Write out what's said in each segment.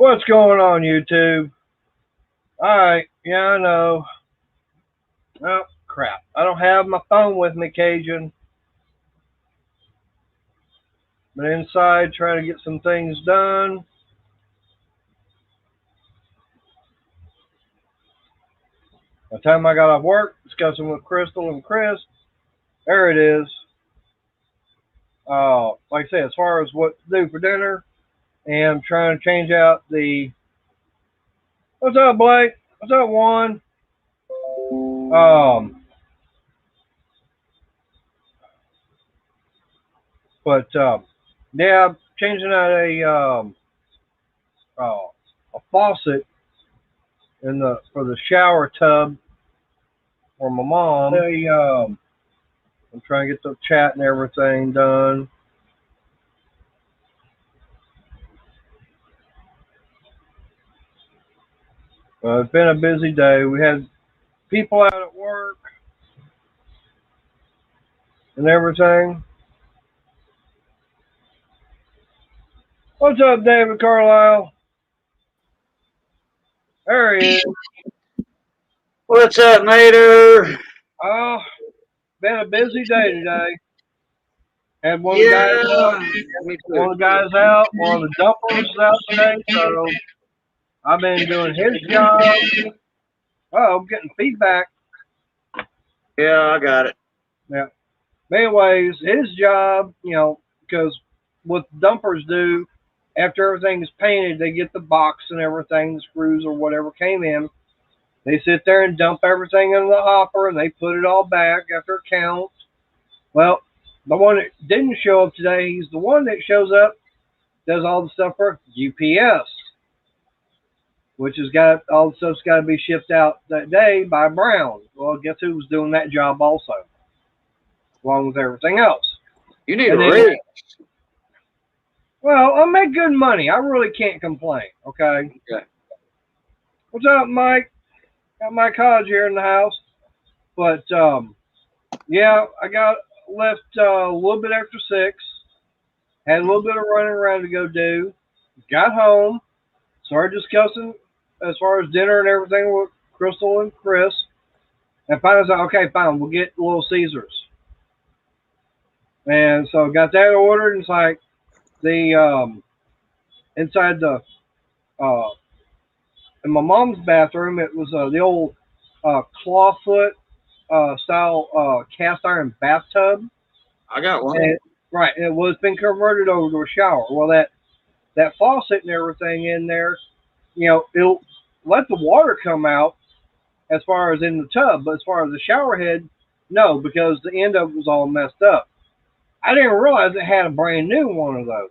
What's going on, YouTube? Alright, yeah, I know. Oh, crap. I don't have my phone with me, Cajun. Been inside trying to get some things done. By the time I got off work, discussing with Crystal and Chris, there it is. Like I said, as far as what to do for dinner, and I'm trying to change out the... What's up, Blake? What's up, Juan? Yeah, changing out a faucet for the shower tub for my mom. I'm trying to get the chat and everything done. It's been a busy day. We had people out at work and everything. What's up, David Carlisle? There he is. What's up, Mater? Oh, been a busy day today. Had one of the guys out. One of the guys out. One of the dumpers is out today. So I've been doing his job. Oh, I'm getting feedback. Yeah, I got it. Yeah. But anyways, his job, because what dumpers do, after everything is painted, they get the box and everything, the screws or whatever came in. They sit there and dump everything in the hopper, and they put it all back after it counts. Well, the one that didn't show up today, he's the one that shows up, does all the stuff for UPS, which has got all the stuff's got to be shipped out that day by Brown. Well, guess who was doing that job also, along with everything else? You need a raise. Well, I make good money. I really can't complain. Okay. What's up, Mike? Got Mike Hodge here in the house. But yeah, I got left a little bit after 6. Had a little bit of running around to go do. Got home. Started discussing as far as dinner and everything with Crystal and Chris. And finally, I was like, okay, fine, we'll get Little Caesars. And so got that ordered. And it's like the inside the in my mom's bathroom, it was the old clawfoot style cast iron bathtub. I got one. And, right, and it was been converted over to a shower. Well, that faucet and everything in there, it'll let the water come out as far as in the tub, but as far as the shower head, no, because the end of it was all messed up. I didn't realize it had a brand new one of those.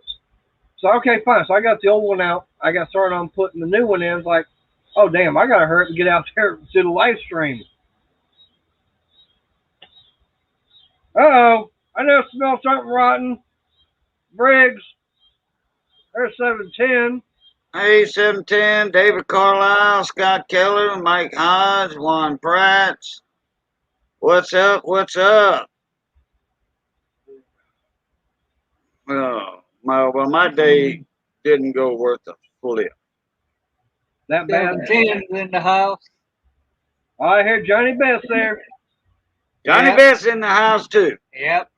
So, okay, fine. So I got the old one out. I got started on putting the new one in. It's like, oh, damn, I got to hurry up and get out there to the live stream. Uh-oh. I know it smells something rotten. Briggs. There's 710. Hey, 710, David Carlisle, Scott Keller, Mike Hodge, Juan Prats. What's up? What's up? Well, my day didn't go worth a flip. That bad. 710's in the house. I hear Johnny Best there. Johnny Best's in the house, too. Yep.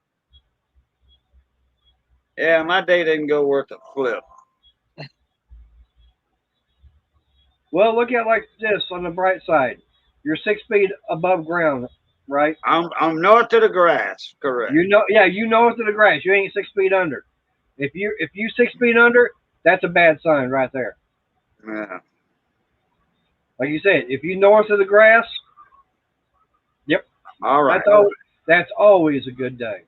Yeah, my day didn't go worth a flip. Well, look at it like this on the bright side. You're 6 feet above ground, right? I'm north of the grass, correct. You north of the grass. You ain't 6 feet under. If you 6 feet under, that's a bad sign right there. Yeah. Like you said, if you north of the grass, yep. All right. That's always a good day.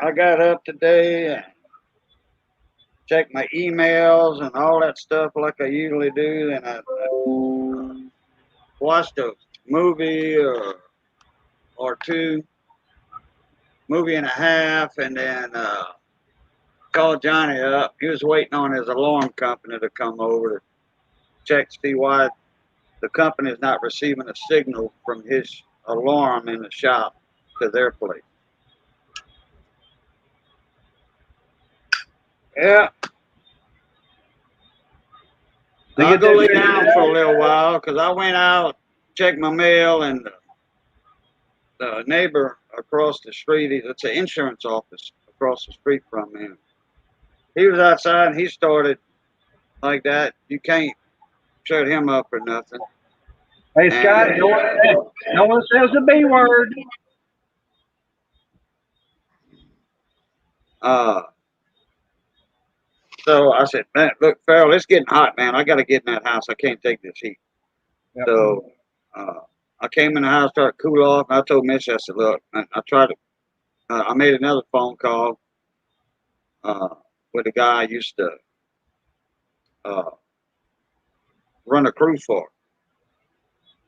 I got up today and checked my emails and all that stuff like I usually do, and I watched a movie or two, movie and a half, and then called Johnny up. He was waiting on his alarm company to come over to check to see why the company is not receiving a signal from his alarm in the shop to their place. Yeah. I'll go lay down for a little while because I went out, checked my mail, and the neighbor across the street, it's an insurance office across the street from me. He was outside and he started like that. You can't shut him up or nothing. Hey, Scott, no one says the B word. So I said, man, look, Farrell, it's getting hot, man. I got to get in that house. I can't take this heat. Yep. So I came in the house, started to cool off, and I told Mitch, I said, look, I tried to, I made another phone call with a guy I used to run a crew for,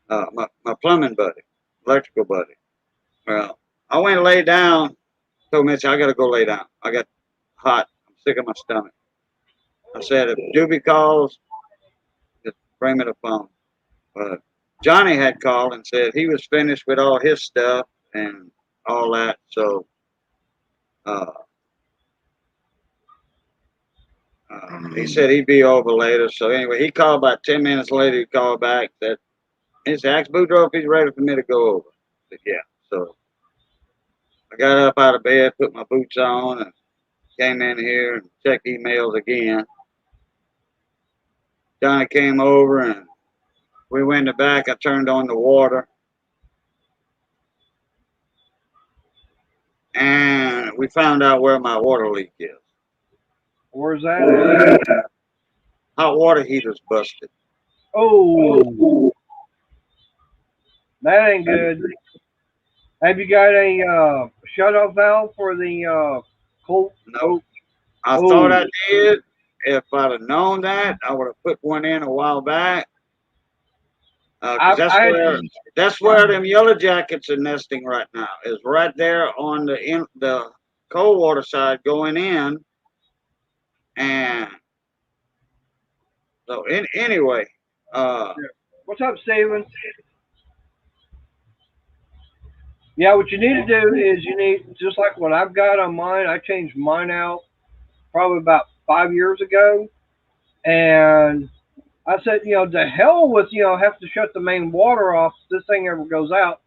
my plumbing buddy, electrical buddy. Well, I went and laid down, told Mitch, I got to go lay down. I got hot. I'm sick of my stomach. I said, if Doobie calls, just bring me the phone. But Johnny had called and said he was finished with all his stuff and all that. So he said he'd be over later. So anyway, he called about 10 minutes later. He called back that he said, ask Boudreaux if he's ready for me to go over. I said, yeah. So I got up out of bed, put my boots on, and came in here and checked emails again. Johnny came over and we went in the back. I turned on the water. And we found out where my water leak is. Where's that? Hot water heater's busted. Oh, that ain't good. Have you got a shut-off valve for the cold? No. I thought I did. If I'd have known that, I would have put one in a while back. That's where them yellow jackets are nesting right now. Is right there on the cold water side going in, and so anyway. What's up, Steven? Yeah, what you need to do is you need, just like what I've got on mine, I changed mine out probably about 5 years ago, and I said, the hell with, have to shut the main water off if this thing ever goes out.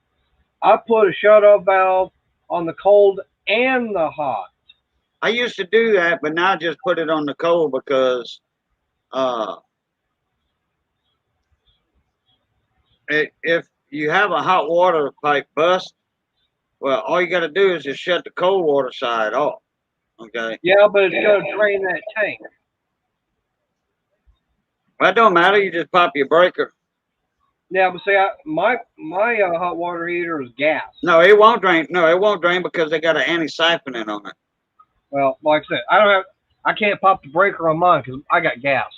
I put a shut-off valve on the cold and the hot. I used to do that, but now I just put it on the cold because if you have a hot water pipe bust, well, all you got to do is just shut the cold water side off. Okay. Yeah, but it's going to drain that tank. Well, it don't matter. You just pop your breaker. Yeah, but see, my hot water heater is gas. No, it won't drain. No, it won't drain because they got an anti-siphoning on it. Well, like I said, I can't pop the breaker on mine because I got gas.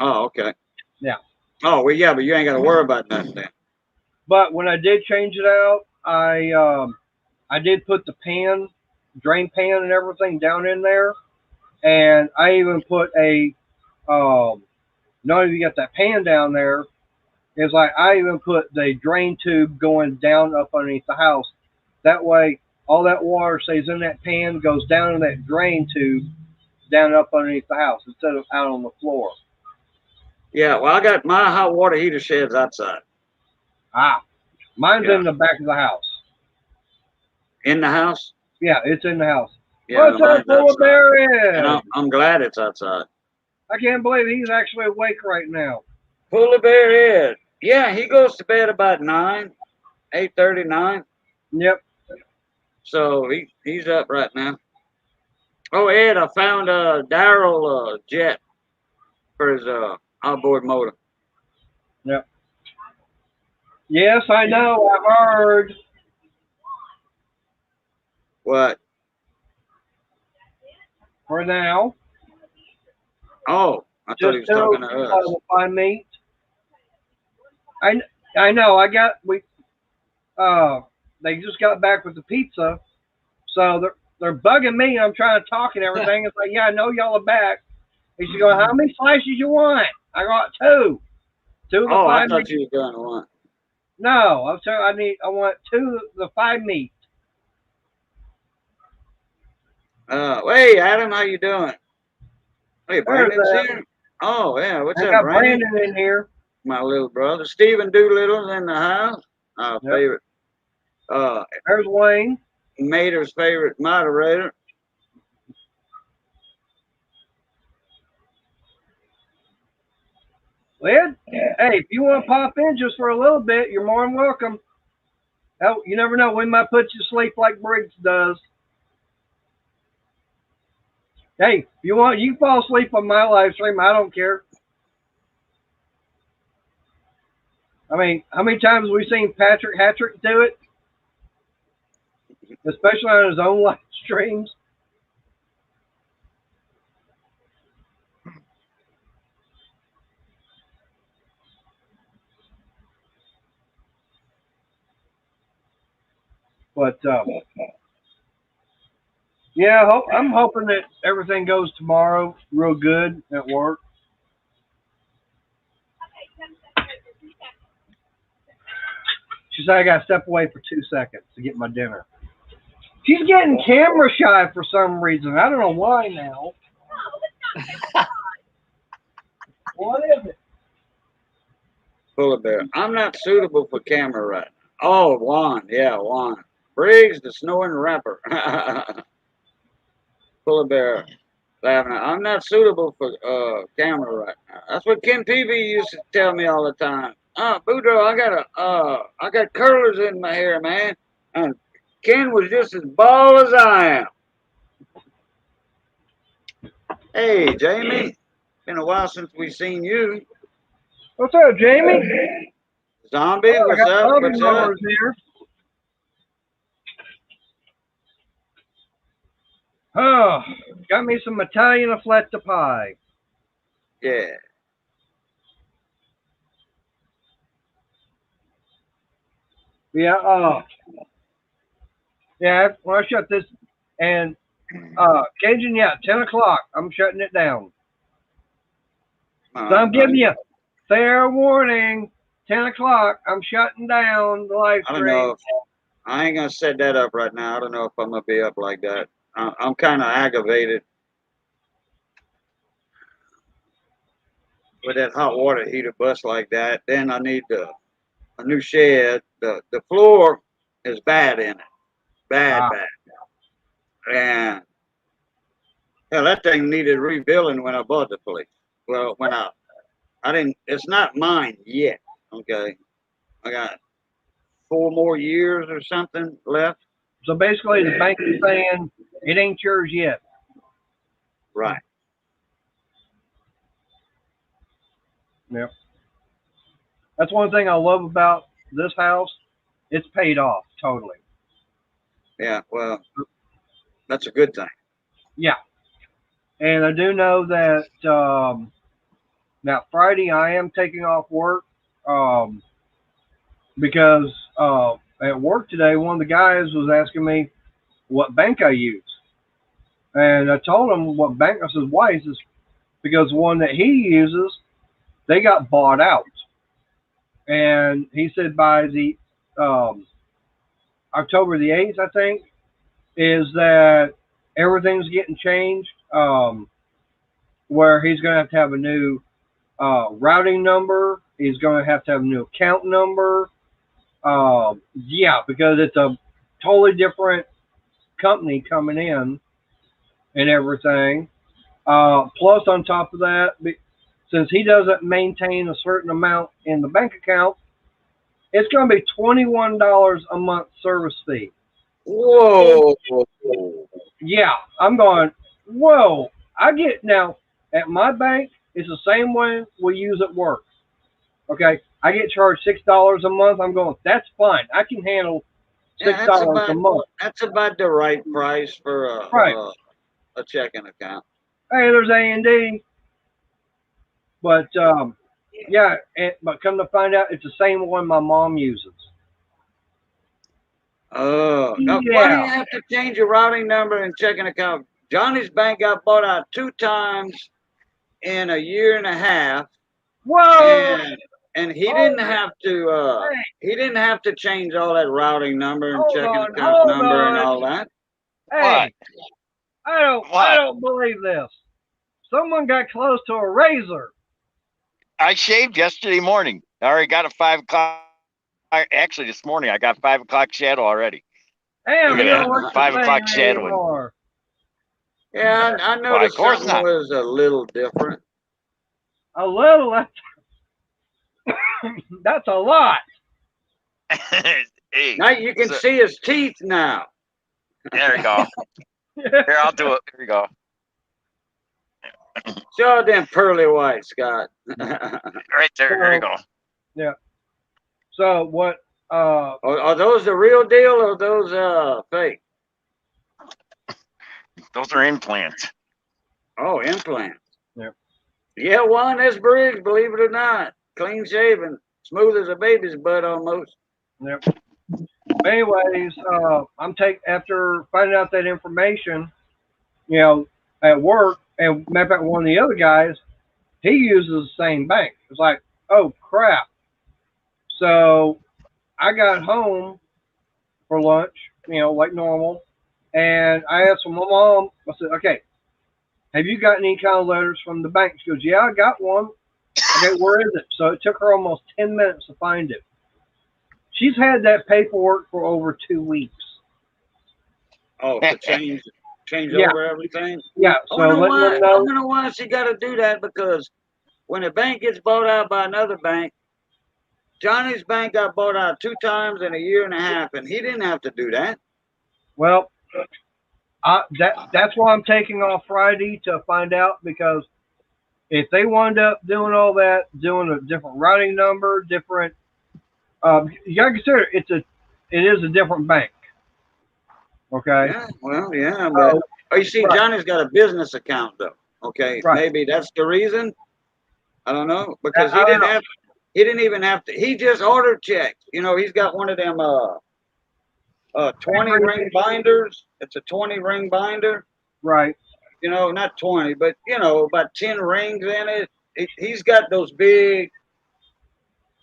Oh, okay. Yeah. Oh, well, yeah, but you ain't got to worry about nothing then. But when I did change it out, I did put the drain pan and everything down in there, and I even put a not only you got that pan down there, it's like I even put the drain tube going down up underneath the house. That way, all that water stays in that pan, goes down in that drain tube, down up underneath the house instead of out on the floor. Yeah, well, I got my hot water heater sheds outside. Mine's in the back of the house. In the house? Yeah, it's in the house. Yeah, what's up, Polar Bear? And I'm glad it's outside. I can't believe he's actually awake right now. Polar Bear Ed. Yeah, he goes to bed about 8:30, 9. Yep. So he's up right now. Oh, Ed, I found a Darrell jet for his outboard motor. Yep. Yes, I know. I've heard. What? For now. Oh, I thought he was talking to us. Find me. I know. They just got back with the pizza, so they're bugging me. I'm trying to talk and everything. It's like, yeah, I know y'all are back. He should go, how many slices you want? I got 2. 2 of the 5 I thought you were going to want. No, I'm saying I want 2 of the 5 meat. Hey, Adam, how you doing? Hey, Brandon's here. Oh, yeah. What's I up, got Randy? Brandon in here. My little brother. Stephen Doolittle's in the house. Our Yep. favorite, There's Wayne. Mater's favorite moderator. Led, hey, if you want to pop in just for a little bit, you're more than welcome. Oh, you never know. We might put you to sleep like Briggs does. Hey, if you want, you can fall asleep on my live stream. I don't care. I mean, how many times have we seen Patrick Hattrick do it? Especially on his own live streams. But yeah, I'm hoping that everything goes tomorrow real good at work. She said I got to step away for 2 seconds to get my dinner. She's getting camera shy for some reason. I don't know why now. What is it? Full of bear. I'm not suitable for camera right now. Oh, Juan. Yeah, Juan. Briggs, the snoring rapper. Full of bear. Laughing. I'm not suitable for camera right now. That's what Ken Peavy used to tell me all the time. Boudreaux, I got curlers in my hair, man. And Ken was just as bald as I am. Hey, Jamie. Been a while since we seen you. What's up, Jamie? Zombie, Oh, I what's got up? zombie What's up? mowers here. Oh, got me some Italian affletta pie. Yeah. Yeah, yeah, when I shut this, and Cajun, yeah, 10 o'clock, I'm shutting it down. So I'm giving you fair warning, 10 o'clock, I'm shutting down the live I stream. don't know. I ain't gonna set that up right now. I don't know if I'm gonna be up like that. I'm kind of aggravated with that hot water heater bust like that. Then I need a new shed. The floor is bad in it, bad. And hell, that thing needed rebuilding when I bought the place. Well, when I didn't. It's not mine yet. Okay, I got 4 more years or something left. So basically, the bank is saying it ain't yours yet. Right. Yep. That's one thing I love about this house. It's paid off totally. Yeah. Well, that's a good thing. Yeah. And I do know that now Friday I am taking off work because at work today one of the guys was asking me what bank I use, and I told him what bank. I said, why? He says because one that he uses they got bought out, and he said by the October the 8th I think is that everything's getting changed. Where he's going to have a new routing number. He's going to have a new account number. Yeah, because it's a totally different company coming in and everything. Plus, on top of that, since he doesn't maintain a certain amount in the bank account, it's going to be $21 a month service fee. Whoa. Yeah, I'm going, whoa. I get now at my bank, it's the same way we use at work. Okay, I get charged $6 a month. I'm going, that's fine. I can handle $6 a month. That's about the right price for a checking account. Hey, there's A&D. But yeah, but come to find out, it's the same one my mom uses. Oh, now Yeah. why do you have to change your routing number and checking account? Johnny's bank got bought out 2 times in a year and a half. Whoa! And he didn't have to he didn't have to change all that routing number and checking account number and all that. Hey, I don't believe this. Someone got close to a razor. I shaved yesterday morning. I already got a 5 o'clock. Actually, this morning I got 5 o'clock shadow already. Damn, Look you at don't that. look the 5 o'clock same shadowing. anymore. Yeah, I Why, of noticed course something not. was a little different. A little. That's a lot. Hey, Now you can so, see his teeth now. there we go. Here, I'll do it. Here we go. Show them pearly white, Scott. Right there. Here you go. Yeah. So what? Are those the real deal or are those fake? Those are implants. Oh, implants. Yeah. Yeah, one is Briggs, believe it or not. Clean shaven, smooth as a baby's butt almost. Yep. Anyways, after finding out that information, you know, at work, and matter of fact, one of the other guys, he uses the same bank. It's like, oh crap. So I got home for lunch, like normal, and I asked my mom. I said, okay, have you got any kind of letters from the bank? She goes, yeah, I got one. Okay, where is it? So it took her almost 10 minutes to find it. She's had that paperwork for over 2 weeks. Oh, to change Yeah, over everything. yeah. I So wonder letting why. them I know. wonder why she got to do that because when a bank gets bought out by another bank, Johnny's bank got bought out 2 times in a year and a half, and he didn't have to do that. Well, that's why I'm taking off Friday to find out, because if they wind up doing all that, doing a different routing number, different, you gotta consider it is a different bank. Okay. Yeah, well, yeah, but oh, you see, Right, Johnny's got a business account though. Okay, right. maybe that's the reason. I don't know because I don't know. he didn't even have to. He just ordered checks. You know, he's got one of them 20 ring binders. It's a 20 ring binder. Right. You know, not 20, but you know, about 10 rings in it. He's got those big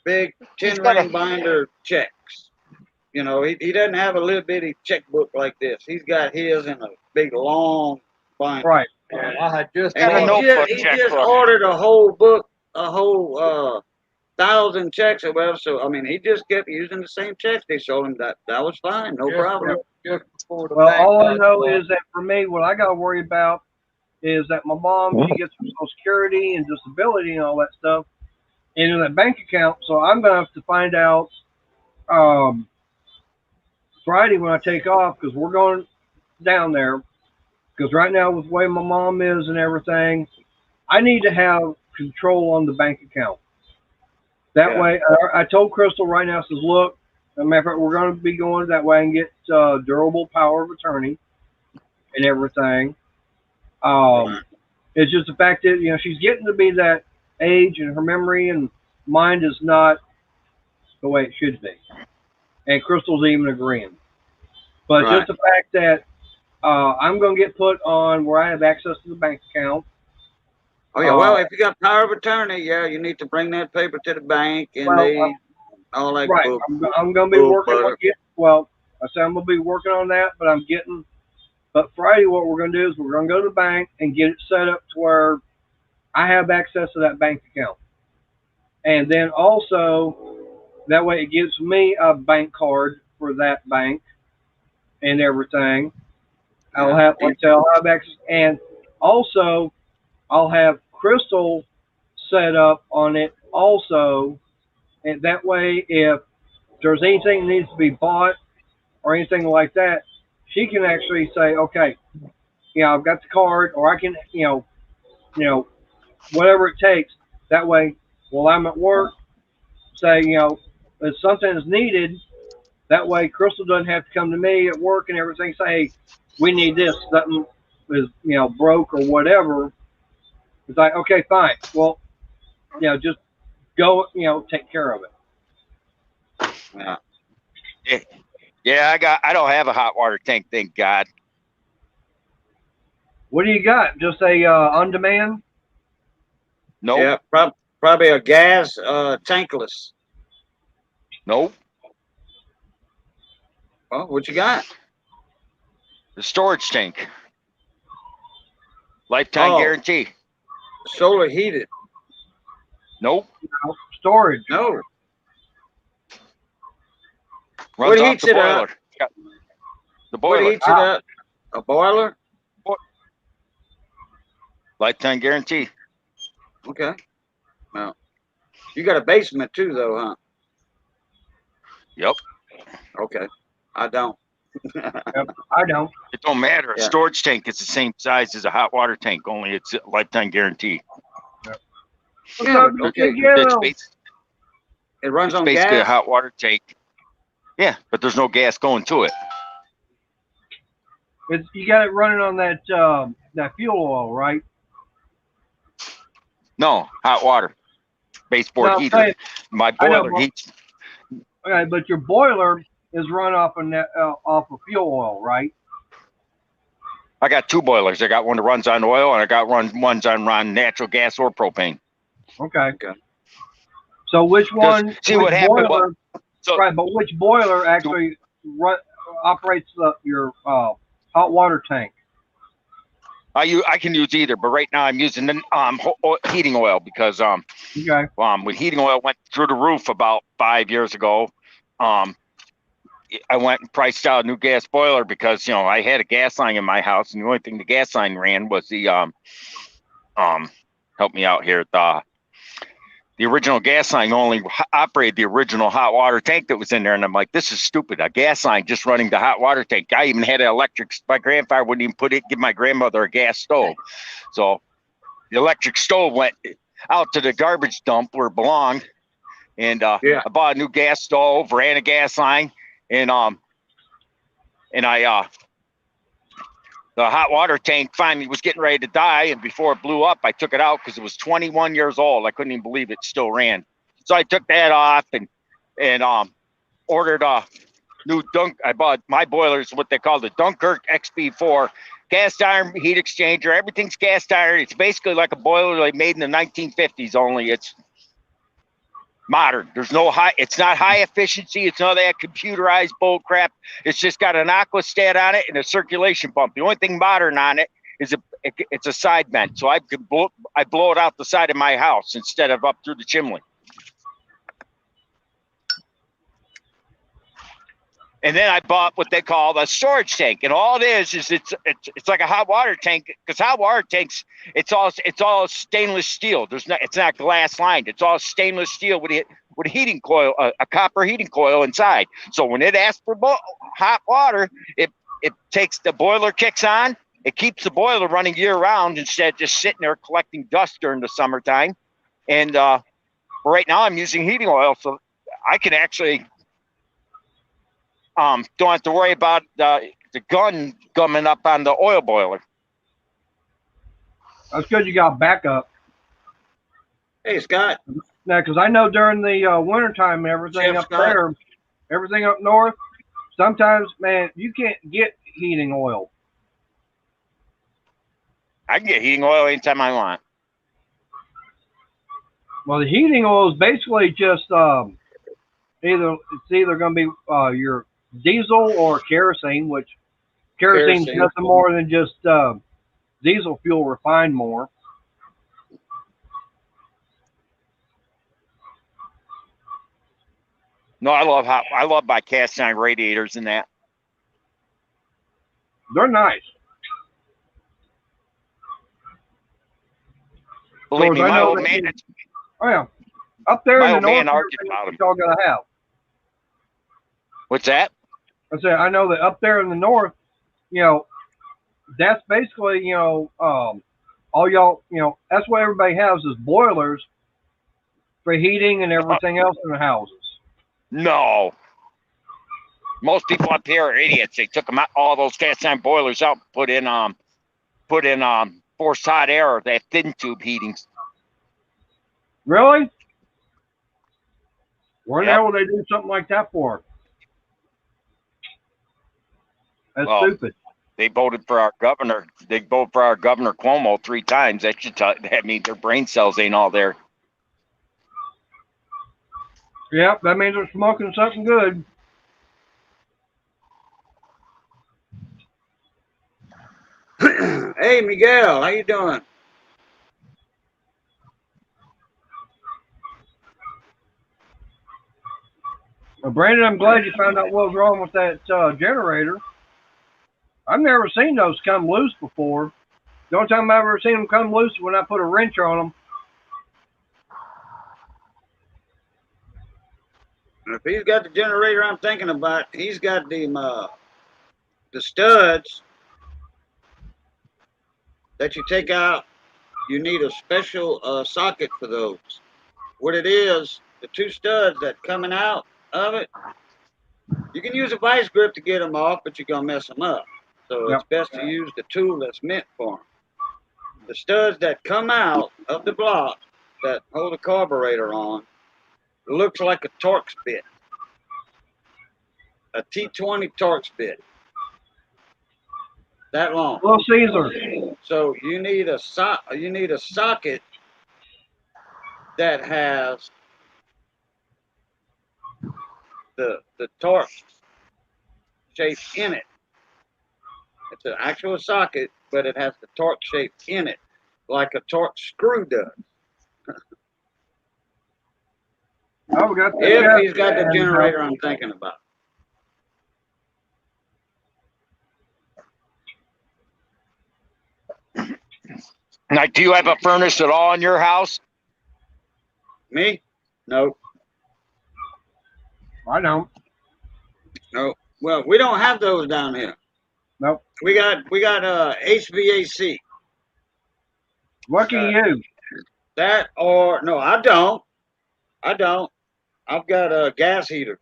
He's 10 got a. ring binder checks. You know, he doesn't have a little bitty checkbook like this. He's got his in a big long binder. Right. I had just And Got a notebook he just checkbook. ordered a whole book, a whole 1,000 checks or whatever. So I mean, he just kept using the same checks. They showed him that was fine, no problem. just before the Well, bank all I got know bought. is that for me, what I gotta worry about is that my mom, she gets her Social Security and disability and all that stuff into that bank account. So I'm gonna have to find out um, Friday when I take off, because we're going down there. Because right now, with the way my mom is and everything, I need to have control on the bank account. That Yeah. way, I told Crystal right now, says, look, as a matter of fact, we're going to be going that way and get durable power of attorney and everything. It's just the fact that, she's getting to be that age, and her memory and mind is not the way it should be. And Crystal's even agreeing. But Right. just the fact that I'm going to get put on where I have access to the bank account. Oh yeah. Well, if you got power of attorney, yeah, you need to bring that paper to the bank and Well, all that right. book. I'm going to be working on Butter. well, I said I'm going to be working on that, but but Friday what we're going to do is we're going to go to the bank and get it set up to where I have access to that bank account. And then also, that way it gives me a bank card for that bank and everything. I'll have, like I said, I'll have access, and also I'll have Crystal set up on it also, and that way if there's anything that needs to be bought or anything like that, she can actually say, okay, I've got the card, or I can, whatever it takes. That way, while I'm at work, say, if something is needed, that way Crystal doesn't have to come to me at work and everything, say, hey, we need this, something is, broke or whatever. It's like, okay, fine. Well, just go, take care of it. Yeah. Yeah, I don't have a hot water tank, thank God. What do you got? Just a on demand? Nope. Yeah. Probably a gas tankless. Nope. Well, what you got? The storage tank. Lifetime guarantee. Solar heated. Nope. Storage. No. Runs What off heats the it boiler. up? The What boiler. heats it up? A boiler? Lifetime guarantee. Okay. Well, you got a basement too, though, huh? Yep. Okay. I don't. Yep, I don't. It don't matter. A Yeah. storage tank is the same size as a hot water tank, only it's a lifetime guarantee. What's Yeah, up, but okay. Big Yellow? It runs It's on basically a gas. hot water tank. Yeah, but there's no gas going to it. You got it running on that fuel oil, right? No, hot water. Baseboard No, I'm heater. saying, My I know, boiler but- heats. Okay, but your boiler is run off of fuel oil, right? I got two boilers. I got one that runs on oil, and I got ones on natural gas or propane. Okay. Okay. So which one? See which what happened boiler, So right, but which boiler actually operates your hot water tank? I can use either, but right now I'm using the heating oil because Okay. when heating oil went through the roof about 5 years ago, I went and priced out a new gas boiler because I had a gas line in my house, and the only thing the gas line ran was the help me out here, the original gas line only operated the original hot water tank that was in there. And I'm like, this is stupid. A gas line just running the hot water tank. I even had an electric. My grandfather wouldn't even give my grandmother a gas stove. So the electric stove went out to the garbage dump where it belonged. And Yeah. I bought a new gas stove, ran a gas line, and I the hot water tank finally was getting ready to die, and before it blew up, I took it out because it was 21 years old. I couldn't even believe it still ran. So I took that off and ordered a new I bought my boilers, what they call the Dunkirk XB4 cast iron heat exchanger. Everything's cast iron. It's basically like a boiler they made in the 1950s, only it's modern. There's no it's not high efficiency. It's none of that computerized bull crap. It's just got an aquastat on it and a circulation pump. The only thing modern on it is it's a side vent. So I blow it out the side of my house instead of up through the chimney. And then I bought what they call a storage tank, and all it is it's like a hot water tank, because hot water tanks it's all stainless steel. It's not glass lined. It's all stainless steel with a heating coil, a copper heating coil inside. So when it asks for hot water, it takes the boiler kicks on. It keeps the boiler running year round instead of just sitting there collecting dust during the summertime. And right now I'm using heating oil, so I can actually. Don't have to worry about the gun gumming up on the oil boiler. That's good you got backup. Hey, Scott. Now, because I know during the wintertime, everything Chef up Scott. there, everything up north, sometimes, man, you can't get heating oil. I can get heating oil anytime I want. Well, the heating oil is basically just either going to be your diesel or kerosene, which kerosene's Kerosene. nothing more than just diesel fuel refined more. No, I love my cast iron radiators and that. They're nice. Believe Of me, course, I my know old that man. Oh yeah, up there My in the old man north, argued about 'em. y'all gotta have. What's that? I said I know that up there in the north, that's basically all y'all that's what everybody has is boilers for heating and everything else in the houses. No. Most people up here are idiots. They took all those cast iron boilers out, put in forced hot air, or that thin tube heating. Really? Where the Yep. hell would they do something like that for? That's Well, stupid. They voted for our governor. They voted for our governor Cuomo 3 times. That should that means their brain cells ain't all there. Yep, that means they're smoking something good. Hey, Miguel, how you doing? Well, Brandon, I'm glad you found out what was wrong with that generator. I've never seen those come loose before. The only time I've ever seen them come loose is when I put a wrench on them. And if he's got the generator I'm thinking about, he's got the studs that you take out. You need a special socket for those. What it is, the two studs that coming out of it, you can use a vice grip to get them off, but you're going to mess them up. So Yep. it's best to use the tool that's meant for them. The studs that come out of the block that hold the carburetor on looks like a Torx bit, a T20 Torx bit, that long. Little Caesar. So you need a socket that has the Torx shape in it. It's an actual socket, but it has the Torx shape in it, like a Torx screw does. Oh, we got the If he's got the generator I'm thinking about. Now, do you have a furnace at all in your house? Me? No. I don't. No. Well, we don't have those down here. Nope. We got HVAC. Lucky you. That or no, I don't. I've got gas heaters.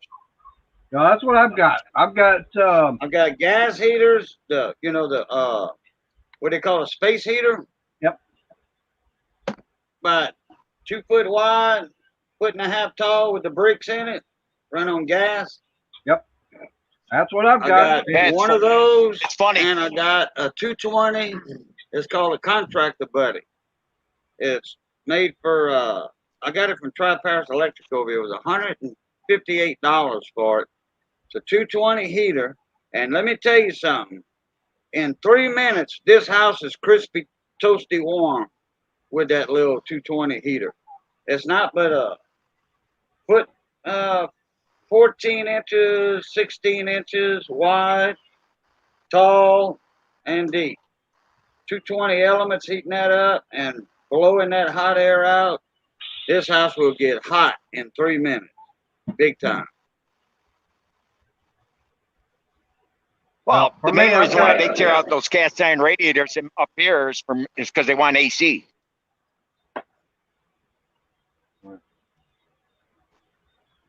No, that's what I've got. I've got gas heaters. The what they call a space heater. Yep. About 2 foot wide, 1.5 foot tall with the bricks in it. Run on gas. Yep. That's what I've I got. got one of those. It's funny. And I got a 220. It's called a contractor buddy. It's made for I got it from Tri-Powers Electric over here. It was $158 for it. It's a 220 heater. And let me tell you something. In 3 minutes, this house is crispy, toasty warm with that little 220 heater. It's not but a foot 14 inches, 16 inches wide, tall, and deep. 220 elements heating that up and blowing that hot air out. This house will get hot in 3 minutes. Big time. Well, For the main me, reason why they tear out those cast iron radiators up here is because they want AC.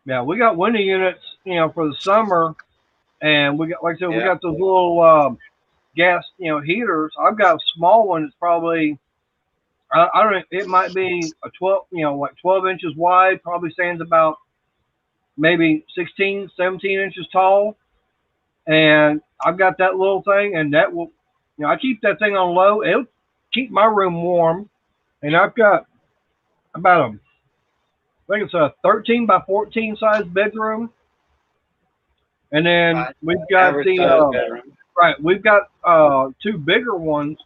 Yeah, we got window units, for the summer, and we got, like I said, we got those little gas, heaters. I've got a small one that's probably, I don't know, it might be a 12, like 12 inches wide, probably stands about maybe 16, 17 inches tall. And I've got that little thing, and that will, I keep that thing on low. It'll keep my room warm. And I've got about I think it's a 13 by 14 size bedroom. And then we've got we've got 2 bigger ones.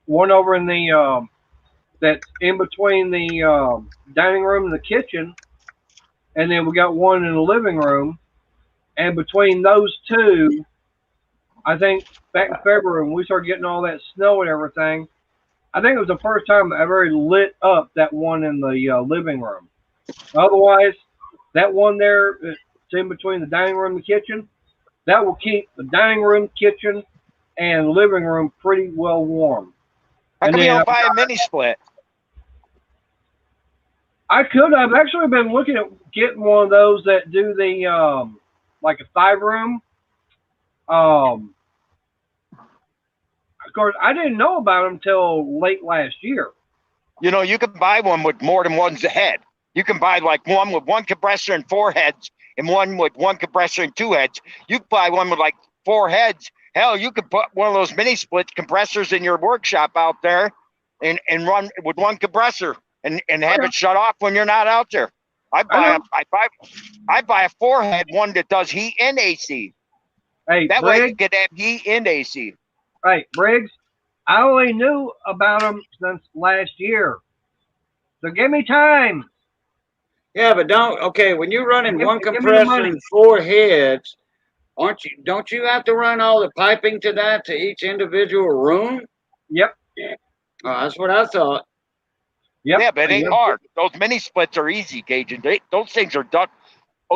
One over in the that's in between the dining room and the kitchen, and then we got one in the living room. And between those two, I think back in February when we started getting all that snow and everything, I think it was the first time I ever lit up that one in the living room. Otherwise, that one there, it's in between the dining room and the kitchen, that will keep the dining room, kitchen, and living room pretty well warm. How come you don't buy a mini split? I could. I've actually been looking at getting one of those that do the like a 5-room. Of course, I didn't know about them until late last year. You can buy one with more than one's head. You can buy like one with 1 compressor and 4 heads, and one with 1 compressor and 2 heads. You can buy one with like 4 heads. Hell, you could put one of those mini split compressors in your workshop out there and run with 1 compressor and have it shut off when you're not out there. I buy a 4-head one that does heat and AC. Hey, that Briggs, way you can have heat and AC. Hey, Briggs, I only knew about them since last year. So give me time. Yeah, but okay, when you're running one Give me the compressor money. and 4 heads, don't you have to run all the piping to that to each individual room? Yep. Oh, that's what I thought. Yep. Yeah, but it ain't Yep. hard. Those mini splits are easy, Gage, and those things are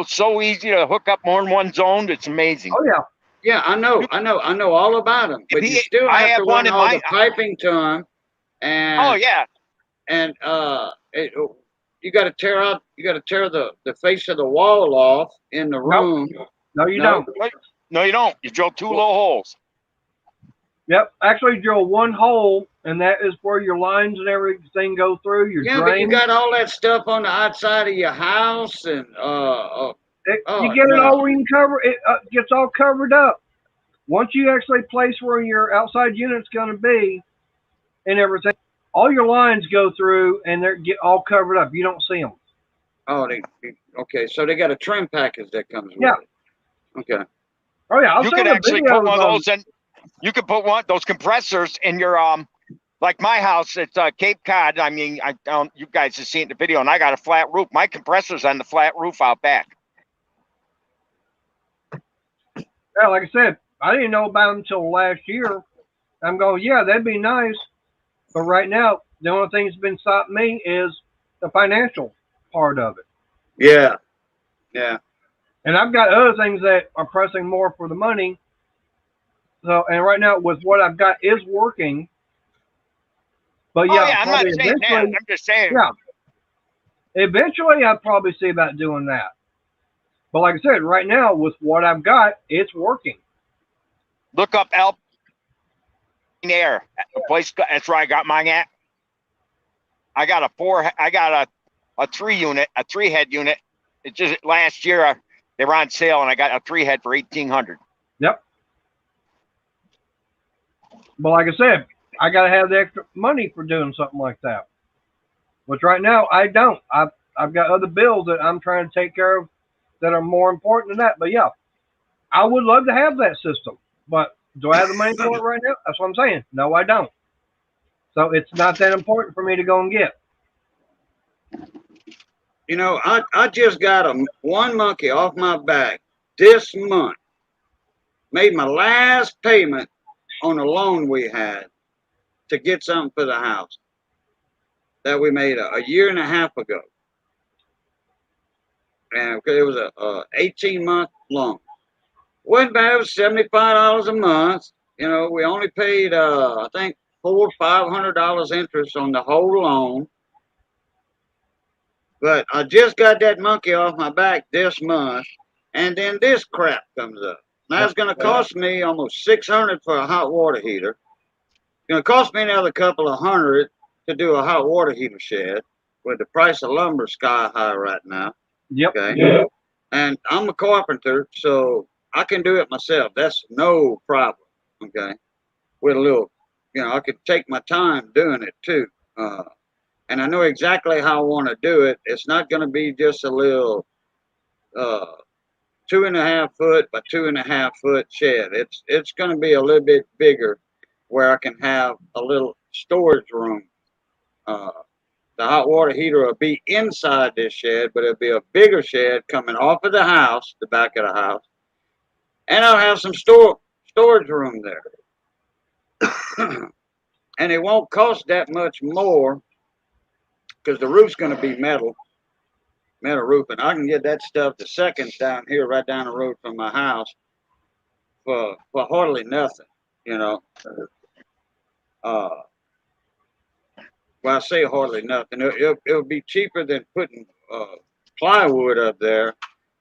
so easy to hook up more than one zone. It's amazing. Oh yeah. Yeah, I know all about them, but you still I have to have one run in all my. the piping to them, Oh and yeah, you got to tear the face of the wall off in the Nope. room. No, you No? don't. no, you don't. You drill 2 little holes. Yep. Actually, drill one hole, and that is where your lines and everything go through. Your Yeah, but you drain. got all that stuff on the outside of your house, and You get it all where you can cover it. Gets all covered up. Once you actually place where your outside unit's going to be and everything, all your lines go through and they get all covered up. You don't see them. Oh, okay. So they got a trim package that comes with Yeah. it. Okay. Oh yeah, I'll You send could the actually put videos one of on. those in. You could put those compressors in your like my house. It's Cape Cod. I mean, I don't. You guys have seen the video, and I got a flat roof. My compressor's on the flat roof out back. Yeah, like I said, I didn't know about them until last year. I'm going, yeah, that'd be nice. But right now, the only thing that's been stopping me is the financial part of it. Yeah. Yeah. And I've got other things that are pressing more for the money. So, and right now, with what I've got is working. But Oh yeah, yeah, I'm not probably saying that. eventually, I'm just saying. yeah, eventually I'd probably see about doing that. But like I said, right now with what I've got, it's working. Look up Alpine Air. The place. That's where I got mine at. I got a 3 head unit. It just last year they were on sale, and I got a 3 head for $1,800. Yep. But like I said, I got to have the extra money for doing something like that. Which right now I don't. I've got other bills that I'm trying to take care of that are more important than that. But yeah, I would love to have that system. But do I have the money for it right now? That's what I'm saying. No, I don't. So it's not that important for me to go and get. You know, I just got one monkey off my back this month. Made my last payment on a loan we had to get something for the house that we made a year and a half ago. And it was a 18-month loan. Wasn't bad. It was $75 a month. You know, we only paid I think $400 or $500 interest on the whole loan. But I just got that monkey off my back this month, and then this crap comes up. Now it's going to cost me almost $600 for a hot water heater. It's going to cost me another couple of hundred to do a hot water heater shed, with the price of lumber sky high right now. Yep. Okay. Yep. And I'm a carpenter, so I can do it myself. That's no problem. Okay. With a little, I could take my time doing it too. And I know exactly how I want to do it. It's not going to be just a little 2.5 foot by 2.5 foot shed. It's going to be a little bit bigger, where I can have a little storage room. The hot water heater will be inside this shed, but it'll be a bigger shed coming off of the house, the back of the house, and I'll have some storage room there. And it won't cost that much more, because the roof's going to be metal roof, and I can get that stuff to seconds down here, right down the road from my house, for hardly nothing, you know. Well, I say hardly nothing. It'll be cheaper than putting plywood up there,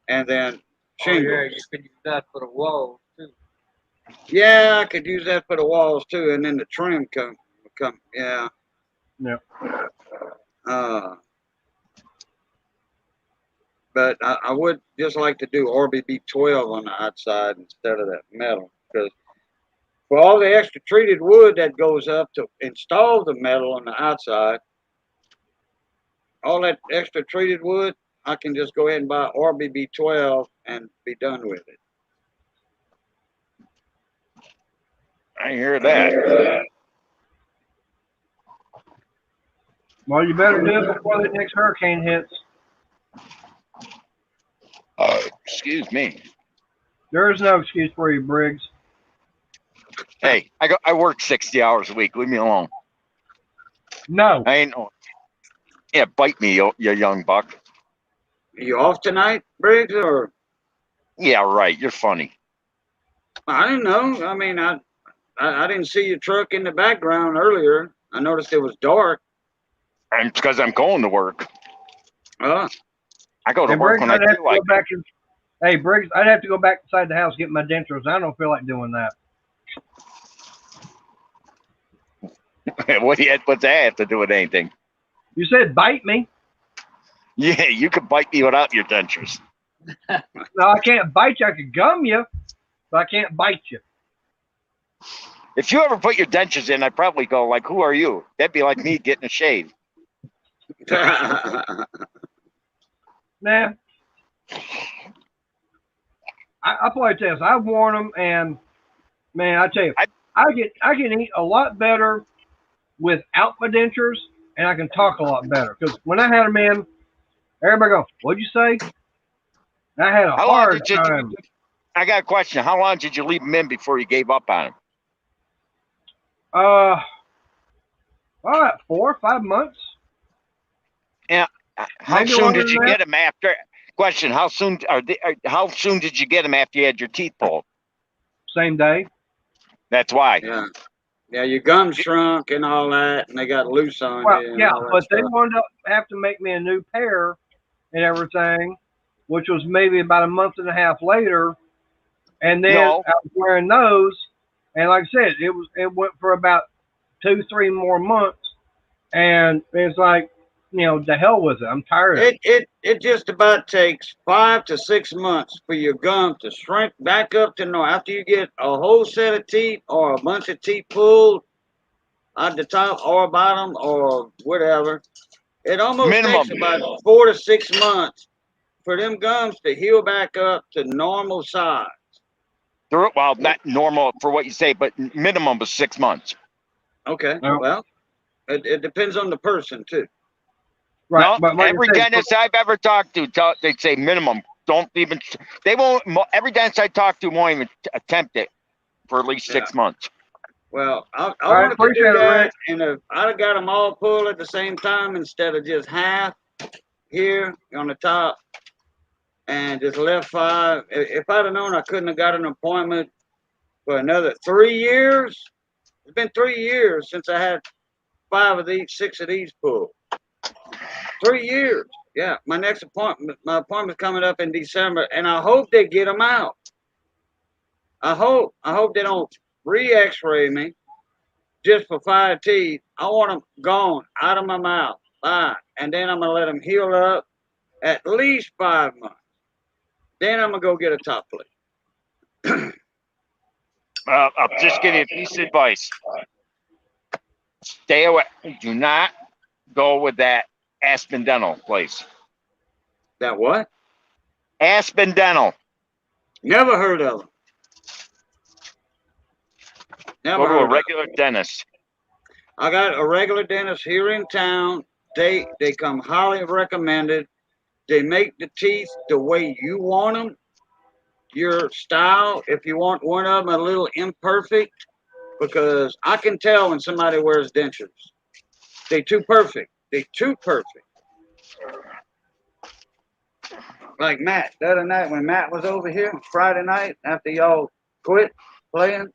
and then shingles. Oh, yeah, you could use that for the walls too. Yeah, I could use that for the walls too, and then the trim come. Yeah. Yeah. But I would just like to do RBB 12 on the outside instead of that metal, because for all the extra treated wood that goes up to install the metal on the outside, all that extra treated wood, I can just go ahead and buy RBB 12 and be done with it. I hear that. Well, you better do it before the next hurricane hits. excuse me. There is no excuse for you, Briggs. Hey, I work 60 hours a week. Leave me alone. No. I ain't no. Yeah, bite me, you young buck. Are you off tonight, Briggs, or? Yeah, right. You're funny. I didn't know. I mean, I didn't see your truck in the background earlier. I noticed it was dark. And it's because I'm going to work. Oh, I go to Hey, work Briggs, when I I'd have to feel like go back and. Hey, Briggs, I'd have to go back inside the house get my dentures. I don't feel like doing that. it. What's that have to do with anything? You said bite me. Yeah, you could bite me without your dentures. No, I can't bite you. I could gum you, but I can't bite you. If you ever put your dentures in, I'd probably go like, "Who are you?" That'd be like me getting a shave. Nah. I'll probably tell you, I've worn them, and man, I tell you, I can eat a lot better without my dentures, and I can talk a lot better. Because when I had them in, everybody go, "What'd you say?" And I had a How long hard did you? time. I got a question. How long did you leave them in before you gave up on them? About 4 or 5 months. Yeah. How Maybe soon longer did you than that. get them after? Question: How soon? How soon did you get them after you had your teeth pulled? Same day. That's why. yeah, yeah, your gum shrunk and all that, and they got loose on Well, you and yeah, all that but they stuff. wound up have to make me a new pair and everything, which was maybe about a month and a half later. And then No. I was wearing those, and like I said, it went for about 2, 3 more months, and it's like, the hell with it. I'm tired of it. It just about takes 5 to 6 months for your gum to shrink back up to normal. After you get a whole set of teeth or a bunch of teeth pulled at the top or bottom or whatever, it almost Minimum. takes about 4 to 6 months for them gums to heal back up to normal size. Well, not normal for what you say, but minimum was 6 months. Okay, No. well, it depends on the person too. Right, No, but like every I said, dentist I've ever talked to, they say minimum. Don't even. They won't. Every dentist I talk to won't even attempt it for at least 6 months. Well, I I wanted to appreciate do it, that, Rick. and if I'd have got them all pulled at the same time instead of just half here on the top and just left 5. If I'd have known I couldn't have got an appointment for another 3 years, it's been 3 years since I had 5 of these, 6 of these pulled. 3 years. Yeah, my appointment's coming up in December, and I hope they get them out. I hope they don't re-X-ray me just for 5 teeth. I want them gone out of my mouth. Fine. And then I'm gonna let them heal up at least 5 months. Then I'm gonna go get a top plate. I'll just give you a piece of advice. Stay away. Do not go with that Aspen Dental place. That what? Aspen Dental. Never heard of them. Never Go to heard a of them. regular dentist. I got a regular dentist here in town. They come highly recommended. They make the teeth the way you want them, your style. If you want one of them a little imperfect, because I can tell when somebody wears dentures. They too perfect. They too perfect. Like Matt, the other night when Matt was over here, Friday night, after y'all quit playing,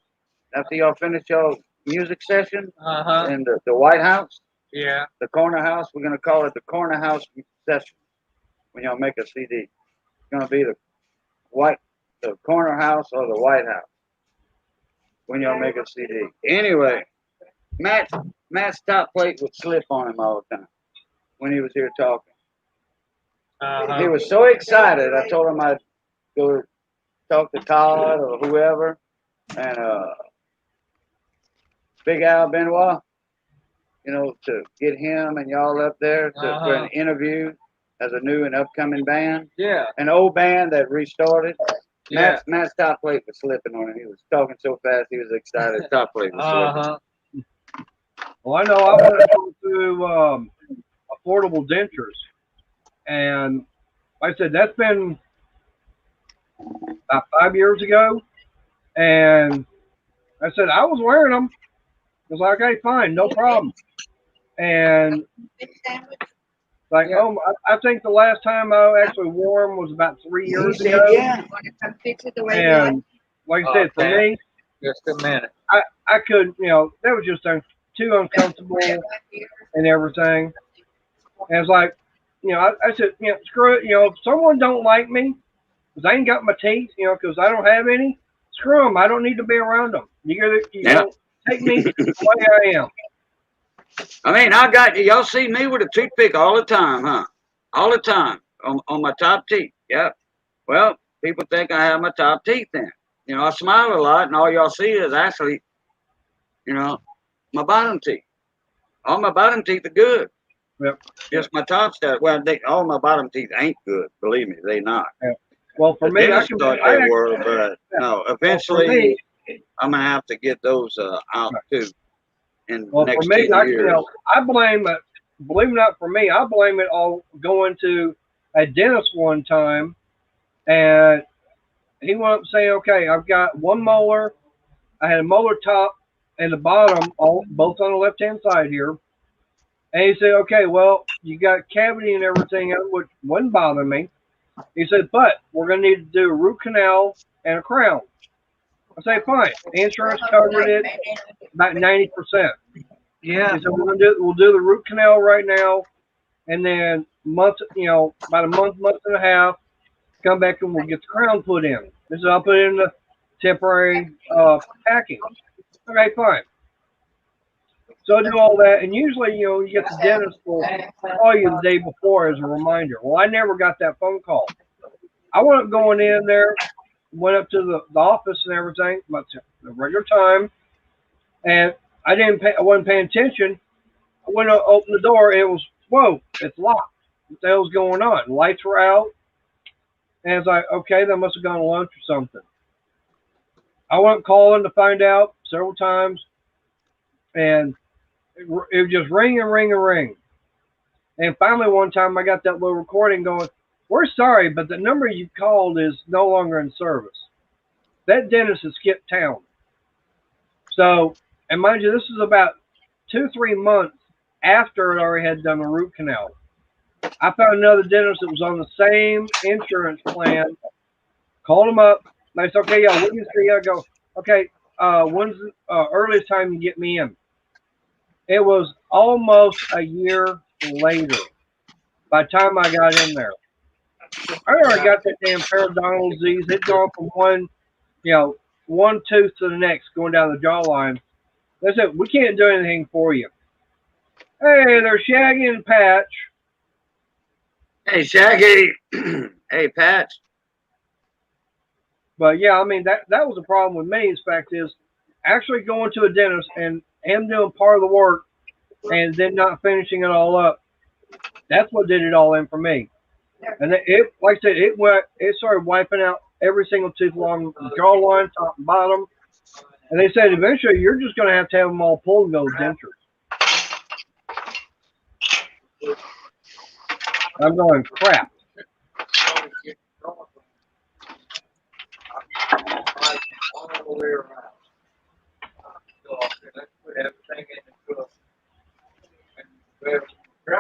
after y'all finished y'all music session in the White House, Yeah. the corner house, we're going to call it the corner house session when y'all make a CD. It's going to be the corner house or the White House when y'all make a CD. Anyway, Matt's top plate would slip on him all the time when he was here talking. He was so excited. I told him I'd go talk to Todd or whoever, and Big Al Benoit, to get him and y'all up there for an interview as a new and upcoming band. Yeah. An old band that restarted. Yeah. Matt's top plate was slipping on him. He was talking so fast, he was excited. Top plate was slipping. Well, I know I want to go to affordable dentures, and like I said, that's been about 5 years ago, and I said I was wearing them. I was like, okay, fine, no problem. And like, oh, I think the last time I actually wore them was about 3 years ago. Yeah. And like I said, for Okay. me, Just a minute. I couldn't, that was just too uncomfortable and everything. And it's like, I said, screw it. If someone don't like me, because I ain't got my teeth, because I don't have any, screw them. I don't need to be around them. You take me the way I am. I mean, y'all see me with a toothpick all the time, huh? All the time on my top teeth. Yep. Well, people think I have my top teeth in. I smile a lot, and all y'all see is actually, my bottom teeth. All my bottom teeth are good. Yep. Just my top stuff. Well, all my bottom teeth ain't good. Believe me, they not. Yep. Well, for The me, dentist thought they were, but no. Eventually, well, me, I'm gonna have to get those out too. In the for next me, 10 years. I blame it. Believe it or not, for me, I blame it all going to a dentist one time, and he went up saying, "Okay, I've got one molar. I had a molar top and the bottom, both on the left-hand side here." And he said, "Okay, well, you got cavity and everything, which wouldn't bother me." He said, "But we're going to need to do a root canal and a crown." I say, "Fine." Insurance covered it about 90%. Yeah. He said, we'll do the root canal right now, and then about a month and a half, come back and we'll get the crown put in. He said, "I'll put it in the temporary packing." Okay, fine. So I do all that, and usually, you get the dentist will call you the day before as a reminder. Well, I never got that phone call. I wasn't going in there, went up to the office and everything, but the regular time, and I wasn't paying attention. I went to open the door, and it was, whoa, it's locked. What the hell's going on? The lights were out, and it's like, okay, they must have gone to lunch or something. I went calling to find out several times, and it was just ring and ring and ring. And finally, one time, I got that little recording going, "We're sorry, but the number you called is no longer in service. That dentist has skipped town." So, and mind you, this is about 2-3 months after I already had done a root canal. I found another dentist that was on the same insurance plan. Called him up. They said, "Okay, yeah, when do you see?" I go, "Okay, when's the earliest time you get me in?" It was almost a year later by the time I got in there. I already got that damn periodontal disease. It'd gone from one tooth to the next going down the jawline. They said, "We can't do anything for you." Hey, they're Shaggy and Patch. Hey, Shaggy. Hey, Patch. But yeah, I mean, that was the problem with me. The fact is, actually going to a dentist and him doing part of the work and then not finishing it all up. That's what did it all in for me. And like I said, it started wiping out every single tooth along the jawline, top and bottom. And they said eventually you're just going to have them all pulled and go dentures. I'm going, crap.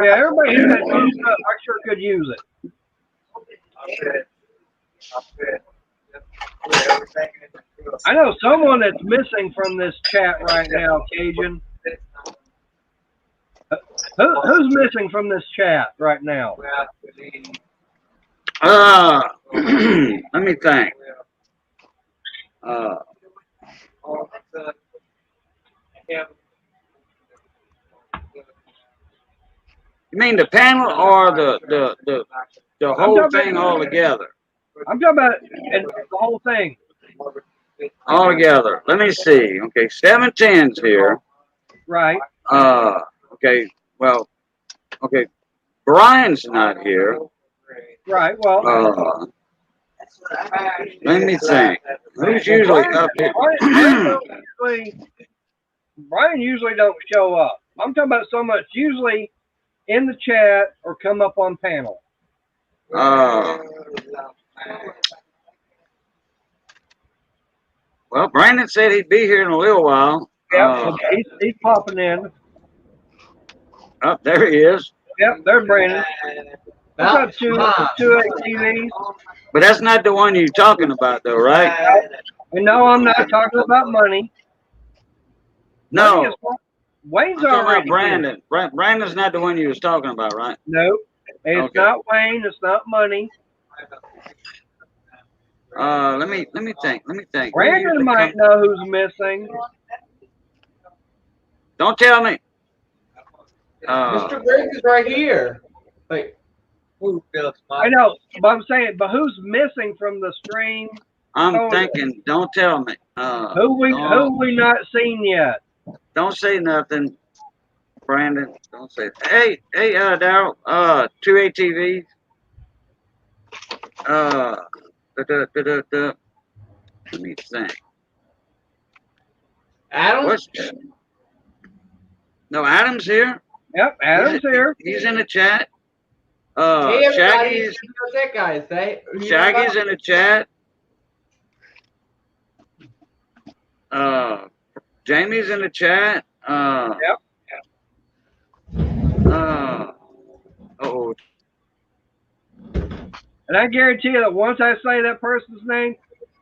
Yeah, everybody had that new stuff. I sure could use it. I know someone that's missing from this chat right now, Cajun. Who's missing from this chat right now? Let me think. You mean the panel or the whole thing all together? I'm talking about the whole thing. All together. Let me see. Okay, 710's here. Right. Okay. Well. Okay. Brian's not here. Right. Well. Let me think. Who's usually up here? Brian usually don't show up. I'm talking about so much. Usually in the chat or come up on panel. Well, Brandon said he'd be here in a little while. Yep, he's popping in. Oh, there he is. Yep, there's Brandon. What's up, two ATVs? But that's not the one you're talking about, though, right? And no, I'm not talking about money. No. Wayne's I'm talking already about Brandon. Brandon's not the one you was talking about, right? No, it's Okay. not Wayne. It's not money. Let me think. Brandon might know who's missing. Don't tell me. Mr. Briggs is right here. Wait. I know, but I'm saying, but who's missing from the stream? I'm thinking. Don't tell me. Who we not seen yet? Don't say nothing, Brandon. Don't say. Hey, Daryl. 2 ATVs. Let me think. Adam? No, Adam's here. Yep, Adam's here. He's in the chat. Hey, everybody. Shaggy's That guy say. Shaggy's in the chat. Jamie's in the chat. Yep. Oh. And I guarantee you that once I say that person's name,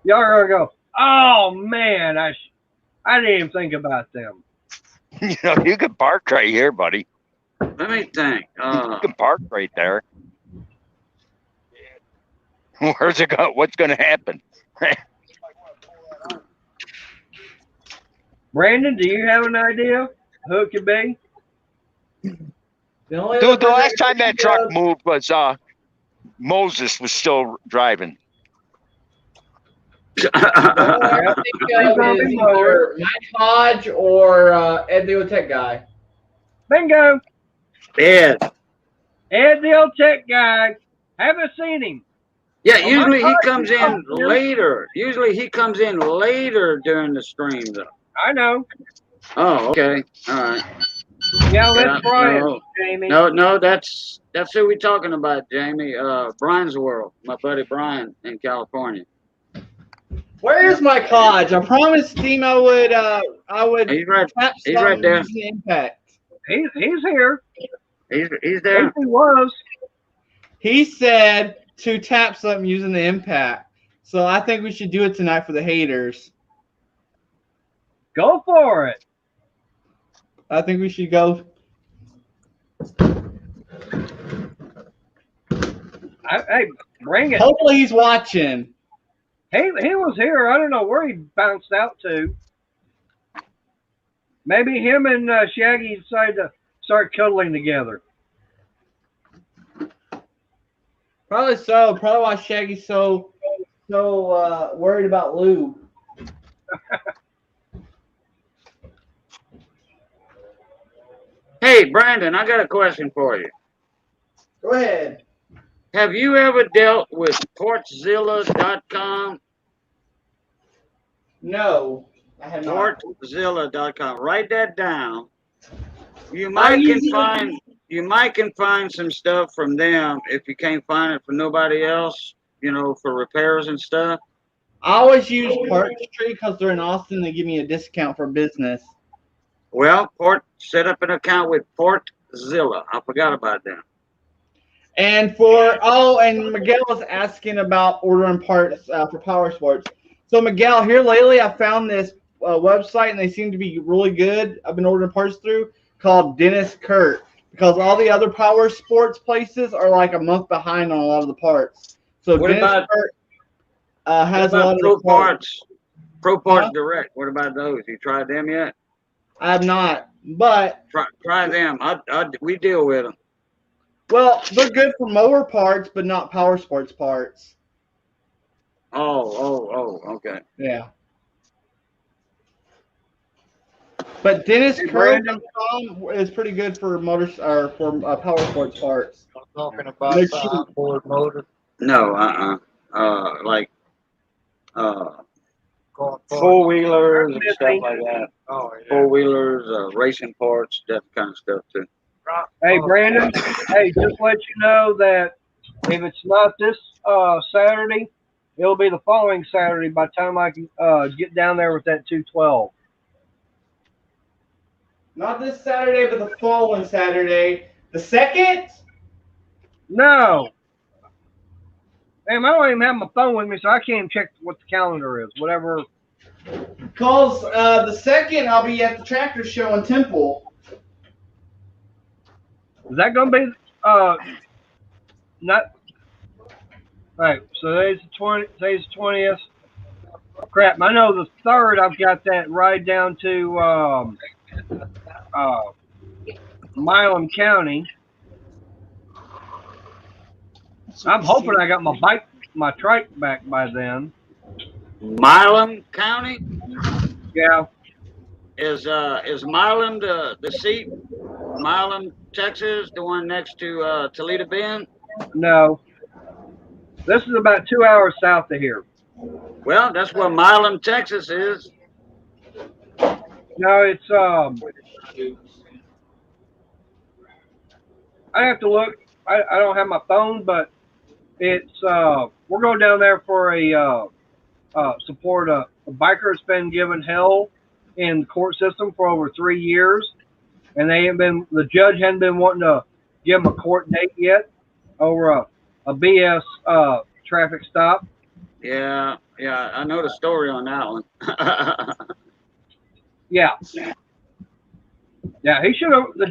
y'all are gonna go, "Oh man, I didn't even think about them." You know, you can park right here, buddy. Let me think. You can park right there. Where's it go? What's going to happen? Brandon, do you have an idea who it could be? Dude, the last time that truck moved was Moses was still driving. I think it's either Mike Hodge or Ed the Tech guy. Bingo. Ed the old tech guy. Haven't seen him. Yeah, usually he comes in later. Usually he comes in later during the stream, though. I know. Oh, okay. All right. Yeah, let's try it, Jamie. No, that's who we're talking about, Jamie. Brian's World, my buddy Brian in California. Where's Mike Hodge? I promised him I would. He's right there. The impact. He's here. He's there. He was. He said to tap something using the impact. So I think we should do it tonight for the haters. Go for it. I think we should go. Hey, bring it. Hopefully he's watching. He was here. I don't know where he bounced out to. Maybe him and Shaggy decided to start cuddling together. Probably so. Probably why Shaggy's so worried about Lou. Hey, Brandon, I got a question for you. Go ahead. Have you ever dealt with Portzilla.com? No, I have not. Portzilla.com. Write that down. You might can find some stuff from them if you can't find it from nobody else, for repairs and stuff. I always use Parts Tree because they're in Austin. They give me a discount for business. Well, set up an account with Portzilla. I forgot about that. And and Miguel was asking about ordering parts for Powersports. So Miguel, here lately I found this website and they seem to be really good. I've been ordering parts through called Dennis Kurt because all the other Powersports places are like a month behind on a lot of the parts. So Dennis Kurt has a lot of Pro Parts. Pro Parts Direct. What about those? You tried them yet? I have not, but try them. We deal with them. Well, they're good for mower parts, but not Powersports parts. Oh, okay. Yeah. But DennisKurt.com is pretty good for Powersports parts. I'm talking about outboard motor. No, four-wheelers and stuff like that. Oh, yeah. Four-wheelers, racing parts, that kind of stuff too. Hey, Brandon. Hey, just let you know that if it's not this Saturday, It'll be the following Saturday by the time I can get down there with that 212. Not this Saturday, but the following Saturday. The 2nd? No. Damn, I don't even have my phone with me, so I can't even check what the calendar is. Whatever. Because the 2nd, I'll be at the tractor show in Temple. Is that going to be not? Right. So today's the 20th. Crap. I know the 3rd. I've got that ride down to Milam County. I'm hoping I got my trike back by then. Milam County Yeah. is Milam the seat? Milam, Texas, the one next to Toledo Bend. No. This is about 2 hours south of here. Well, that's where Milam, Texas is. No, it's I have to look. I don't have my phone, but it's we're going down there for a support a biker that's been given hell in the court system for over 3 years, and the judge hadn't been wanting to give him a court date yet over a BS traffic stop. Yeah, I know the story on that one. Yeah, he should have. The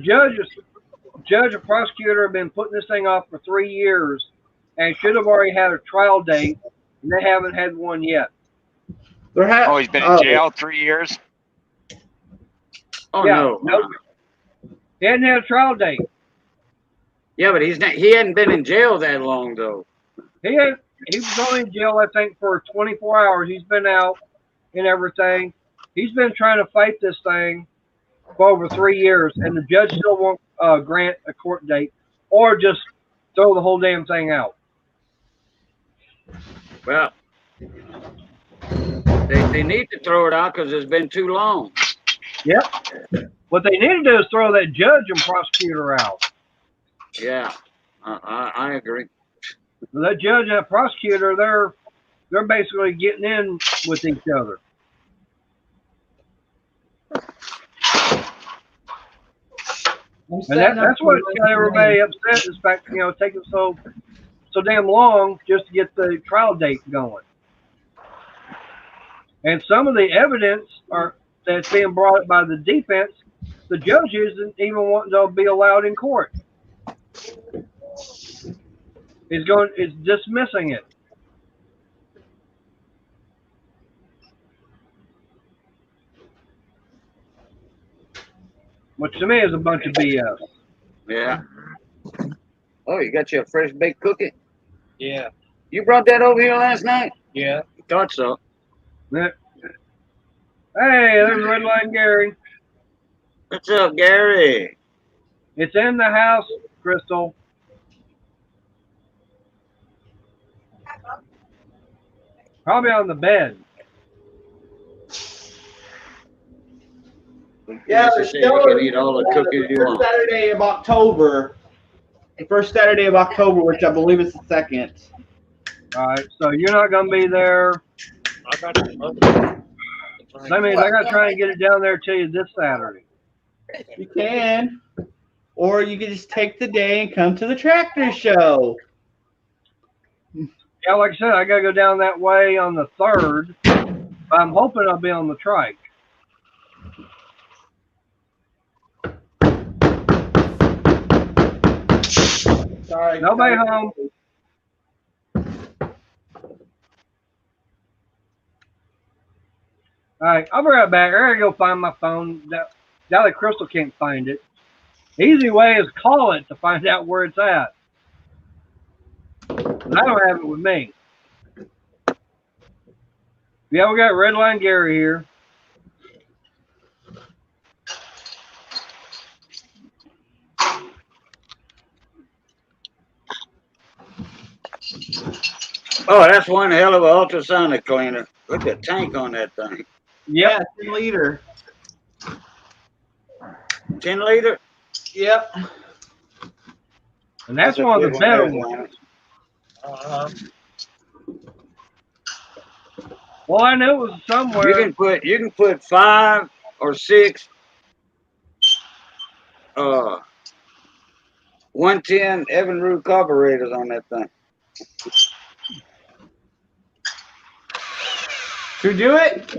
judge or prosecutor have been putting this thing off for 3 years, and should have already had a trial date, and they haven't had one yet. He's been in jail 3 years. Oh Yeah, no. He hadn't had a trial date. Yeah, but he hadn't been in jail that long though. He was only in jail, I think, for 24 hours. He's been out and everything. He's been trying to fight this thing for over 3 years, and the judge still won't grant a court date or just throw the whole damn thing out. Well, they need to throw it out because it's been too long. Yep. What they need to do is throw that judge and prosecutor out. Yeah, I agree. That judge and that prosecutor, they're basically getting in with each other. And that's what's got everybody upset is fact, taking so damn long just to get the trial date going. And some of the evidence that's being brought up by the defense, the judge isn't even wanting to be allowed in court. Is dismissing it. Which to me is a bunch of BS. Yeah. Oh, you got you a fresh baked cookie? Yeah. You brought that over here last night? Yeah. Thought so. Yeah. Hey, there's Red Line Gary. What's up, Gary? It's in the house, Crystal. Probably on the bed. Yeah, the show you can eat all the cookies you want. Saturday of October. The first Saturday of October, which I believe is the 2nd. All right, so you're not going to be there. That means I got to try and get it down there to you this Saturday. You can. Or you can just take the day and come to the tractor show. Yeah, like I said, I got to go down that way on the 3rd. But I'm hoping I'll be on the trike. Sorry. Nobody home. All right, I'll be right back. I gotta go find my phone. Now that Crystal can't find it. Easy way is call it to find out where it's at. I don't have it with me. Yeah, we got Red Line Gary here. Oh, that's one hell of an ultrasonic cleaner. Look at the tank on that thing. Yeah, 10 liter. 10 liter? Yep. And that's one of the better ones. Well, I know it was somewhere. You can put 5 or 6 110 Evinrude carburetors on that thing. To do it?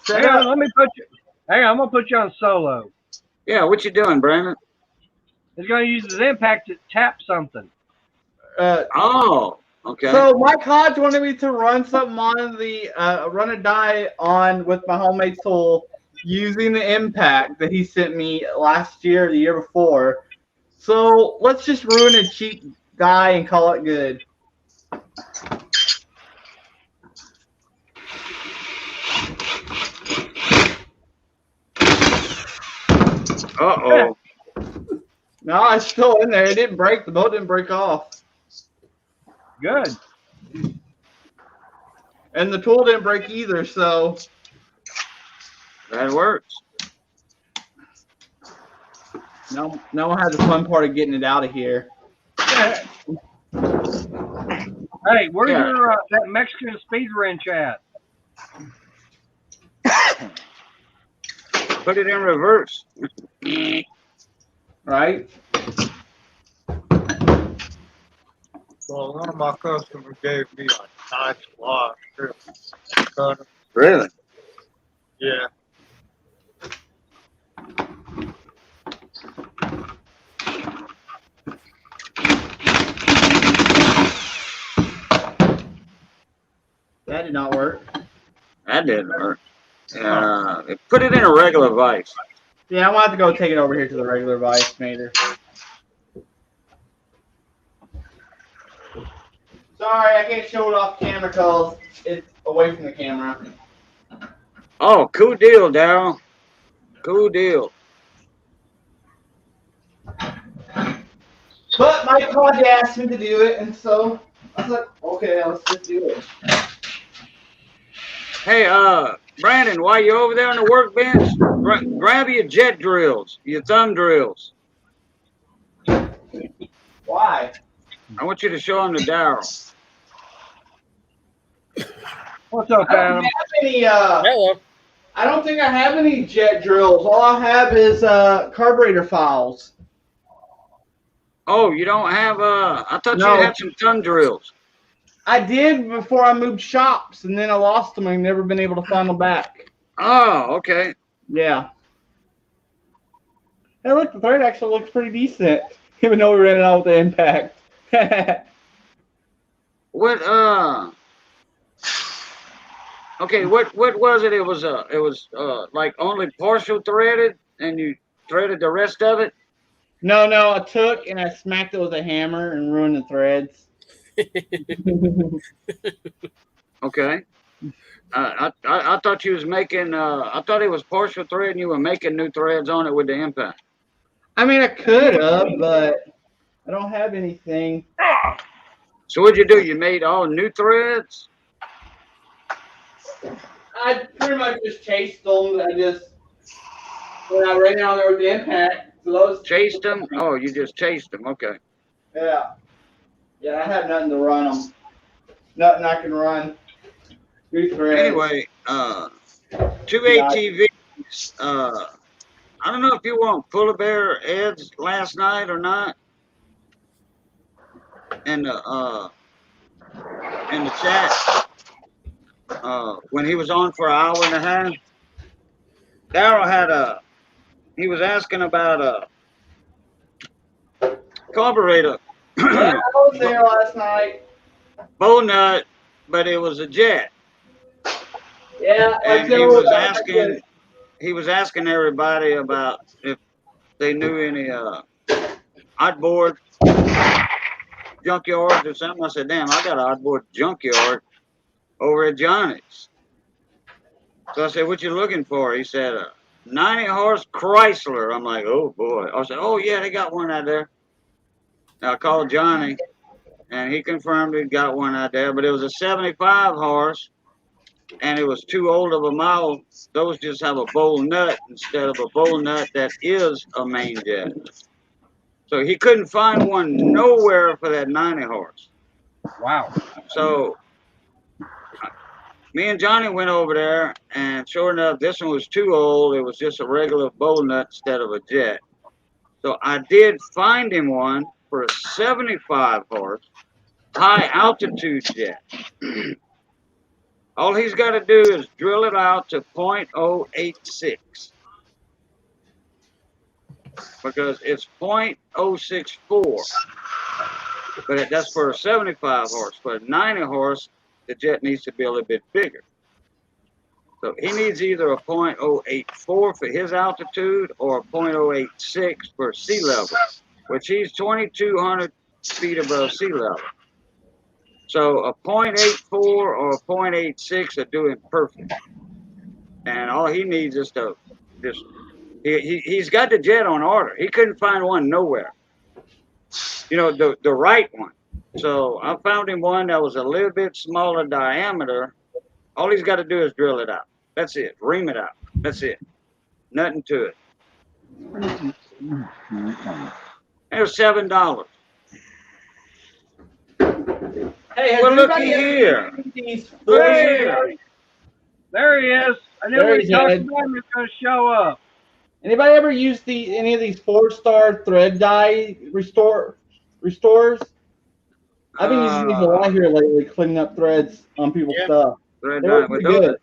Hang on, let me put you. Hang on, I'm gonna put you on solo. Yeah, what you doing, Brandon? He's gonna use his impact to tap something. Oh, okay. So Mike Hodge wanted me to run something on the run a die on with my homemade tool using the impact that he sent me last year, the year before. So let's just ruin a cheap die and call it good. Uh-oh. No, it's still in there. It didn't break. The boat didn't break off. Good. And the tool didn't break either, so. That works. Now I have the fun part of getting it out of here. Hey, where's your that Mexican speed wrench at? Put it in reverse. Right? Well, one of my customers gave me a nice wash cutter. Really? Yeah. That did not work. That didn't work. Put it in a regular vise. Yeah, I'm going to have to go take it over here to the regular vice mater. Sorry, I can't show it off camera because it's away from the camera. Oh, cool deal, Daryl. Cool deal. But my Hodge asked me to do it, and so I was like, okay, let's just do it. Hey, Brandon, while you're over there on the workbench, grab your jet drills, your thumb drills. Why? I want you to show them to Daryl. What's up, I don't Adam? have any, Hello. I don't think I have any jet drills. All I have is carburetor files. Oh, you don't have, I thought No. you had some thumb drills. I did before I moved shops, and then I lost them and never been able to find them back. Oh, okay. Yeah. Hey, look, the thread actually looks pretty decent, even though we ran it out with the impact. What, okay, what was it? It was like only partial threaded, and you threaded the rest of it? No, I took and I smacked it with a hammer and ruined the threads. Okay. I thought you was making, I thought it was partial thread and you were making new threads on it with the impact. I mean, I could have, but I don't have anything. So what'd you do? You made all new threads? I pretty much just chased them. When I ran down there with the impact. So those Chased them? Oh, you just chased them. Okay. Yeah. Yeah, I have nothing to run them. Nothing I can run. New threads. Anyway, two ATVs. I don't know if you were on Polar Bear Ed's last night or not. In the chat. When he was on for an hour and a half. Daryl had he was asking about a carburetor. Yeah, I was there last night. Bow nut, but it was a jet. Yeah, And he was asking everybody about if they knew any outboard junkyards or something. I said, damn, I got an outboard junkyard over at Johnny's. So I said, what you looking for? He said, 90 horse Chrysler. I'm like, oh boy. I said, oh yeah, they got one out there. I called Johnny and he confirmed he got one out there, but it was a 75 horse and it was too old of a model. Those just have a bowl nut instead of a bowl nut that is a main jet. So he couldn't find one nowhere for that 90 horse. Wow. So me and Johnny went over there, and sure enough, this one was too old. It was just a regular bow nut instead of a jet. So I did find him one for a 75 horse, high altitude jet. All he's got to do is drill it out to .086 because it's .064. But that's for a 75 horse. For a 90 horse, the jet needs to be a little bit bigger. So he needs either a .084 for his altitude or a .086 for sea level, which he's 2,200 feet above sea level. So a .84 or a .86 are doing perfect. And all he needs is to just, he's got the jet on order. He couldn't find one nowhere. You know, the right one. So I found him one that was a little bit smaller diameter. All he's got to do is drill it out. That's it. Ream it out. That's it. Nothing to it. It was $7. Hey, Well, looky here. Hey, there he is. I knew when he talked about him, he was going to show up. Anybody ever use any of these 4-star thread dye restorers? I've been using these a lot here lately, cleaning up threads on people's stuff. They're pretty good.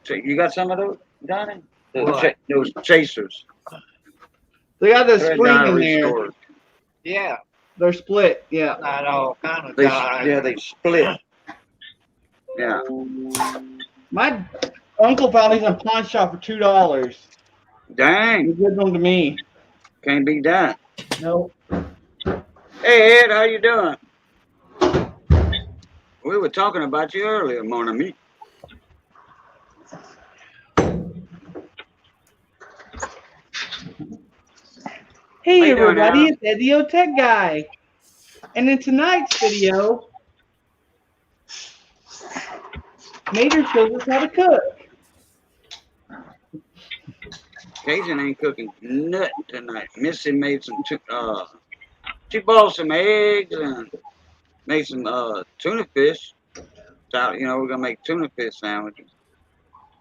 You got some of those, Johnny? Those chasers. They got the Thread spring dye in there. restorers. Yeah, They're split. Yeah. not all kind of They split. Yeah. My uncle found these in a pawn shop for $2. Dang. He gives them to me. Can't beat that. No. Hey, Ed, how you doing? We were talking about you earlier, mon ami. Hey, How you doing, everybody, Al? it's Eddie O Tech Guy. And in tonight's video, Mater shows us how to cook. Cajun ain't cooking nothing tonight. Missy made some, she boiled some eggs and made some tuna fish. So, you know, we're going to make tuna fish sandwiches.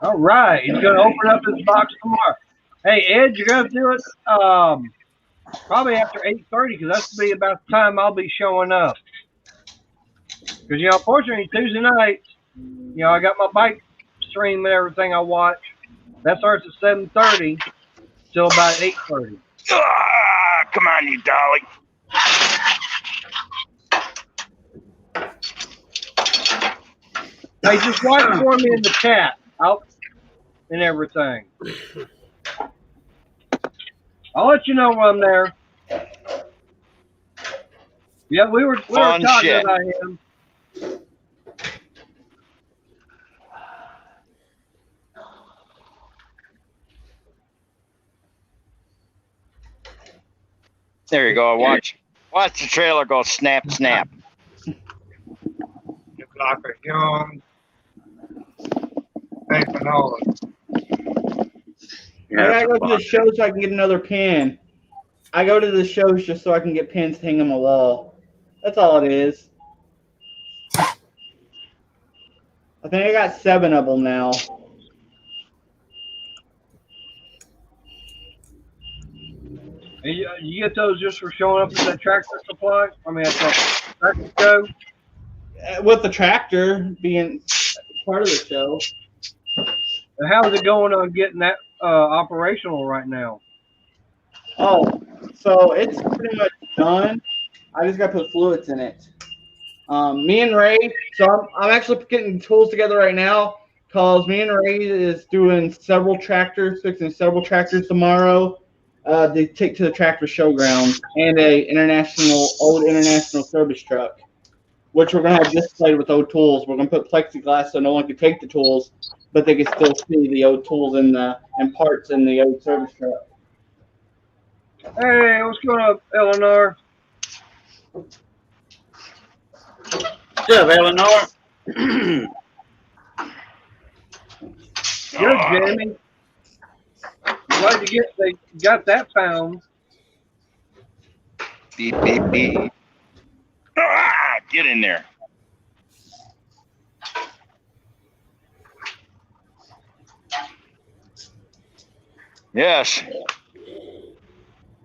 All right. He's going to open up his box tomorrow. Hey, Ed, you're going to do it probably after 8:30 because that's to be about the time I'll be showing up. Because, you know, unfortunately, Tuesday night, you know, I got my bike stream and everything I watch. That starts at 7:30 till about 8:30. Come on, you dolly. Hey, just watch for me in the chat and everything. I'll let you know when I'm there. Yeah, we were talking shit. about him. There you go. Watch the trailer go snap, snap. look like a young Panola. I gotta go to the show so I can get another pin. I go to the shows just so I can get pins to hang on the wall. That's all it is. I think I got 7 of them now. And you get those just for showing up at that tractor supply? I mean, at that tractor show? With the tractor being part of the show. And how's it going on getting that operational right now? Oh, so it's pretty much done. I just got to put fluids in it. Me and Ray, so I'm actually getting tools together right now because me and Ray is doing several tractors, fixing several tractors tomorrow. They take to the tractor showground and old international service truck, which we're gonna have displayed with old tools. We're gonna put plexiglass so no one can take the tools, but they can still see the old tools and parts in the old service truck. Hey, what's going on, Eleanor? What's up, Eleanor? Good, Jamie. Glad they got that found. Beep, beep, beep. Ah, get in there. Yes.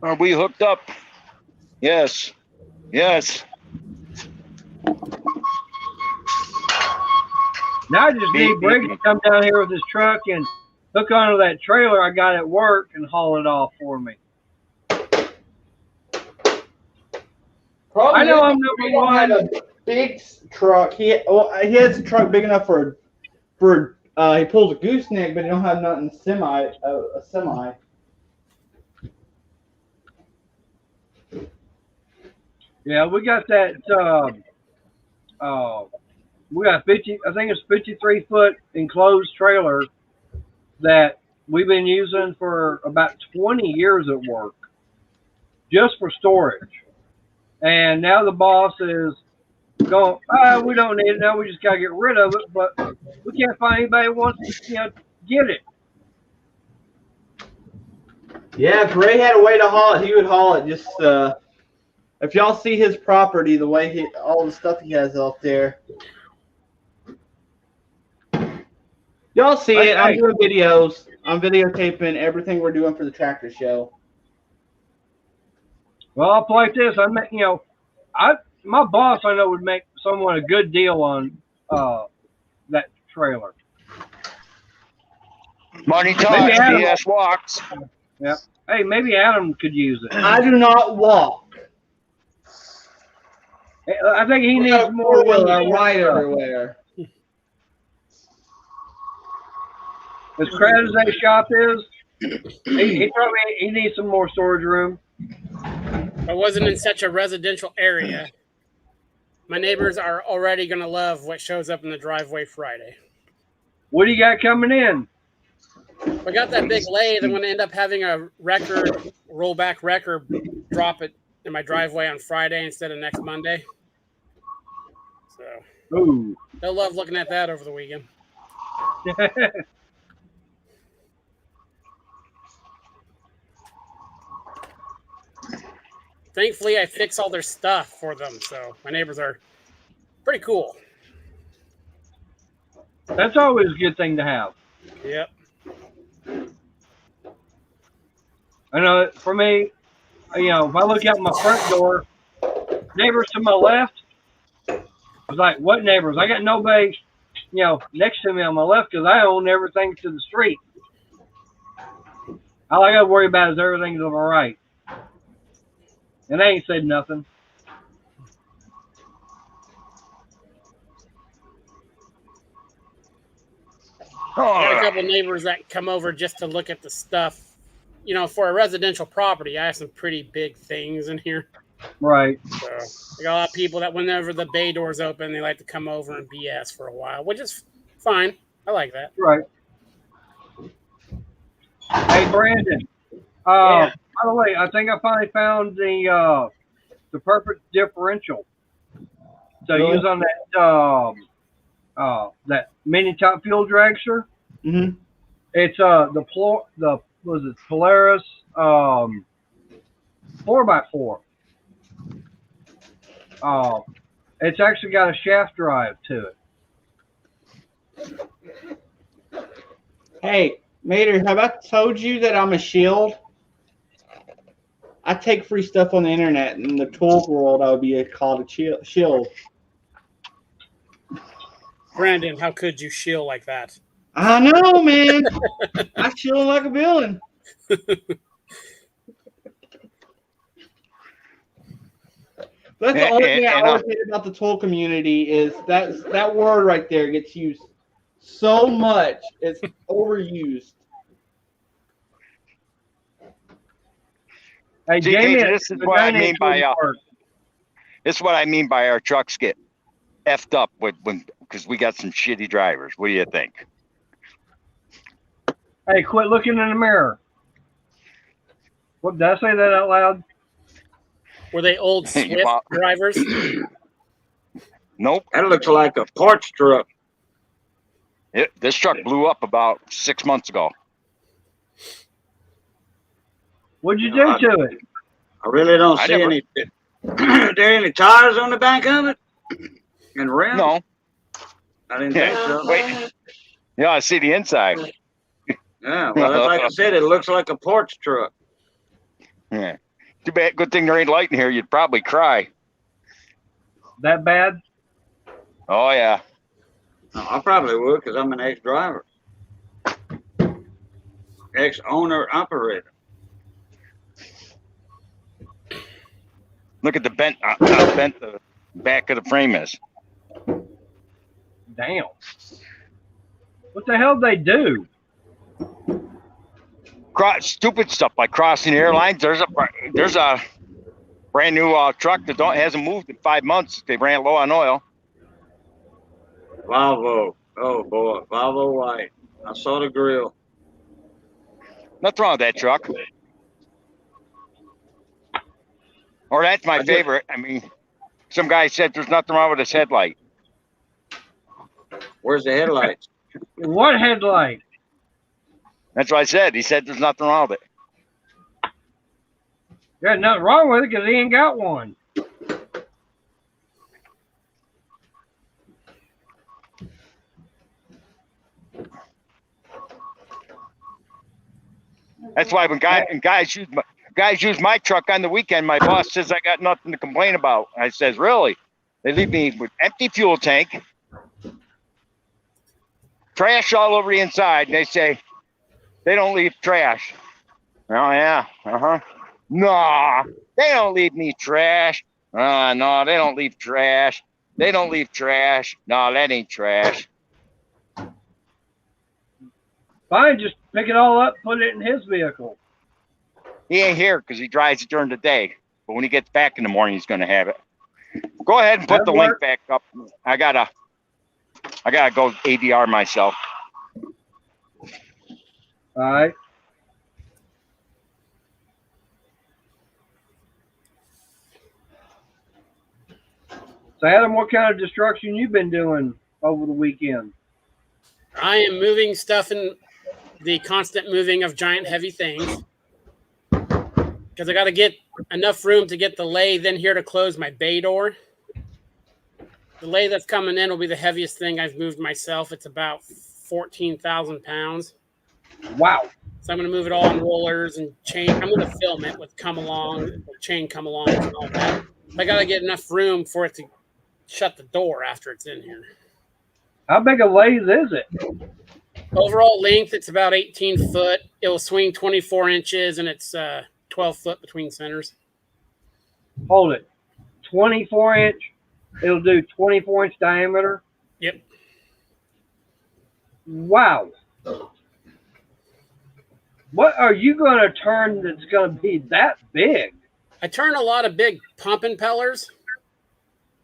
Are we hooked up? Yes. Yes. Now I just need Briggs to come down here with his truck and hook onto that trailer I got at work and haul it off for me. Problem I know is, I'm he number don't have one. a big truck. He has a truck big enough for he pulls a gooseneck, but he don't have nothing a semi. Yeah, we got that. We got 50. I think it's 53-foot enclosed trailer that we've been using for about 20 years at work, just for storage. And now the boss is going, we don't need it now. We just gotta get rid of it. But we can't find anybody who wants to, get it. Yeah, if Ray had a way to haul it, he would haul it. Just if y'all see his property, the way all the stuff he has out there, y'all see it. I'm doing videos. I'm videotaping everything we're doing for the tractor show. Well, I'll play this. My boss I know would make someone a good deal on that trailer. Money talks, BS walks. Yeah. Hey, maybe Adam could use it. I do not walk. I think he needs more ride everywhere. As crowded as that shop is, he needs some more storage room. I wasn't in such a residential area. My neighbors are already going to love what shows up in the driveway Friday. What do you got coming in? I got that big lathe. I'm going to end up having a rollback wrecker drop it in my driveway on Friday instead of next Monday. So Ooh. They'll love looking at that over the weekend. Thankfully, I fix all their stuff for them, so my neighbors are pretty cool. That's always a good thing to have. Yep. I know for me, if I look out my front door, neighbors to my left, I was like, what neighbors? I got nobody, next to me on my left because I own everything to the street. All I got to worry about is everything's on the right. And they ain't said nothing. I got a couple neighbors that come over just to look at the stuff. For a residential property, I have some pretty big things in here. Right. So I got a lot of people that whenever the bay doors open, they like to come over and BS for a while, which is fine. I like that. Right. Hey, Brandon. Yeah. By the way, I think I finally found the perfect differential to use on that mini top fuel dragster. Mm-hmm. It's the Polaris 4x4. It's actually got a shaft drive to it. Hey, Mater, have I told you that I'm a shield? I take free stuff on the internet. In the tool world, I would be called a shield. Brandon, how could you shield like that? I know, man. I shield like a villain. That's the only thing I always hate about the tool community is that word right there gets used so much. It's overused. Hey, See, Jamie, this is what I mean by our trucks get effed up because we got some shitty drivers. What do you think? Hey, quit looking in the mirror. What did I say that out loud? Were they old Swift drivers? Nope. That looks like a parts truck. This truck blew up about 6 months ago. What'd you do to it? I really don't see any. Are there any tires on the back of it? And rims? No. I didn't think so. Wait. Yeah, I see the inside. Yeah, well, that's like I said, it looks like a porch truck. Yeah. Too bad. Good thing there ain't light in here. You'd probably cry. That bad? Oh yeah. No, I probably would because I'm an ex-driver, ex-owner operator. Look at the bent. How bent the back of the frame is. Damn. What the hell they do? Stupid stuff like crossing airlines. There's a brand new truck that hasn't moved in 5 months. They ran low on oil. Volvo. Oh boy, Volvo white. I saw the grill. Nothing wrong with that truck. Or that's my favorite. I mean, some guy said there's nothing wrong with his headlight. Where's the headlights? What headlight? That's what I said. He said there's nothing wrong with it. There's nothing wrong with it because he ain't got one. That's why when guys use my truck on the weekend, my boss says I got nothing to complain about. I says, really? They leave me with empty fuel tank, trash all over the inside, and they say they don't leave trash. Oh yeah, No, they don't leave me trash. No, they don't leave trash. They don't leave trash. No, that ain't trash. Fine, just pick it all up, put it in his vehicle. He ain't here because he drives it during the day. But when he gets back in the morning, he's going to have it. Go ahead and put the link back up. I gotta go ADR myself. All right. So, Adam, what kind of destruction you been doing over the weekend? I am moving stuff in the constant moving of giant heavy things because I got to get enough room to get the lathe in here to close my bay door. The lathe that's coming in will be the heaviest thing I've moved myself. It's about 14,000 pounds. Wow. So I'm going to move it all on rollers and chain. I'm going to film it with chain come along and all that. I got to get enough room for it to shut the door after it's in here. How big a lathe is it? Overall length, it's about 18 foot. It will swing 24 inches, and it's 12 foot between centers. Hold it. 24 inch? It'll do 24 inch diameter? Yep. Wow. What are you going to turn that's going to be that big? I turn a lot of big pump impellers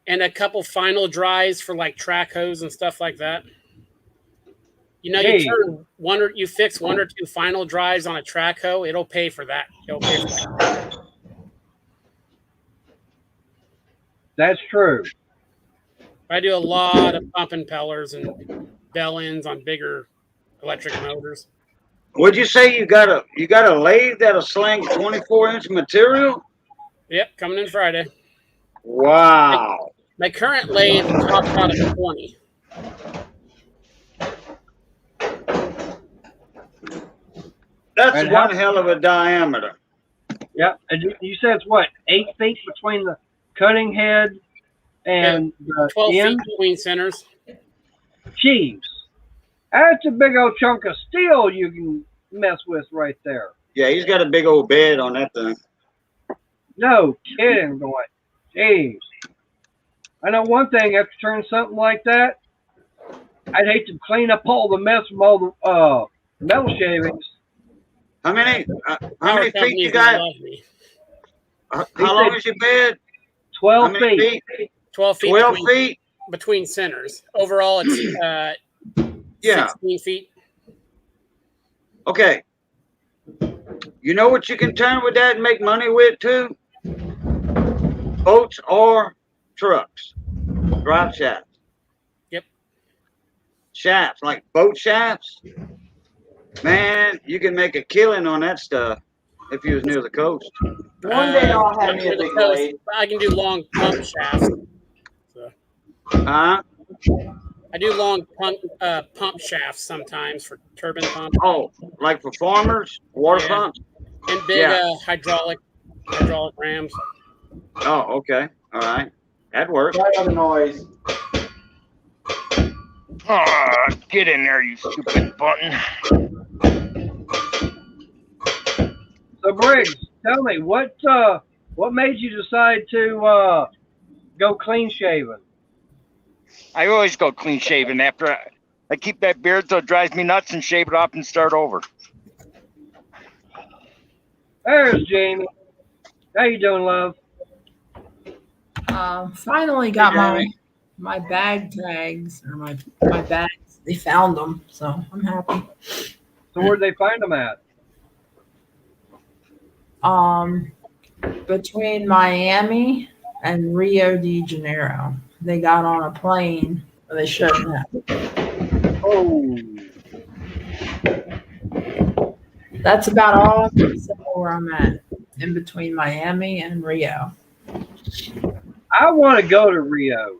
and a couple final dries for like track hose and stuff like that. You know, you fix one or two final drives on a track hoe, it'll pay for that. That's true. I do a lot of pump impellers and bell ends on bigger electric motors. Would you say you got a lathe that'll sling 24-inch material? Yep, coming in Friday. Wow. My current lathe tops out at 20. That's one hell of a diameter. Yep. And you said it's what, 8 feet between the cutting head and the 12 end? feet between centers. Jeez. That's a big old chunk of steel you can mess with right there. Yeah, he's got a big old bed on that thing. No kidding, boy. Jeez. I know one thing, after turning something like that, I'd hate to clean up all the mess from all the metal shavings. How many feet you got? How long is your bed? 12 feet. 12 feet. 12 feet? Between centers. Overall, it's 16 feet. Okay. You know what you can turn with that and make money with too? Boats or trucks. Drive shafts. Yep. Shafts, like boat shafts. Man, you can make a killing on that stuff if you was near the coast. One day I'll have me a big lathe. I can do long pump shafts. So. Huh? I do long pump shafts sometimes for turbine pumps Oh, like for farmers, water Yeah. pumps? and big Yeah. hydraulic rams. Oh, okay. All right. That'd work. Sorry about the noise. Oh, get in there, you stupid button. So Briggs, tell me what made you decide to go clean shaven? I always go clean shaven after I keep that beard so it drives me nuts and shave it off and start over. There's Jamie. How you doing, love? Finally got Hey, my bag tags or my bags. They found them, so I'm happy. So where'd they find them at? Between Miami and Rio de Janeiro, they got on a plane. They shouldn't have. Oh, That's about all I can say where I'm at. In between Miami and Rio. I want to go to Rio,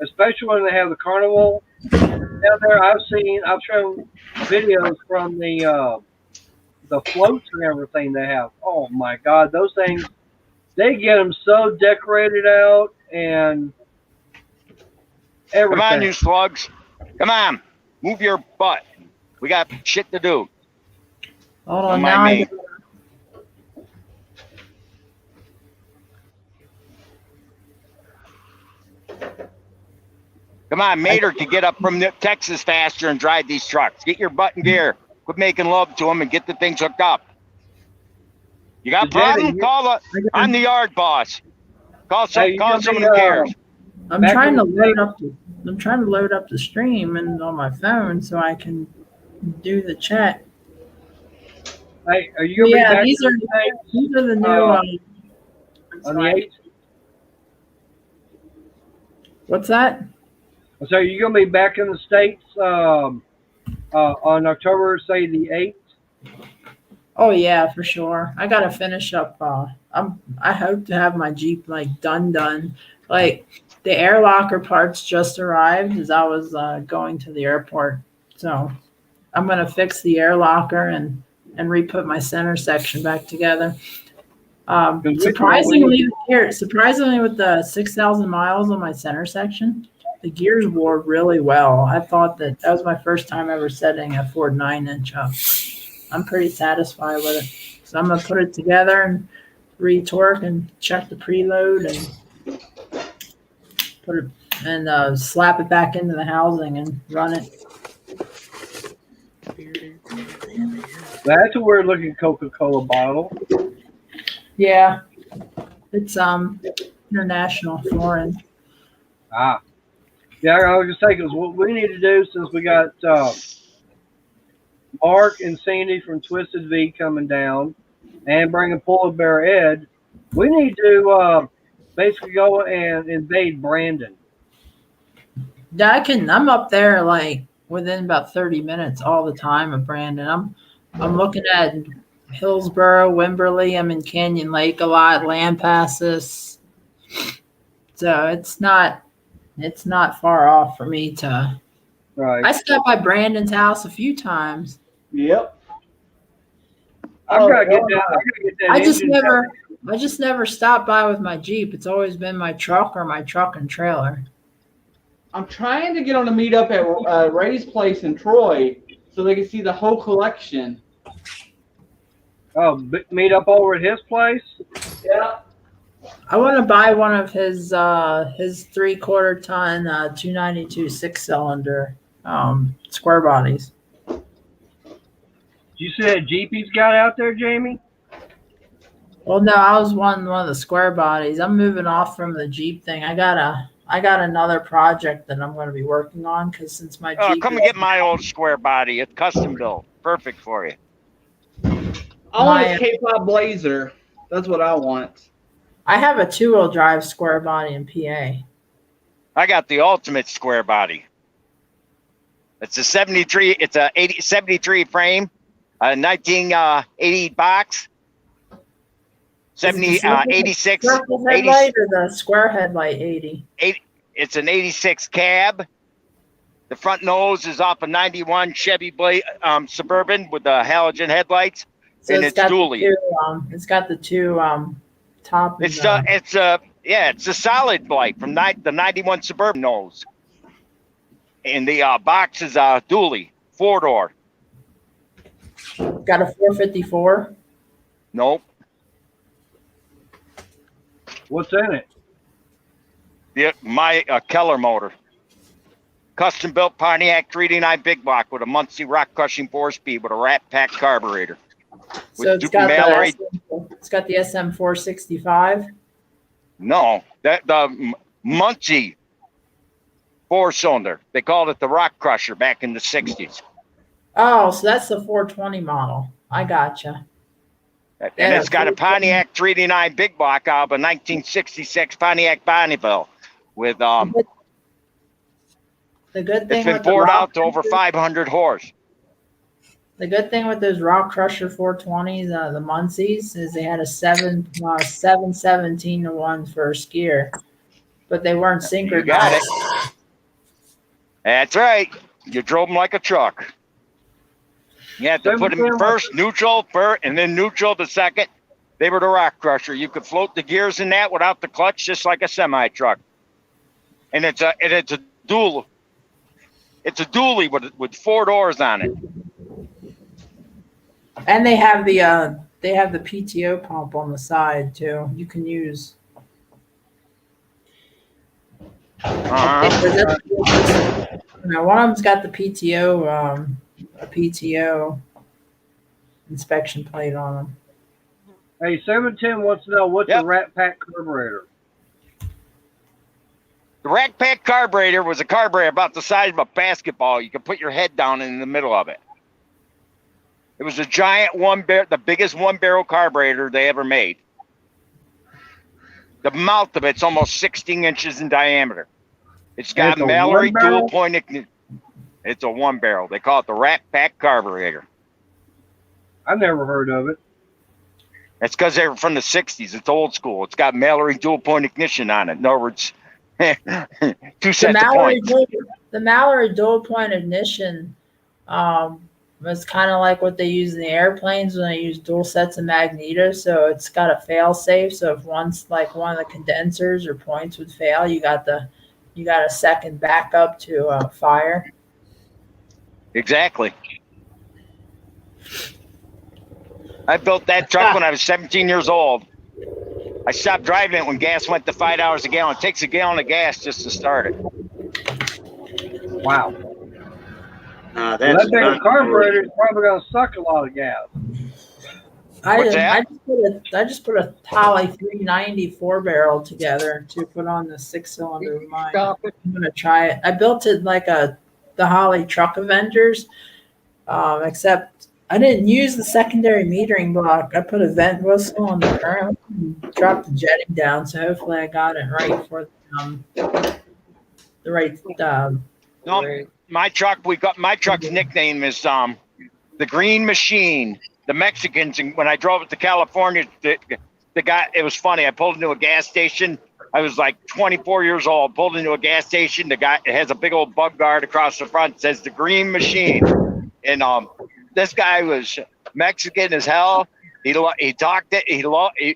especially when they have the carnival down there. I've shown videos from the floats and everything they have. Oh my God, those things, they get them so decorated out and everything. Come on, you slugs. Come on. Move your butt. We got shit to do. Hold Don't on, mind now me. Come on, Mater can get up from Texas faster and drive these trucks. Get your butt in gear. Quit making love to them and get the things hooked up. You got a problem? I'm the yard boss. Call someone who cares. I'm trying to load up the stream and on my phone so I can do the chat. Hey, are you gonna be back these in are the States these are the new on the 8th? What's that? So you're gonna be back in the States on October, say the 8th? Oh yeah, for sure. I gotta finish up. I hope to have my Jeep like done. Like the air locker parts just arrived as I was going to the airport, so I'm gonna fix the air locker and re-put my center section back together. Surprisingly, with the 6,000 miles on my center section, the gears wore really well. I thought that was my first time ever setting a Ford 9-inch up. I'm pretty satisfied with it. So I'm gonna put it together and re-torque and check the preload and put it and slap it back into the housing and run it. That's a weird looking Coca-Cola bottle. Yeah, it's international, foreign. Ah, yeah. I was just saying, because what we need to do, since we got Mark and Sandy from Twisted V coming down and bringing Polar Bear Ed, we need to basically go and invade Brandon. Yeah, I'm up there like within about 30 minutes all the time of Brandon. I'm looking at Hillsboro, Wimberley. I'm in Canyon Lake a lot, Lampasas. So it's not far off for me to. Right. I stopped by Brandon's house a few times. Yep. I gotta get that. I just engine never stopped by with my Jeep. It's always been my truck or my truck and trailer. I'm trying to get on a meetup at Ray's place in Troy so they can see the whole collection. Oh, meet up over at his place? Yeah. I want to buy one of his 3/4 ton 292 6-cylinder square bodies. You see that Jeep he's got out there, Jamie? Well, no, I was one of the square bodies. I'm moving off from the Jeep thing. I got another project that I'm going to be working on because since my Jeep. Come and get my old square body. It's custom built. Perfect for you. I want a K-pop Blazer. That's what I want. I have a 2-wheel drive square body in PA. I got the ultimate square body. It's a 73. It's a 73 frame, a 1980 box. 86. Circle headlight or the square headlight 80? It's an 86 cab. The front nose is off a 91 Chevy Suburban with the halogen headlights, So and it's it's got dually. it's got the two top. And, It's a solid blight from the 91 Suburban nose. And the box is a dually, 4-door. got a 454. Nope. What's in it? My Keller motor. Custom built Pontiac 389 big block with a Muncie rock crushing 4-speed with a rat pack carburetor. So it's got the SM 465. No, the Muncie 4-cylinder. They called it the rock crusher back in the 60s. Oh, so that's the 420 model. I gotcha. And it's got a Pontiac 389 big block out of a 1966 Pontiac Bonneville with The good thing it's been with the poured Rock out to over 500 horse. The good thing with those Rock Crusher 420s, the Muncies, is they had a 717-1 first gear, but they weren't synchronized. You got it. That's right. You drove them like a truck. You had to put them in first, neutral, and then neutral the second. They were the Rock Crusher. You could float the gears in that without the clutch, just like a semi truck. And it's a dual. It's a dually with 4 doors on it. And they have the PTO pump on the side too. You can use. One of them's got the PTO, a PTO inspection plate on them. Hey, 710 wants to know what's a rat pack carburetor. The Rat Pack carburetor was a carburetor about the size of a basketball. You could put your head down in the middle of it. It was a giant the biggest 1-barrel carburetor they ever made. The mouth of it's almost 16 inches in diameter. It's got Mallory dual point ignition. It's a 1-barrel. They call it the Rat Pack carburetor. I've never heard of it. It's because they were from the 60s. It's old school. It's got Mallory dual point ignition on it. In other words, 2 sets of points. The Mallory dual point ignition was kind of like what they use in the airplanes when they use dual sets of magneto. So it's got a fail safe. So if one of the condensers or points would fail, you got a second backup to fire. Exactly. I built that truck when I was 17 years old. I stopped driving it when gas went to $5 a gallon. It takes a gallon of gas just to start it. Wow. That big carburetor is probably going to suck a lot of gas. I just put a Holly 390 4-barrel together to put on the 6-cylinder of mine. I'm gonna try it. I built it like the Holly Truck Avengers, except I didn't use the secondary metering block. I put a vent whistle on the current and dropped the jetting down. So hopefully I got it right for the right. My truck's nickname is the Green Machine. The Mexicans, and when I drove it to California, the guy, it was funny. I pulled into a gas station. I was like 24 years old, pulled into a gas station. The guy, it has a big old bug guard across the front, says the Green Machine. And this guy was Mexican as hell. He talked it.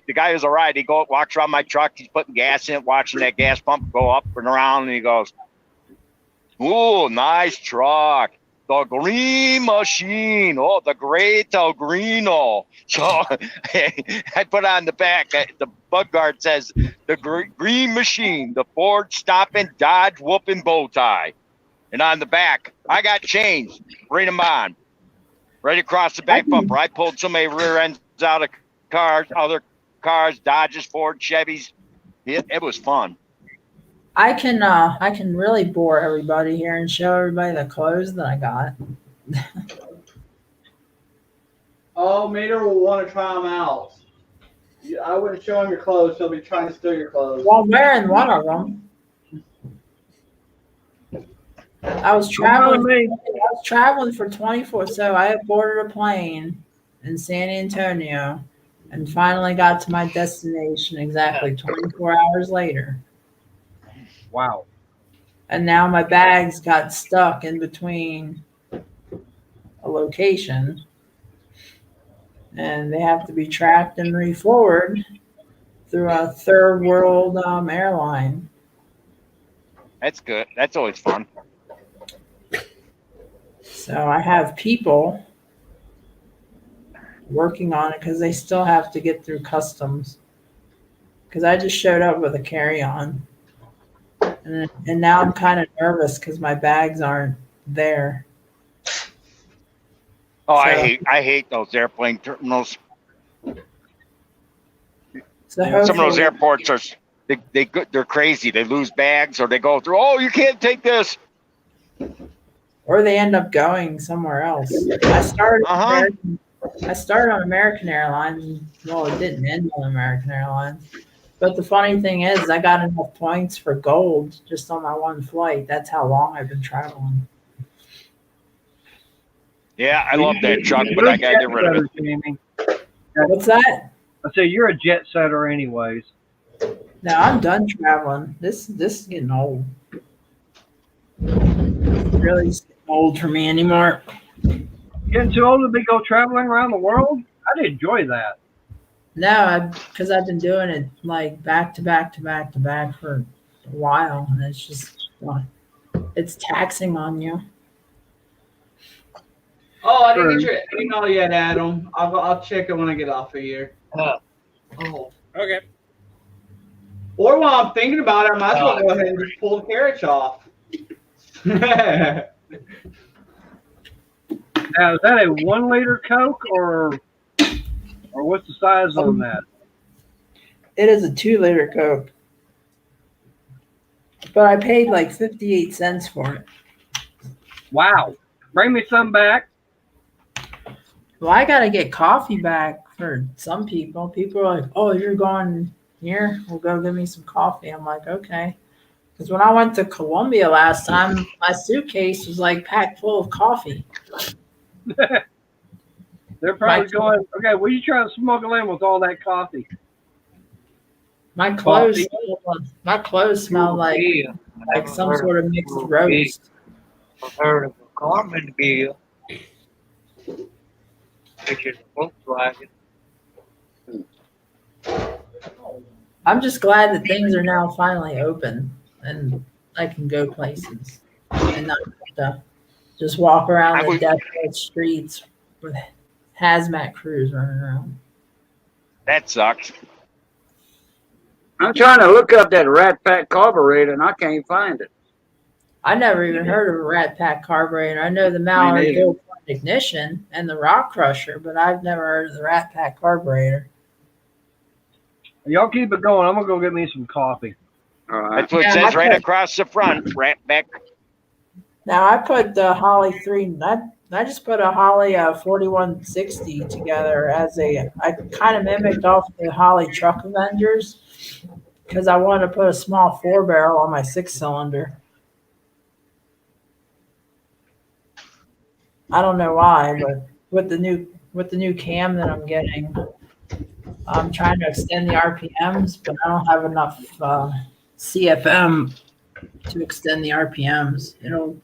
The guy was all right. He walks around my truck. He's putting gas in it, watching that gas pump go up and around. And he goes, "Ooh, nice truck. The Green Machine. Oh, the great El Greeno." So I put on the back, the bug guard says, "The Green Machine, the Ford stopping, Dodge whooping bow tie." And on the back, I got chains, bring them on. Right across the back bumper. I pulled so many rear ends out of cars, other cars, Dodges, Ford, Chevys. It was fun. I can really bore everybody here and show everybody the clothes that I got. Oh, Mater will want to try them out. I wouldn't show him your clothes. He'll be trying to steal your clothes. Well, I'm wearing one of them. I was traveling for 24. So I boarded a plane in San Antonio and finally got to my destination exactly 24 hours later. Wow. And now my bags got stuck in between a location, and they have to be tracked and re-forwarded through a third world airline. That's good. That's always fun. So I have people working on it because they still have to get through customs. Because I just showed up with a carry-on, and now I'm kind of nervous because my bags aren't there. Oh, So- I hate those airplane terminals. So Some of those hopefully- airports are they're crazy. They lose bags or they go through. Oh, you can't take this. or they end up going somewhere else. I started on American Airlines. And, well, it didn't end on American Airlines. But the funny thing is, I got enough points for gold just on my one flight. That's how long I've been traveling. Yeah, I love that truck, but I gotta get rid of it. Jamie. What's that? I say you're a jet setter, anyways. No, I'm done traveling. This is getting old. Really getting old for me anymore. Getting too old to be go traveling around the world? I'd enjoy that. No, because I've been doing it like back to back to back to back for a while, and it's just it's taxing on you. Oh, I didn't get your email yet, Adam. I'll check it when I get off of here. Oh. Okay. Or while I'm thinking about it, I might as well go ahead and just pull the carriage off. Now, is that a 1 liter Coke or what's the size on that? It is a 2-liter Coke, but I paid like 58 cents for it. Wow. Bring me some back. Well, I gotta get coffee back for some people. People are like, "Oh, you're going here? Well, go give me some coffee." I'm like, "Okay." Because when I went to Colombia last time, my suitcase was like packed full of coffee. They're probably going, okay, what are you trying to smuggle in with all that coffee? My clothes smell like some sort of mixed roast. I've heard of a Carmen Gill, which is a Volkswagen. I'm just glad that things are now finally open and I can go places and not have to just walk around the desolate streets with hazmat crews running around. That sucks. I'm trying to look up that Rat Pack carburetor and I can't find it. I never even heard of a Rat Pack carburetor. I know the Mallard dual point ignition and the Rock Crusher, but I've never heard of the Rat Pack carburetor. Y'all keep it going. I'm going to go get me some coffee. All right. That's what it says right across the front. Rat back. Now I put the Holly 3. I just put a Holly 4160 together as I kind of mimicked off the Holly Truck Avengers because I wanted to put a small 4-barrel on my 6-cylinder. I don't know why, but with the new cam that I'm getting, I'm trying to extend the RPMs, but I don't have enough CFM to extend the RPMs. It'll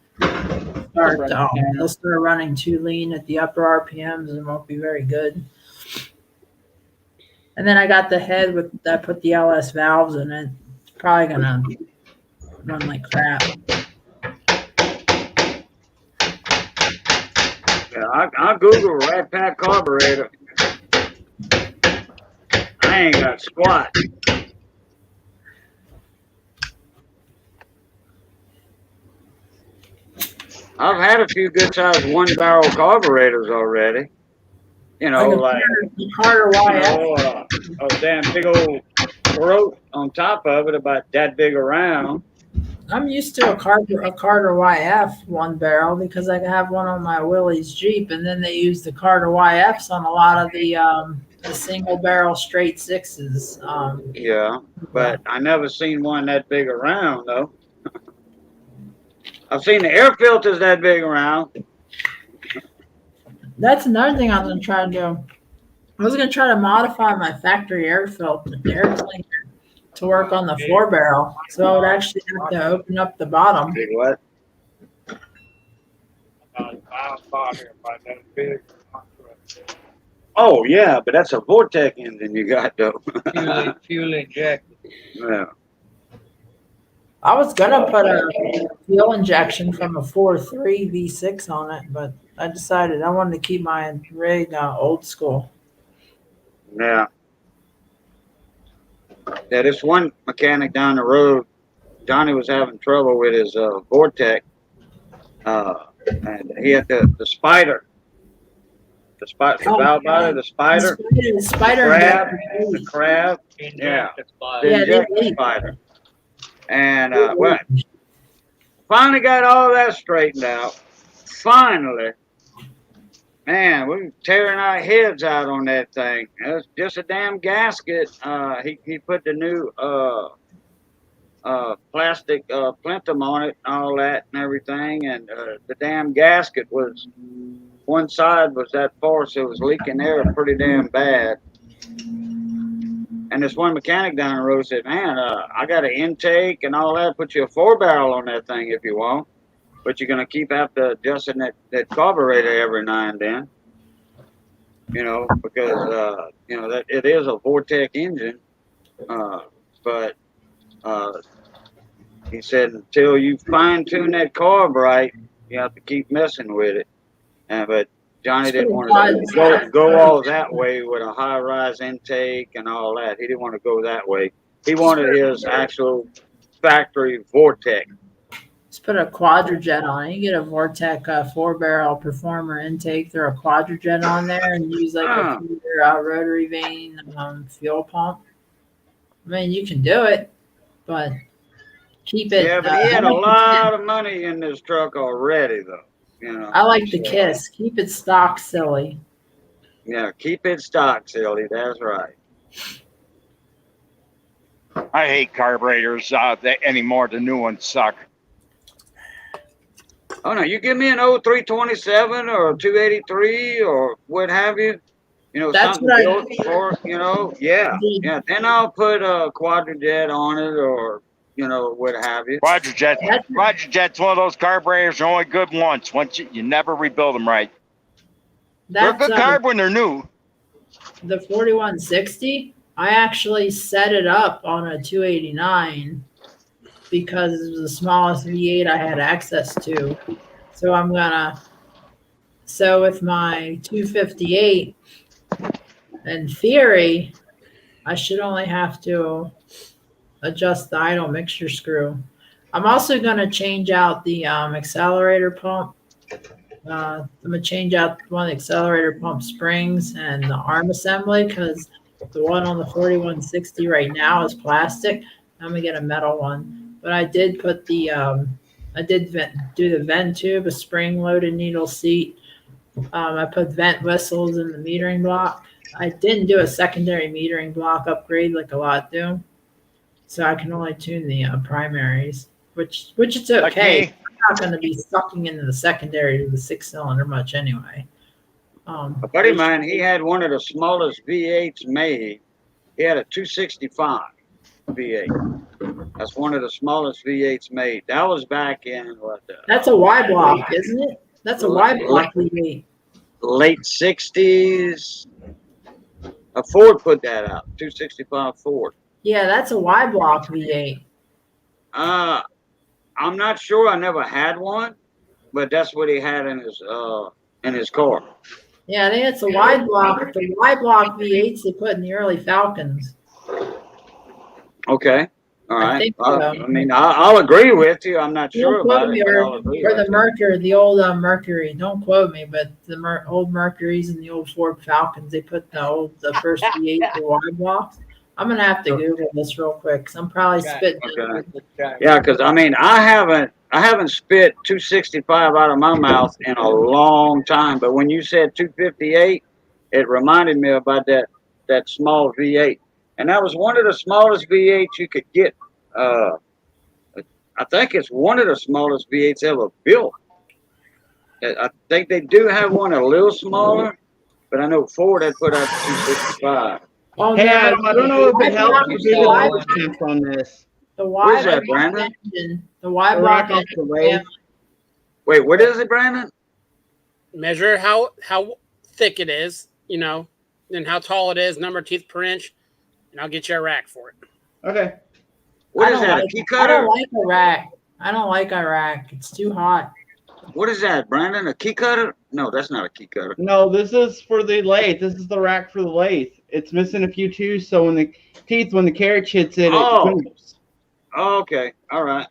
start running too lean at the upper RPMs and it won't be very good. And then I got the head I put the LS valves in it. It's probably gonna run like crap. Yeah, I'll Google Rat Pack carburetor. I ain't got squat. I've had a few good sized 1-barrel carburetors already. You know, like the Carter YF. a damn big old throat on top of it, about that big around. I'm used to a Carter YF 1-barrel because I have one on my Willys Jeep, and then they use the Carter YFs on a lot of the single barrel straight 6s. Yeah, but I never seen one that big around though. I've seen the air filters that big around. That's another thing I was going to try to do. I was going to try to modify my factory air filter, air cleaner, to work on the 4-barrel. So I would actually have to open up the bottom. Big what? Oh yeah, but that's a Vortec engine you got though. Fuel injected. Yeah. I was gonna put a fuel injection from a 4.3 V6 on it, but I decided I wanted to keep my rig old school. Yeah. Yeah, this one mechanic down the road, Johnny was having trouble with his Vortec, and he had the Spider, the valve body, the Spider, The spider, the crab, yeah, the Yeah, they injector leak. Spider, and well, finally got all that straightened out. Finally, man, we were tearing our heads out on that thing. It was just a damn gasket. He put the new plastic plenum on it and all that and everything, and the damn gasket was, one side was that force, it was leaking air pretty damn bad. And this one mechanic down the road said, man, I got an intake and all that, put you a 4-barrel on that thing if you want, but you're gonna keep after adjusting that carburetor every now and then, you know, because you know that it is a Vortec engine, but he said until you fine tune that carb right, you have to keep messing with it. But Johnny didn't want to go all that way with a high rise intake and all that. He didn't want to go that way. He wanted his actual factory Vortec. Just put a quadrajet on it. You get a Vortec 4-barrel performer intake, throw a quadrajet on there, and use like a rotary vane fuel pump. I mean, you can do it, but keep it. Yeah, but he had a lot of money in this truck already, though. You know. I like the KISS. Keep it stock, silly. Yeah, keep it stock, silly. That's right. I hate carburetors anymore. The new ones suck. Oh no, you give me an 0327 or a 283 or what have you. You know, That's something built for, you know, yeah. Then I'll put a quadrajet on it or, you know, what have you. Quadrajet's one of those carburetors are only good once. Once you never rebuild them right. They're a good carb when they're new. The 4160, I actually set it up on a 289 because it was the smallest V8 I had access to. So with my 258, in theory, I should only have to adjust the idle mixture screw. I'm also going to change out the accelerator pump. I'm going to change out one of the accelerator pump springs and the arm assembly because the one on the 4160 right now is plastic. I'm going to get a metal one. But I did put the, do the vent tube, a spring-loaded needle seat. I put vent whistles in the metering block. I didn't do a secondary metering block upgrade like a lot do. So I can only tune the primaries, which it's okay. I'm not going to be sucking into the secondary to the 6-cylinder much anyway. A buddy of mine, he had one of the smallest V8s made. He had a 265 V8. That's one of the smallest V8s made. That was back in what? That's a Y block, isn't it? That's a Y block V8. Late 60s. A Ford put that out. 265 Ford. Yeah, that's a Y block V8. I'm not sure. I never had one, but that's what he had in his car. Yeah, I think it's a Y block. The Y block V8s they put in the early Falcons. Okay. All right. I think so. I mean, I'll agree with you. I'm not sure about it. Or the Mercury, the old Mercury. Don't quote me, but the old Mercuries and the old Ford Falcons, they put the first V8 to Y blocks. I'm gonna have to Google this real quick because I'm probably spitting. Okay. Yeah, because I mean, I haven't spit 265 out of my mouth in a long time. But when you said 258, it reminded me about that small V8. And that was one of the smallest V8s you could get. I think it's one of the smallest V8s ever built. I think they do have one a little smaller, but I know Ford had put out 265. Oh, Hey, no, Adam, I don't know if it helps to do the Y voice stamps on this. the What Y is that, block Brandon? engine, the Y The block rack off engine. the lathe. Wait, what is it, Brandon? Measure how thick it is, you know, and how tall it is, number of teeth per inch, and I'll get you a rack for it. Okay. What I is don't that? A like. key I don't cutter? like Iraq. I don't like Iraq. It's too hot. What is that, Brandon? A key cutter? No, that's not a key cutter. No, this is for the lathe. This is the rack for the lathe. It's missing a few tools, so when the carriage hits it, Oh. it moves. Okay, all right.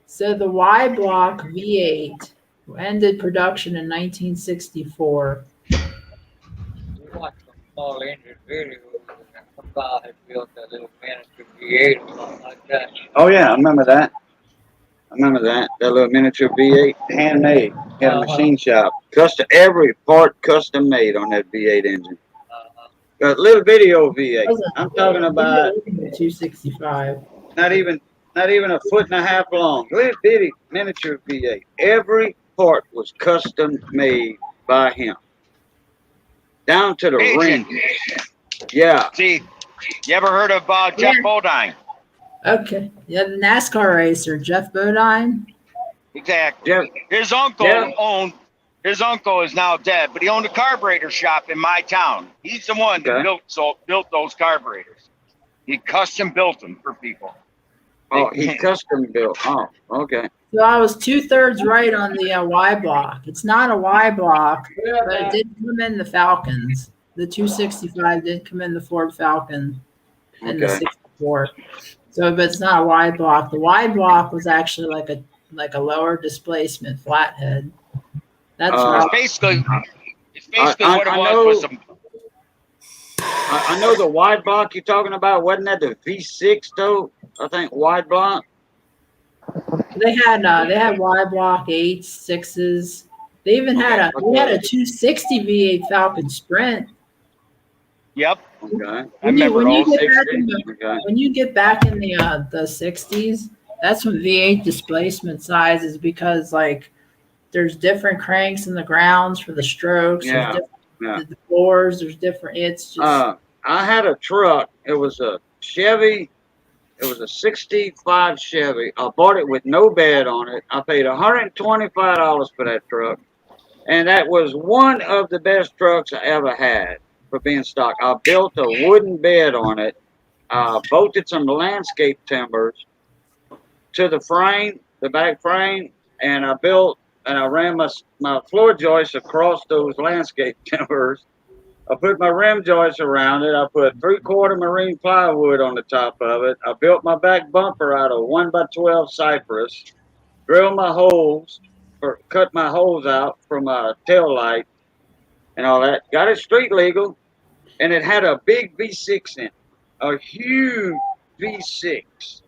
So the Y block V8 ended production in 1964. We watched some small engine videos, and some guy had built a little miniature V8 or something like that. Oh yeah, I remember that. That little miniature V8, handmade. Had a machine shop. Every part custom made on that V8 engine. A little video V8. I'm talking about 265. not even a foot and a half long. Little bitty miniature V8. Every part was custom made by him. Down to the Agent. ring. Yeah. See, you ever heard of Jeff Yeah. Bodine? Okay. Yeah, the NASCAR racer, Jeff Bodine. Exactly. Jeff, His uncle Yeah. His uncle is now dead, but he owned a carburetor shop in my town. He's the one that Okay. built those carburetors. He custom built them for people. oh, he custom built. Oh, okay. So I was 2/3 right on the Y block. It's not a Y block, but it did come in the Falcons. The 265 did come in the Ford Falcon and the Okay. 64. So, but it's not a Y block. The Y block was actually like a lower displacement flathead. That's Uh, right. It's basically I what it know- was some I know the wide block you're talking about. Wasn't that the V6 though? I think wide block. They had Y block 8s, 6s. They even had a 260 V8 Falcon Sprint. Yep. Okay. I When you, remember when you those. get back in the Okay. when you get back in the 60s, that's when V8 displacement size is because like there's different cranks in the grounds for the strokes. Yeah, There's different yeah. the floors. There's different. It's just I had a truck. It was a Chevy. It was a 65 Chevy. I bought it with no bed on it. I paid $125 for that truck. And that was one of the best trucks I ever had for being stock. I built a wooden bed on it. Bolted some landscape timbers to the frame, the back frame, and I ran my floor joists across those landscape timbers. I put my rim joists around it. I put 3/4 marine plywood on the top of it. I built my back bumper out of 1x12 cypress. Drilled my holes, or cut my holes out from my tail light and all that. Got it street legal, and it had a big V6 in it, a huge V6.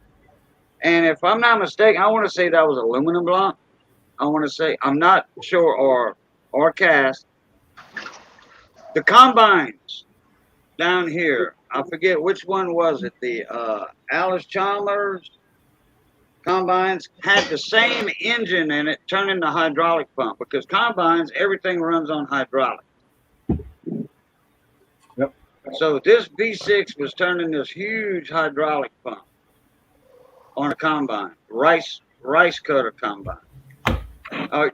And if I'm not mistaken, I want to say that was aluminum block. I want to say, I'm not sure, or cast. The combines down here, I forget which one was it. The Alice Chalmers combines had the same engine in it, turning the hydraulic pump, because combines, everything runs on hydraulic. Yep. So this V6 was turning this huge hydraulic pump on a combine, rice cutter combine.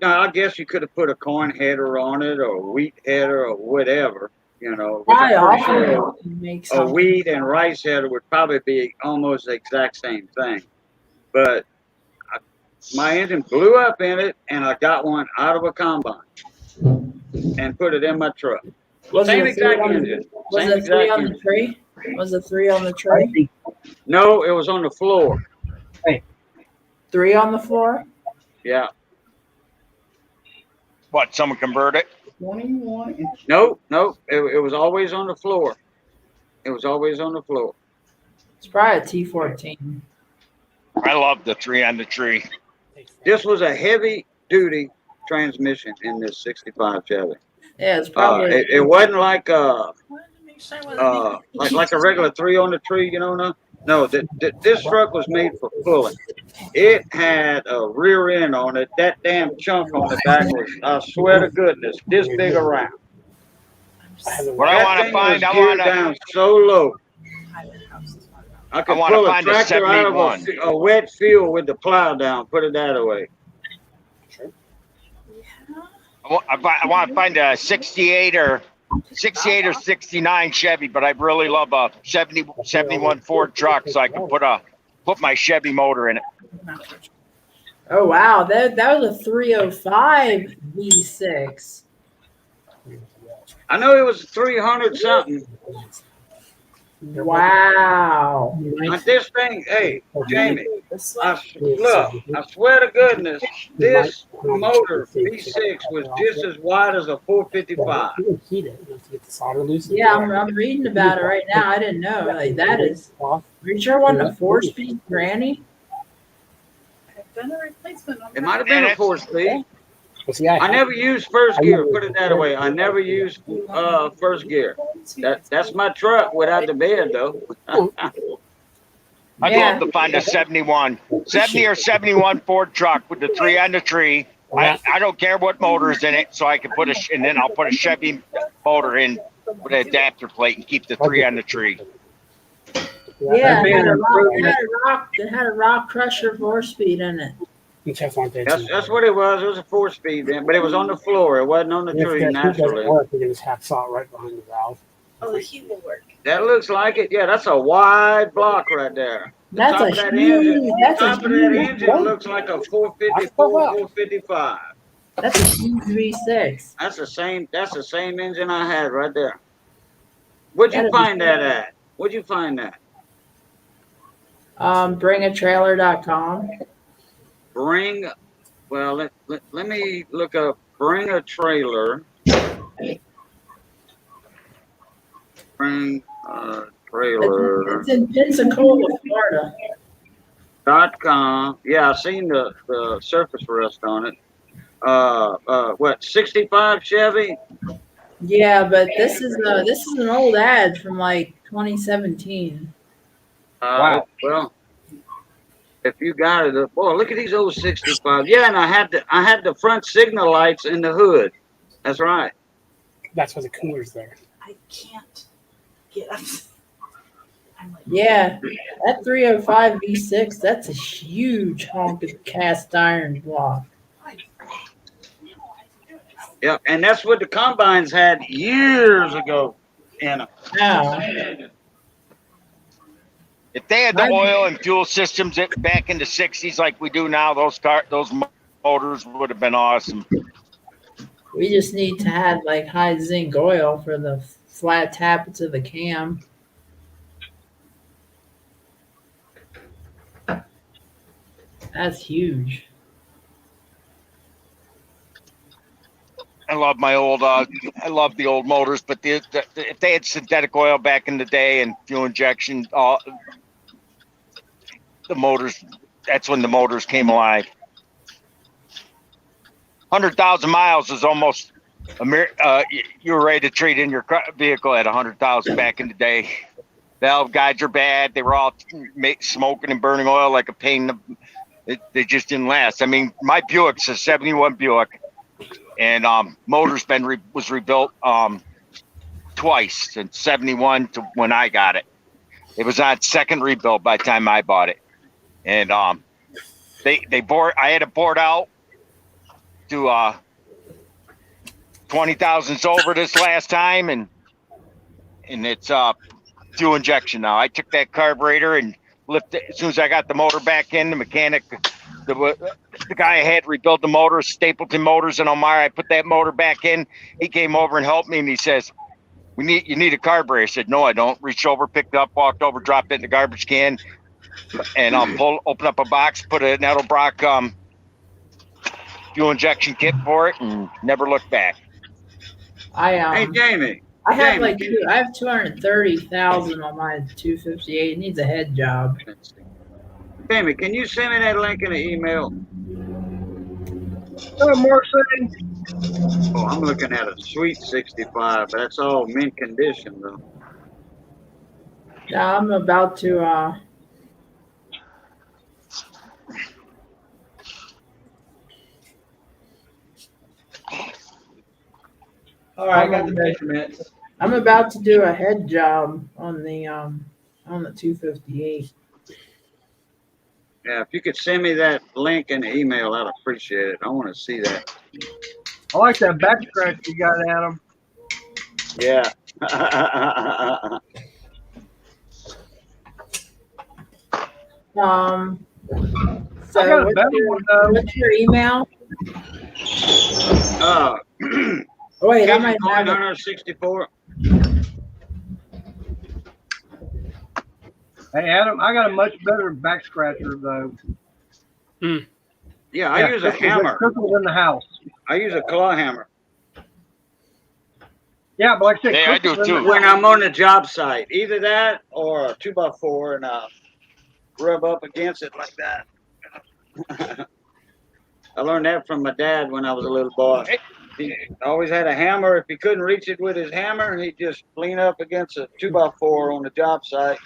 Now I guess you could have put a corn header on it, or a wheat header, or whatever, you know. Which I I'm pretty sure often make a something. wheat and rice header would probably be almost the exact same thing. But my engine blew up in it, and I got one out of a combine and put it in my truck. Was Same it exact three on, engine. was Same it 3 exact on the engine. tree? Was it 3 on the tree? No, it was on the floor. 3 on the floor? Yeah. What? Someone convert it? 21 inch. No. It was always on the floor. It was always on the floor. It's probably a T14. I love the 3 on the tree. This was a heavy duty transmission in this 65 Chevy. Yeah, it's probably. It wasn't like like a regular 3 on the tree, you know. No, this truck was made for pulling. It had a rear end on it. That damn chunk on the back was, I swear to goodness, this big around. What I want to find, I geared want to. down so low. I could wanna pull a find a tractor out of 71. a wet field with the plow down. Put it that away. I want to find a 68 or 69 Chevy, but I really love a 71 Ford truck, so I can put my Chevy motor in it. Oh wow, that was a 305 V6. I know it was 300 something. Wow. But this thing, hey, Jamie, I swear to goodness, this motor V6 was just as wide as a 455. Yeah, I'm reading about it right now. I didn't know. Like that is. Are you sure it wasn't a 4-speed granny? It might have been a 4-speed. I never used first gear. Put it that way. I never used first gear. That's my truck without the bed, though. I'd love to find a 70 or 71 Ford truck with the 3 on the tree. I don't care what motor is in it, so I can and then I'll put a Chevy motor in with an adapter plate and keep the 3 on the tree. Yeah, it had a rock crusher 4-speed in it. That's what it was. It was a 4-speed then, but it was on the floor. It wasn't on the tree naturally. Right behind the valve. Oh, the heat will work. That looks like it. Yeah, that's a wide block right there. That's a huge. The top of that engine looks like a 454, 455. That's a huge V6. That's the same engine I had right there. Where'd you find that at? Where'd you find that? Bringatrailer.com. Let me look up Bring a Trailer. Bring a Trailer. It's in Pensacola, Florida. .com. Yeah, I've seen the surface rust on it. 65 Chevy? Yeah, but this is an old ad from like 2017. Wow. Well, if you got it, boy, look at these old 65. Yeah, and I had the front signal lights in the hood. That's right. That's why the cooler's there. I can't get up. Yeah, that 305 V6, that's a huge honk of cast iron block. Yep, and that's what the combines had years ago in them. Now, If they had the oil and fuel systems back in the 60s like we do now, those motors would have been awesome. we just need to have like high zinc oil for the flat tappets of the cam. That's huge. I love my old. I love the old motors, but if they had synthetic oil back in the day and fuel injection, the motors. That's when the motors came alive. 100,000 miles is almost. You were ready to trade in your vehicle at 100,000 back in the day. Valve guides are bad. They were all smoking and burning oil like a pain. They just didn't last. I mean, my Buick's a 71 Buick. And motor's was rebuilt twice, in 71 to when I got it. It was on second rebuild by the time I bought it. And they bored. I had it bored out to 20,000 over this last time, and it's fuel injection now. I took that carburetor and lifted as soon as I got the motor back in. The mechanic. The guy I had rebuilt the motor, Stapleton Motors in Elmira. I put that motor back in. He came over and helped me, and he says, you need a carburetor." I said, "No, I don't." Reached over, picked it up, walked over, dropped it in the garbage can, and open up a box, put an Edelbrock fuel injection kit for it, and never looked back. Hey, Jamie. I have I have 230,000 on my 258. It needs a head job. Jamie, can you send me that link in the email? Marcy. Oh, I'm looking at a sweet 65, but that's all mint condition, though. Yeah, I'm about to. All right, I got the measurements. I'm about to do a head job on the 258. Yeah, if you could send me that link in the email, I'd appreciate it. I want to see that. I like that back scratch you got, Adam. Yeah. So I got a better one though. what's your email? Oh, Oh wait, I Cajun might Coin have it. 164. Hey Adam, I got a much better back scratcher though. Yeah, I use a hammer. Crystal's in the house. I use a claw hammer. Yeah, but like I said, Hey, I do Crystal's in the too. When house. I'm on the job site, either that or a 2x4, and rub up against it like that. I learned that from my dad when I was a little boy. He always had a hammer. If he couldn't reach it with his hammer, he'd just lean up against a 2x4 on the job site.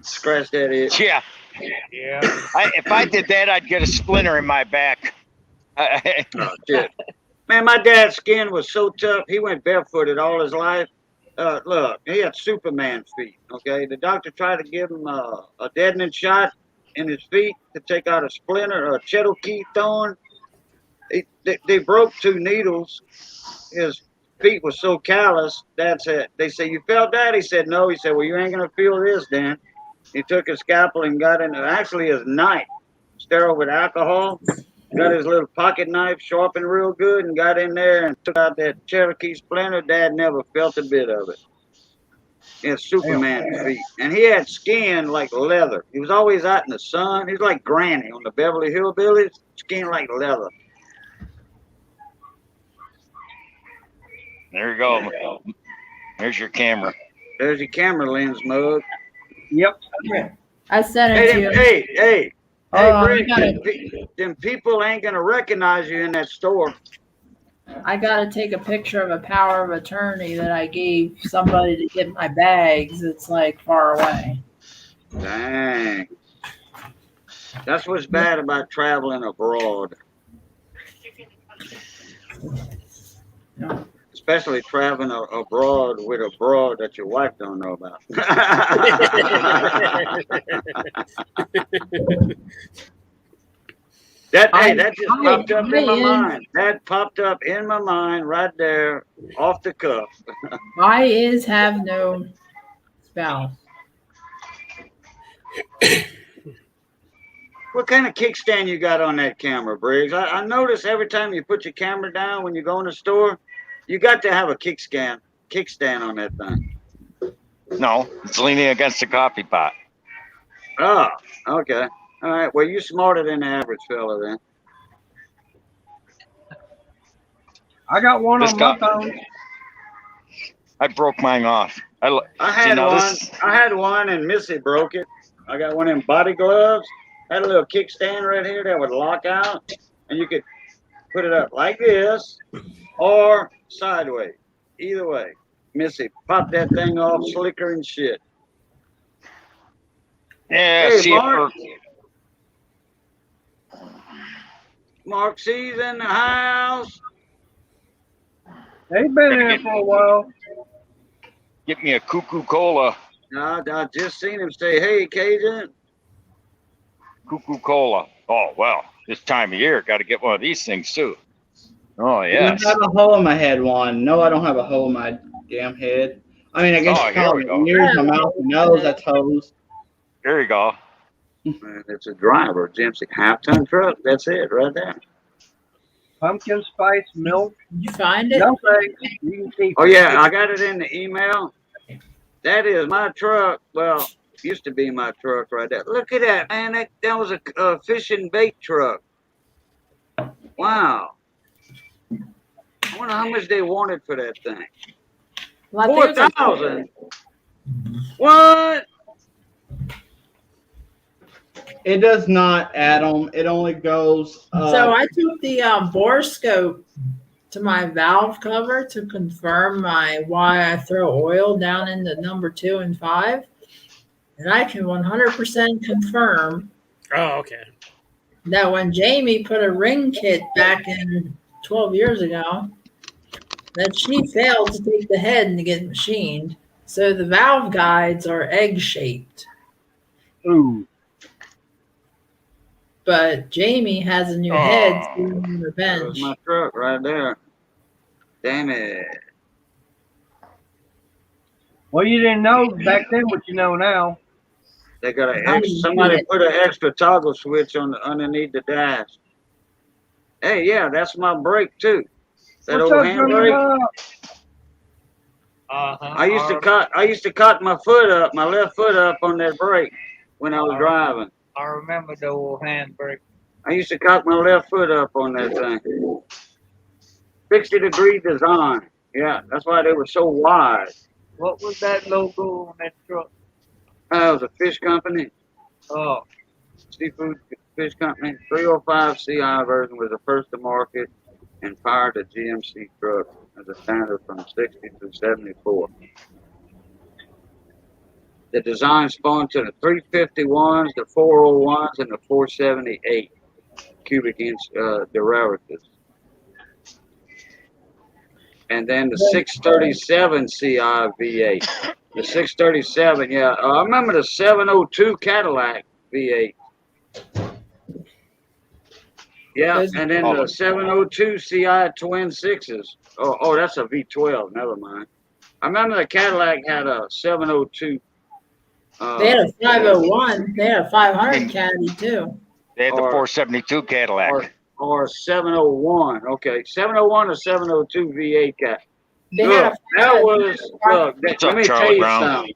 Scratch that itch. Yeah. Yeah. If I did that, I'd get a splinter in my back. Oh, shit. Man, my dad's skin was so tough. He went barefooted all his life. Look, he had Superman feet. Okay, the doctor tried to give him a deadening shot in his feet to take out a splinter, a Cherokee thorn. They broke 2 needles. His feet were so callous. Dad said, they said, "You felt that?" He said, "No." He said, "Well, you ain't gonna feel this then." He took his scalpel and got in, actually his knife, sterile with alcohol. Got his little pocket knife sharpened real good and got in there and took out that Cherokee splinter. Dad never felt a bit of it. He had Superman feet. And he had skin like leather. He was always out in the sun. He was like Granny on the Beverly Hillbillies. Skin like leather. There you go. There's your camera. There's your camera lens, mug. Yep. I sent it to you. Hey, Oh, Rick, I gotta- them people ain't gonna recognize you in that store. I gotta take a picture of a power of attorney that I gave somebody to get my bags. It's like far away. Dang. That's what's bad about traveling abroad. Yeah. Especially traveling abroad with a broad that your wife don't know about. That just popped up in my mind. That popped up in my mind right there, off the cuff. I have no spouse. What kind of kickstand you got on that camera, Briggs? I notice every time you put your camera down when you go in the store, you got to have a kickstand on that thing. No, it's leaning against the coffee pot. Oh, okay. All right. Well, you're smarter than the average fella then. I got one This on my guy- phone. I broke mine off. I had I had one and Missy broke it. I got one in body gloves. Had a little kickstand right here that would lock out, and you could put it up like this or sideways. Either way. Missy, pop that thing off slicker and shit. Yeah, Hey, see Mark. if Mark C's in the house. They've been here for a while. get me a Cuckoo Cola. I just seen him say, "Hey, Cajun." Cuckoo Cola. Oh, well, this time of year, got to get one of these things too. Oh, yes. I have a hole in my head, Juan. No, I don't have a hole in my damn head. I mean, I guess Oh, here we go. ears, my mouth, and nose, that's holes. There you go. It's a driver, Gypsy. Half-ton truck. That's it right there. Pumpkin spice milk. Did you find it? No thanks. You can keep Oh, it. yeah, I got it in the email. That is my truck. Well, used to be my truck right there. Look at that, man. That was a fishing bait truck. Wow. I wonder how much they wanted for that thing. Well, I think it was like- 4,000. What? It does not, Adam. It only goes. So I took the bore scope to my valve cover to confirm why I throw oil down into number 2 and 5, and I can 100% confirm Oh, okay. that when Jamie put a ring kit back in 12 years ago, that she failed to take the head to get machined, so the valve guides are egg-shaped. Ooh. But Jamie has a new head, so in That was revenge. my truck right there. Damn it. Well, you didn't know back then what you know now. They got an Now extra, you somebody get it. put an extra toggle switch on underneath the dash. Hey, yeah, that's my brake too. That What's old up, handbrake. Johnny? I used to cut my foot up, my left foot up on that brake when I was driving. I remember the old handbrake. I used to cut my left foot up on that thing. 60-degree design. Yeah, that's why they were so wide. What was that logo on that truck? It was a fish company, Oh, seafood fish company. 305 CI version was the first to market and powered a GMC truck as a standard from 60 through 74. The design spawned to the 351s, the 401s, and the 478 cubic inch derivatives. And then the 637 CI V8. The 637, yeah. I remember the 702 Cadillac V8. Yeah, and then the 702 CI twin sixes. Oh, that's a V12. Never mind. I remember the Cadillac had a 702. They had a 501. They had a 500 caddy too. They had the 472 Cadillac. Or 701. Okay, 701 or 702 V8 cat. They Look, had a that was look. What's Let up, me Charlie tell you Brown? something.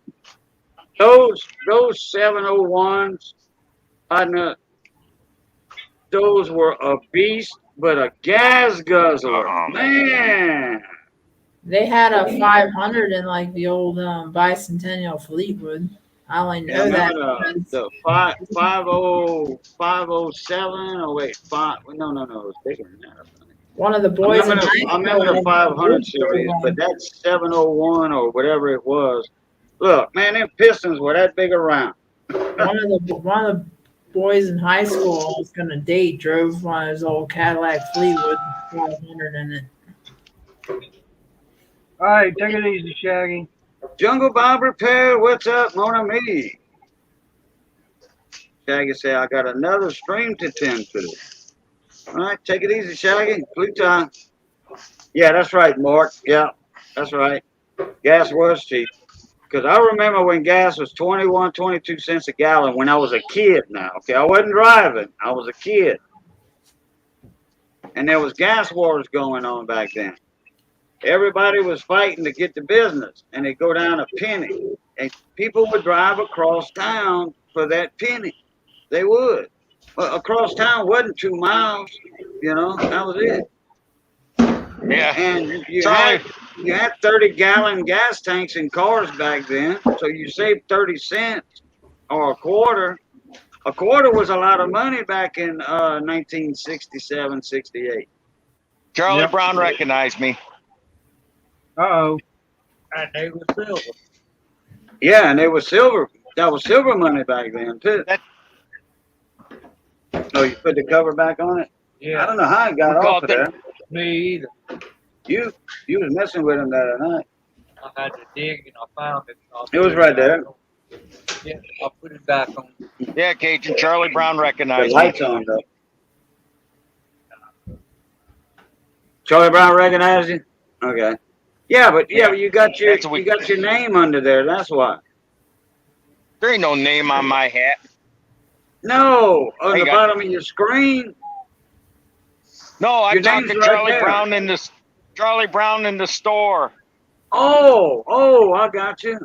Those 701s, I know, those were a beast, but a gas guzzler, man. They had a 500 in like the old bicentennial Fleetwood. I only know that because The 507. Oh wait, no, it's bigger than that. one of the boys in high I remember the school 500 series, but that 701 or whatever it was. Look, man, them pistons were that big around. one of the boys in high school I was gonna date drove one of those old Cadillac Fleetwood 500 in it. All right, take it easy, Shaggy. Jungle Bob Repair, what's up, Mon ami? Shaggy say, I got another stream to tend to. All right, take it easy, Shaggy. Blue time. Yeah, that's right, Mark. Yeah, that's right. Gas was cheap. Because I remember when gas was 21, 22 cents a gallon when I was a kid now. Okay, I wasn't driving. I was a kid. And there was gas wars going on back then. Everybody was fighting to get the business, and they'd go down a penny. And people would drive across town for that penny. They would. Well, across town wasn't 2 miles. You know, that was it. Yeah. And you had 30-gallon gas tanks in cars back then, so you saved 30 cents or a quarter. A quarter was a lot of money back in 1967, 68. Charlie Brown recognized me. Uh-oh. and they were silver. Yeah, and they were silver. That was silver money back then, too. Oh, you put the cover back on it? Yeah. I don't know how it got off of there. Me either. You was messing with him that night. I had to dig and I found it. It was right there. Yeah, I put it back on. Yeah, Cajun. Charlie Brown The recognized me. lights on, though. Charlie Brown recognized you? Okay. Yeah, but you got your name under there. That's why. There ain't no name on my hat. No, on the bottom of your screen. No, I'm talking name's right Charlie there. Brown in the store. Oh, I got you.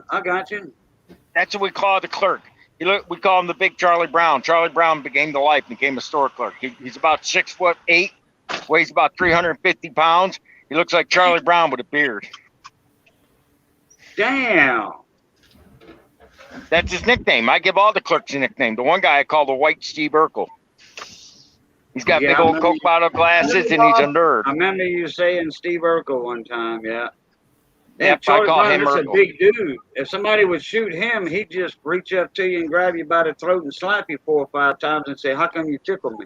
That's what we call the clerk. We call him the big Charlie Brown. Charlie Brown became a store clerk. He's about 6'8", weighs about 350 pounds. He looks like Charlie Brown with a beard. Damn. That's his nickname. I give all the clerks a nickname. The one guy I call the White Steve Urkel. He's got big old Coke bottle glasses, and he's a nerd. I remember you saying Steve Urkel one time, yeah. Yep, Charlie I call Brown him is a Urkel. big dude. If somebody would shoot him, he'd just reach up to you and grab you by the throat and slap you 4 or 5 times and say, "How come you tickle me?"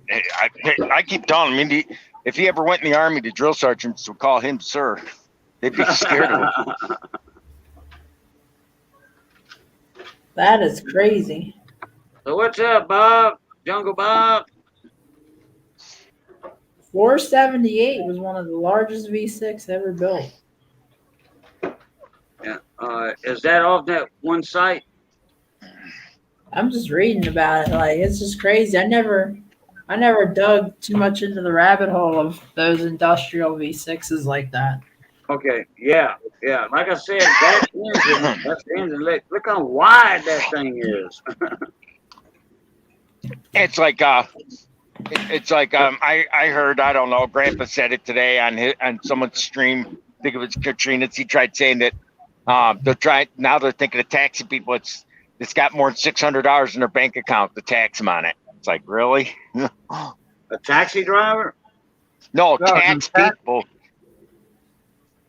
I keep telling him, if he ever went in the Army, the drill sergeants would call him sir. They'd be scared of him. That is crazy. So what's up, Bob? Jungle Bob? 478 was one of the largest V6 ever built. Yeah. Is that off that one site? I'm just reading about it. Like, it's just crazy. I never dug too much into the rabbit hole of those industrial V6s like that. Okay. Yeah. Yeah. Like I said, that's the engine. Look how wide that thing is. It's like I heard, I don't know, Grandpa said it today on someone's stream. I think it was Katrina's. He tried saying that they're thinking of taxing people. It's got more than $600 in their bank account to tax them on it. It's like, really? A taxi driver? No, tax people.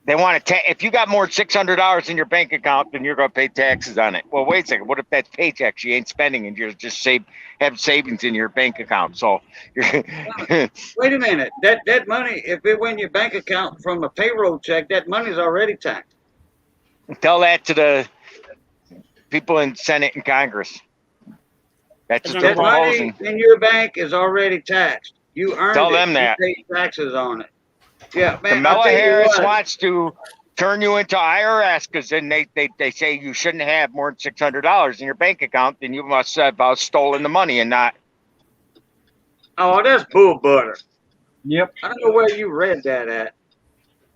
They want to if you got more than $600 in your bank account, then you're going to pay taxes on it. Well, wait a second. What if that's paychecks you ain't spending and you're just have savings in your bank account? So you're wait a minute. That money, if it went in your bank account from a payroll check, that money's already taxed. Tell that to the people in Senate and Congress. That's what they're proposing. Money in your bank is already taxed. You earned it. Tell them that. You pay taxes on it. Yeah, man. Kamala Harris wants to turn you into IRS because then they say you shouldn't have more than $600 in your bank account. Then you must have stolen the money and not. Oh, that's bull butter. Yep. I don't know where you read that at.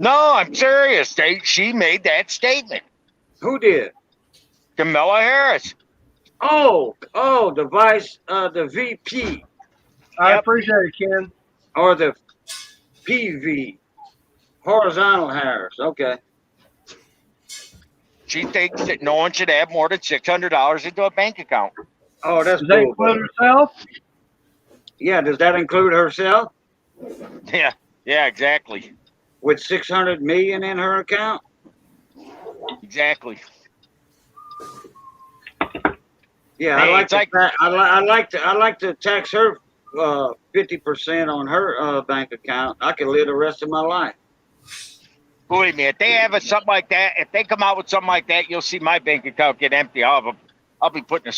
No, I'm serious. She made that statement. Who did? Kamala Harris. Oh, the vice, the VP. I appreciate it, Ken. Or the PV. Horizontal Harris. Okay. She thinks that no one should have more than $600 into a bank account. Oh, that's Does that include herself? Yeah, does that include herself? Yeah, exactly. With 600 million in her account? Exactly. Yeah, hey, I like to tax her 50% on her bank account. I can live the rest of my life. Believe me, if they have something like that, if they come out with something like that, you'll see my bank account get empty. I'll be putting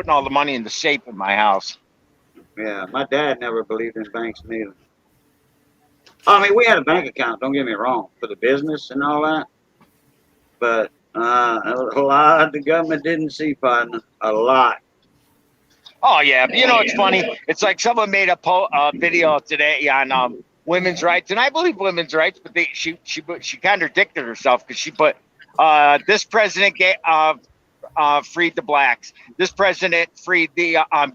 all the money in the safe in my house. Yeah, my dad never believed in banks neither. I mean, we had a bank account, don't get me wrong, for the business and all that. But a lot the government didn't see, partner. A lot. Oh, yeah. You know, it's funny. It's like someone made a video today on women's rights. And I believe women's rights, but she contradicted herself because she put this president freed the blacks. This president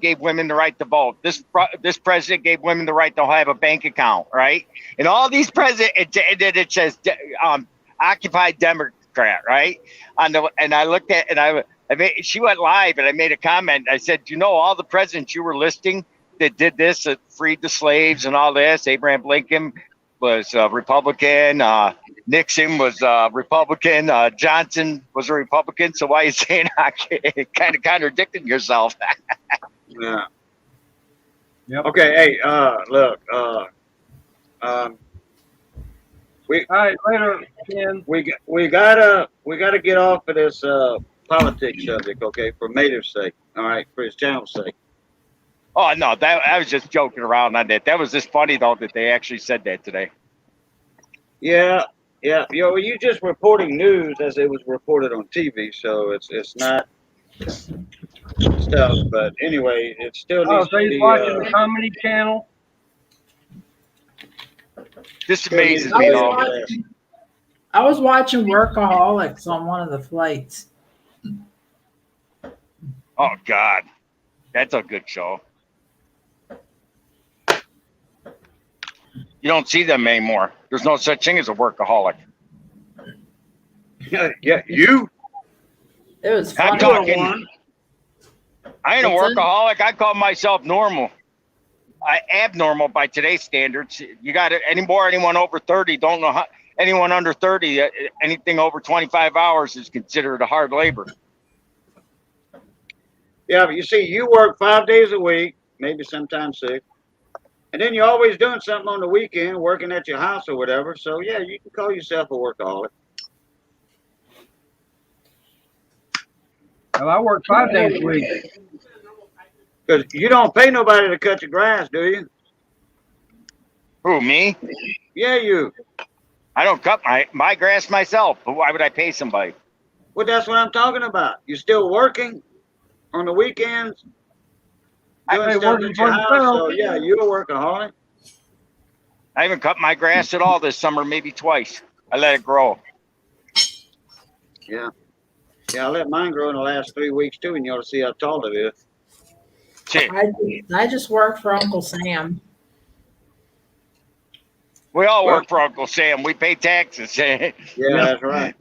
gave women the right to vote. This president gave women the right to have a bank account, right? And all these presidents, it says occupied Democrat, right? And I looked at she went live and I made a comment. I said, all the presidents you were listing that did this, that freed the slaves and all this. Abraham Lincoln was a Republican. Nixon was a Republican. Johnson was a Republican. So why are you saying kind of contradicting yourself? Yeah. Yep. Okay. Hey, look. All right, later, Ken. We gotta get off of this politics subject, okay, for Mater's sake. All right, for his channel's sake. Oh no, I was just joking around on that. That was just funny though that they actually said that today. Yeah. You just reporting news as it was reported on TV, so it's not stuff. But anyway, it still needs so to he's be. Watching the comedy channel. This amazes me, though. I was watching Workaholics on one of the flights. Oh God, that's a good show. You don't see them anymore. There's no such thing as a workaholic. Yeah, you? It was fun. I'm talking. I ain't a workaholic. I call myself normal. Abnormal by today's standards. You got anyone over 30 don't know how. Anyone under 30, anything over 25 hours is considered a hard labor. Yeah, but you see, you work 5 days a week, maybe sometimes 6, And then you're always doing something on the weekend, working at your house or whatever. So yeah, you can call yourself a workaholic. Well, I work 5 days a week. Because you don't pay nobody to cut your grass, do you? Who, me? Yeah, you. I don't cut my grass myself, but why would I pay somebody? Well, that's what I'm talking about. You're still working on the weekends, doing Hey, stuff working at for your house. yourself. So yeah, you're a workaholic. I haven't cut my grass at all this summer, maybe twice. I let it grow. Yeah. Yeah, I let mine grow in the last 3 weeks too, and you ought to see how tall it is. Shit. I just work for Uncle Sam. We all Well- work for Uncle Sam. We pay taxes. Yeah, that's right.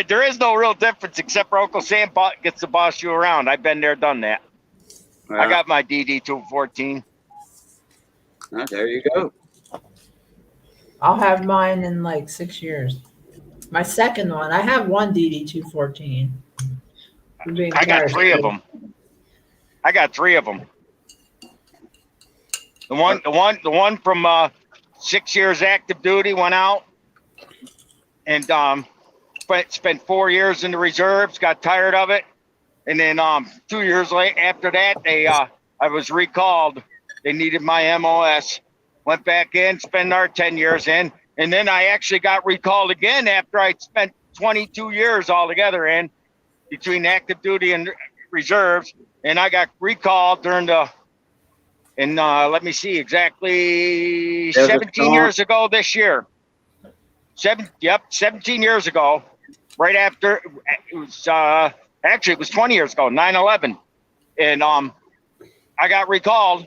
There is no real difference except for Uncle Sam gets to boss you around. I've been there, done that. Well, I got my DD 214. there you go. I'll have mine in like 6 years. My second one. I have one DD 214. I got 3 of them. I got 3 of them. The one from 6 years active duty went out, and spent 4 years in the reserves. Got tired of it, and then 2 years after that, I was recalled. They needed my MOS. Went back in, spent another 10 years in, and then I actually got recalled again after I spent 22 years altogether in between active duty and reserves, and I got recalled during the. And let me see, exactly 17 years ago this year. 17 years ago, right after it was actually it was 20 years ago, 9/11, and I got recalled,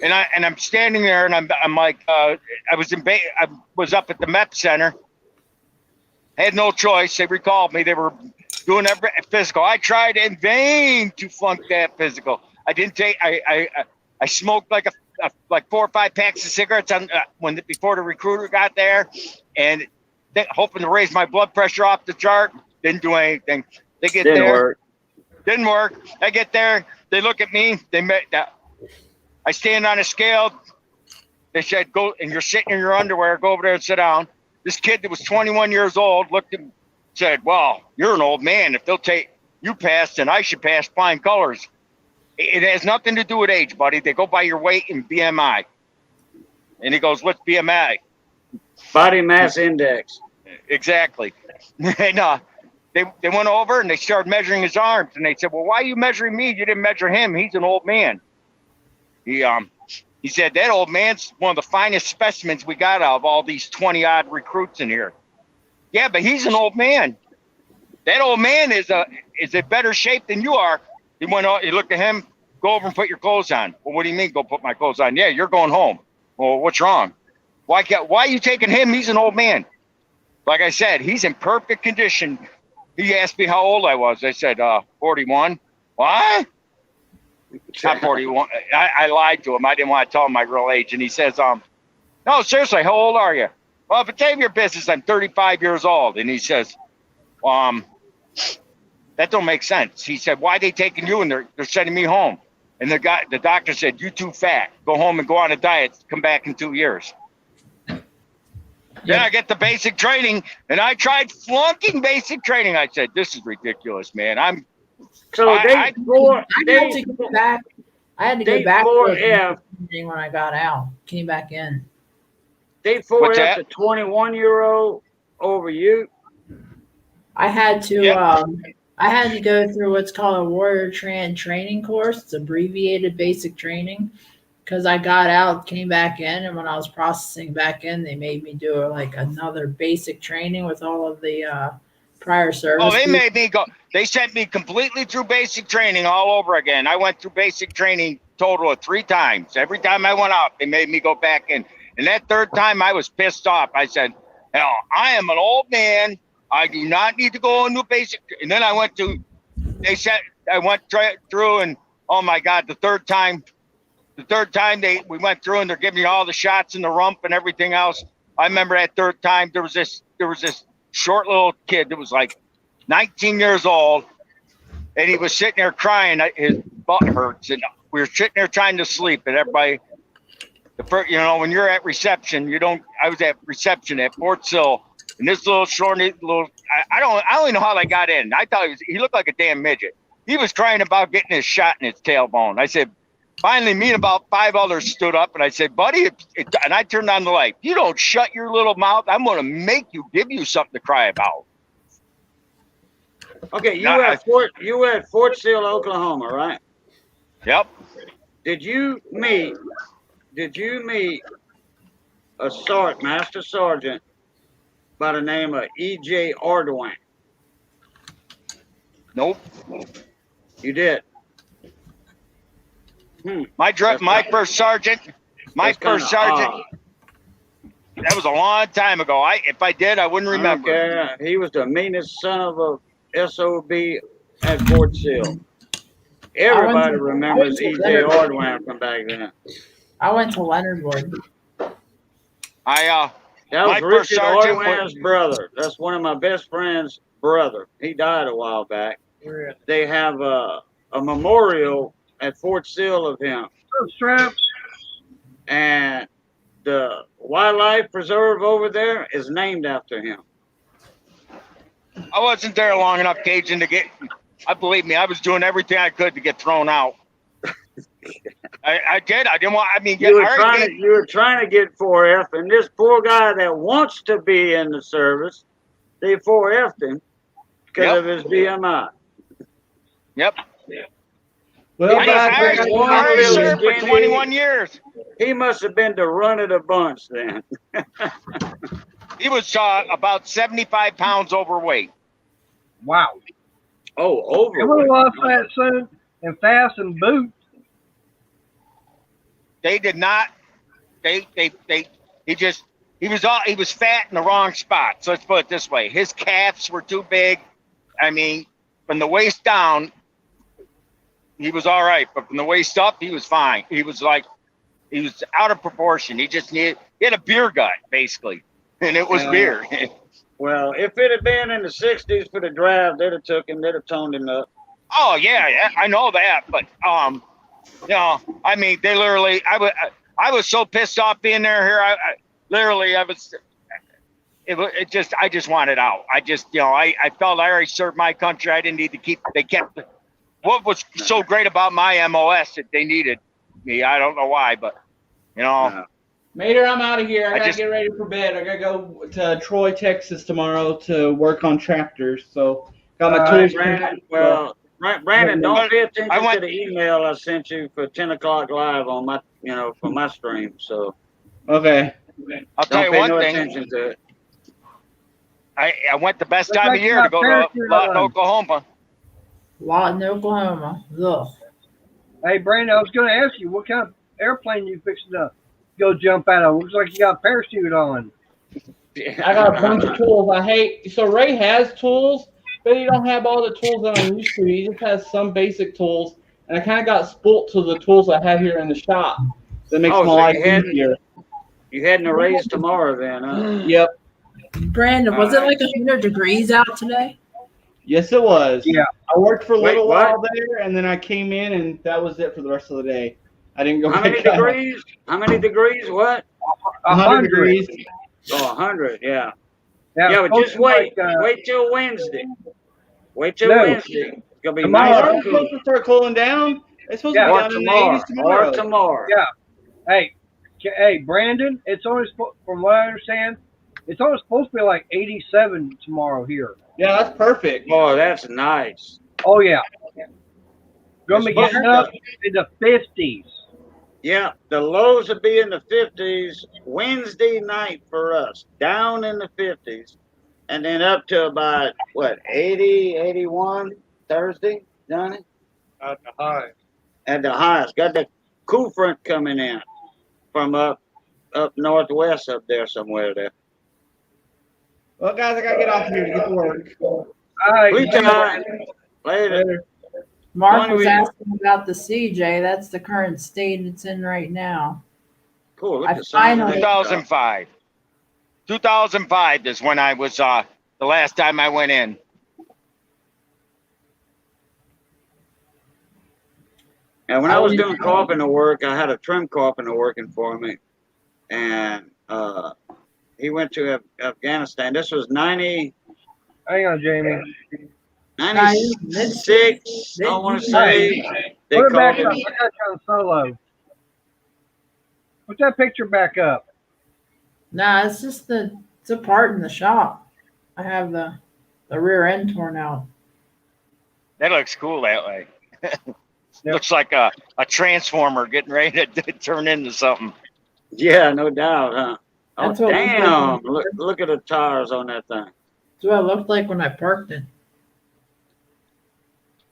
and I'm standing there, and I'm like I was up at the MEP center, had no choice. They recalled me. They were doing every physical. I tried in vain to flunk that physical. I didn't take. I smoked like 4 or 5 packs of cigarettes before the recruiter got there, and hoping to raise my blood pressure off the chart. Didn't do anything. They get there. Didn't work. I get there. They look at me. I stand on a scale. They said, "Go," and you're sitting in your underwear. Go over there and sit down. This kid that was 21 years old looked at me, said, "Well, you're an old man. If they'll take you passed, then I should pass flying colors." It has nothing to do with age, buddy. They go by your weight and BMI. And he goes, "What's BMI?" Body mass index. Exactly. And they went over and they started measuring his arms. And they said, "Well, why are you measuring me? You didn't measure him. He's an old man." He said, "That old man's one of the finest specimens we got out of all these 20-odd recruits in here." Yeah, but he's an old man. That old man is in better shape than you are. He went on, he looked at him, "Go over and put your clothes on." "Well, what do you mean, go put my clothes on?" "Yeah, you're going home." "Well, what's wrong?" Why are you taking him? He's an old man." Like I said, he's in perfect condition. He asked me how old I was. I said, 41. "What?" Not 41. I lied to him. I didn't want to tell him my real age. And he says, "No, seriously, how old are you?" "Well, if it's any of your business, I'm 35 years old. And he says, "That don't make sense." He said, "Why are they taking you and they're sending me home?" And the doctor said, "You're too fat. Go home and go on a diet. Come back in 2 years." Then I get the basic training, and I tried flunking basic training. I said, "This is ridiculous, man." I had to go back. I had to go back when I got out. Came back in. Day 4F, the 21-year-old over you. I had to. Yep. I had to go through what's called a Warrior training course. It's abbreviated basic training because I got out, came back in, and when I was processing back in, they made me do like another basic training with all of the prior service. Oh, they made me go. They sent me completely through basic training all over again. I went through basic training total of 3 times. Every time I went out, they made me go back in. And that 3rd time, I was pissed off. I said, "Hell, I am an old man. I do not need to go into basic." And then I went through, and oh my God, the third time we went through and they're giving me all the shots in the rump and everything else. I remember that 3rd time there was this short little kid that was like 19 years old, and he was sitting there crying. His butt hurts, and we were sitting there trying to sleep, and everybody, when you're at reception, I was at reception at Fort Sill, and this little I only know how they got in. I thought he looked like a damn midget. He was crying about getting his shot in his tailbone. I said, finally, me and about 5 others stood up, and I said, buddy, and I turned on the light. You don't shut your little mouth, I'm going to give you something to cry about. Okay, you were at Fort Sill, Oklahoma, right? Yep. Did you meet a master sergeant by the name of E.J. Ardoin? Nope. You did. My first sergeant. That was a long time ago. If I did, I wouldn't remember. Okay. He was the meanest son of a SOB at Fort Sill. Everybody remembers E.J. Ardoin from back then. I went to Leonard Wood. That was Richard Ardoin's brother. That's one of my best friend's brother. He died a while back. They have a memorial at Fort Sill of him. Straps. And the wildlife preserve over there is named after him. I wasn't there long enough, Cajun, to get. Believe me, I was doing everything I could to get thrown out. I did. I didn't want. I mean, you were trying to get 4F, and this poor guy that wants to be in the service, they 4F'd him because of his BMI. Yep. Well, I served for 21 years. He must have been the run of the bunch then. He was about 75 pounds overweight. Wow. Oh, overweight. It was a lot of fat soon and fast and boot. They did not. He was fat in the wrong spot. So let's put it this way: his calves were too big. I mean, from the waist down, he was all right, but from the waist up, he was fine. He was out of proportion. He had a beer gut, basically, and it was beer. Well, if it had been in the 60s for the draft, they'd have took him, they'd have toned him up. Oh, yeah, I know that, but, I mean, they literally, I was so pissed off being there here, I just wanted out. I felt I already served my country. I didn't need to what was so great about my MOS that they needed me. I don't know why, but, Mater, I'm out of here. I gotta get ready for bed. I gotta go to Troy, Texas tomorrow to work on tractors. So got my tools. Brandon, don't pay attention to the email I sent you for 10 o'clock live on my, for my stream. So okay, I'll tell you one thing. Attention to it. I went the best time of year to go to Oklahoma. Lawton, Oklahoma. Ugh. Hey, Brandon, I was going to ask you, what kind of airplane you fixing to go jump out of? Looks like you got a parachute on. I got a bunch of tools. So Ray has tools, but he don't have all the tools that I'm used to. He just has some basic tools, and I kind of got spoilt to the tools I have here in the shop. That makes my life easier. You heading to raise tomorrow then, huh? Yep. Brandon, was it like 100 degrees out today? Yes, it was. Yeah. I worked for a little while there, and then I came in, and that was it for the rest of the day. I didn't go. How many degrees? How many degrees? What? 100 degrees. Oh, 100. Yeah. Yeah, but just wait. Wait till Wednesday. Wait till Wednesday. It's gonna be tomorrow. Nice. It's supposed to start cooling down. It's supposed to be down in the 80s tomorrow. Or tomorrow. Yeah. Hey, Brandon. It's only from what I understand, it's only supposed to be like 87 tomorrow here. Yeah, that's perfect. Oh, that's nice. Oh yeah. Gonna be getting up in the 50s. Yeah, the lows will be in the 50s Wednesday night for us, down in the 50s, and then up to about, 80, 81 Thursday, Johnny? At the high. At the highest. Got the cool front coming in from up northwest up there somewhere there. Well, guys, I got to get off here to get to work. All right. Later. Mark was asking about the CJ. That's the current state it's in right now. Cool. I finally 2005. 2005 is when I was the last time I went in. And when I was doing carpenter work, I had a trim carpenter working for me, and he went to Afghanistan. This was 90. Hang on, Jamie. 96, I want to say. They Put it back called up. it. Put that on solo. Put that picture back up. Nah, it's just it's a part in the shop. I have the rear end torn out. That looks cool that way. Yep. Looks like a transformer getting ready to turn into something. Yeah, no doubt, huh? Oh, That's what it looks damn. like. Look at the tires on that thing. That's what it looked like when I parked it.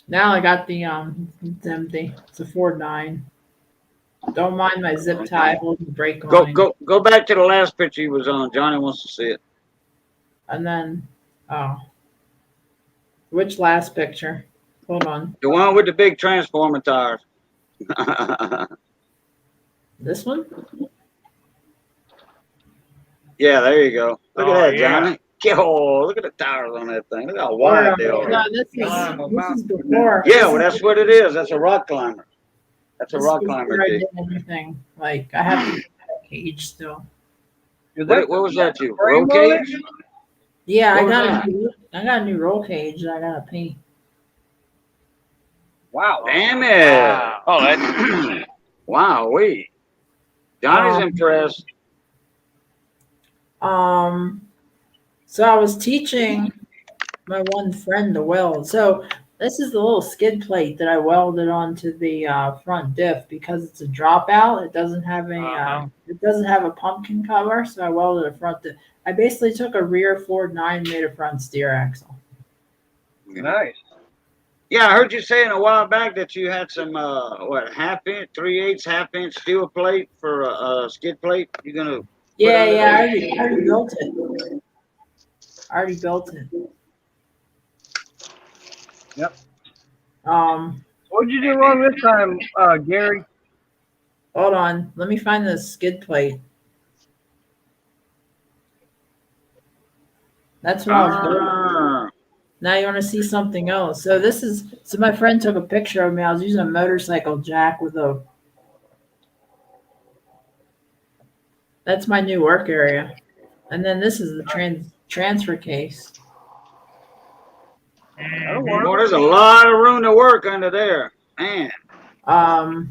Now I got the it's empty. It's a Ford 9. Don't mind my zip tie holding the brake line. Go back to the last picture he was on. Johnny wants to see it. And then which last picture? Hold on. The one with the big transformer tires. This one? Yeah, there you go. Look at that, yeah. Johnny. Oh, look at the tires on that thing. Look how wide they are. No, this is before. Yeah, well, that's what it is. That's a rock climber. That's a This rock is climber. before I Dick. did anything. Like I have the cage still. Is that What was that, you? frame Roll on it? cage? Yeah, What I was got a new roll cage that I gotta paint. Wow. Damn it. Oh, that Wow, wait. Johnny's impressed. So I was teaching my one friend to weld. So this is the little skid plate that I welded onto the front diff because it's a dropout. It doesn't have a pumpkin cover, so I welded a front diff. I basically took a rear Ford 9, made a front steer axle. Nice. Yeah, I heard you saying a while back that you had some half inch, 3/8 half inch steel plate for a skid plate. You gonna? Yeah, I already built it. I already built it. Yep. What'd you do wrong this time, Gary? Hold on. Let me find the skid plate. That's what I was doing. Now you want to see something else. So my friend took a picture of me. I was using a motorcycle jack with that's my new work area. And then this is the transfer case. Boy, there's a lot of room to work under there. Man. Oh,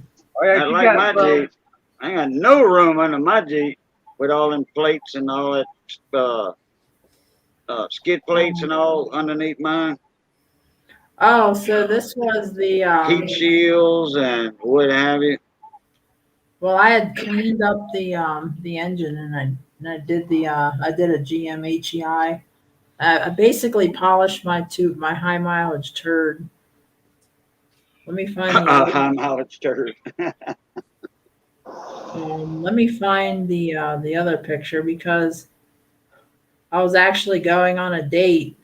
yeah, I like my Jeep. I ain't got no room under my Jeep with all them plates and all that skid plates and all underneath mine. Oh, so this was the Heat shields and what have you. well, I had cleaned up the engine and I did I did a GM HEI. I basically polished my high mileage turd. Let me find high mileage turd. let me find the other picture because I was actually going on a date,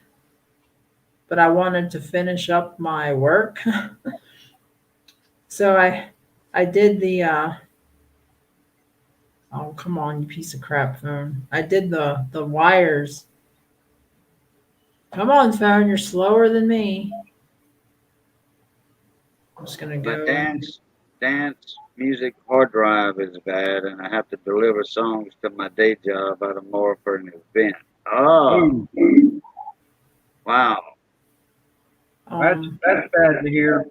but I wanted to finish up my work. So I did the oh, come on, you piece of crap phone. I did the wires. Come on, phone, you're slower than me. I'm just gonna go. My dance music hard drive is bad, and I have to deliver songs to my day job out of more for an event. Oh, wow. That's bad to hear.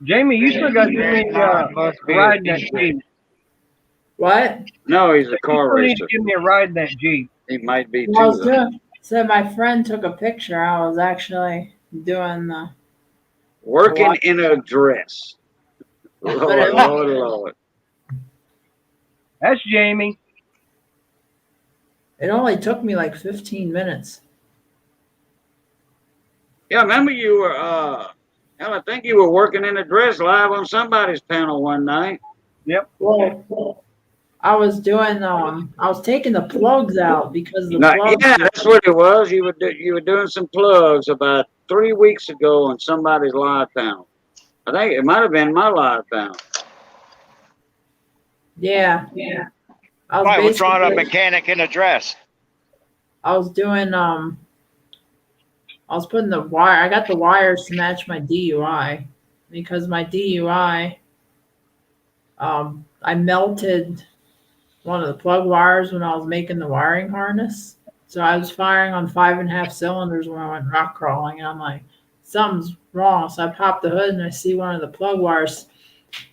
Jamie, you still got Jimmy riding that Jeep. What? No, he's a car You racer. still need to give me a ride in that Jeep. He might be Well, I was too. though. so my friend took a picture. I was actually doing the Working in a dress. Lord, Lord, Lord. That's Jamie. It only took me like 15 minutes. Yeah, remember you were, hell, I think you were working in a dress live on somebody's panel one night. Yep. Well, I was doing I was taking the plugs out because the plugs. Yeah, that's what it was. You were doing some plugs about 3 weeks ago on somebody's live panel. I think it might have been my live panel. Yeah. I was Why? What's wrong with a basically- mechanic in a dress? I was doing I was putting the wire. I got the wires to match my DUI. because my DUI, I melted one of the plug wires when I was making the wiring harness. So I was firing on 5.5 cylinders when I went rock crawling, and I'm like, something's wrong. So I popped the hood and I see one of the plug wires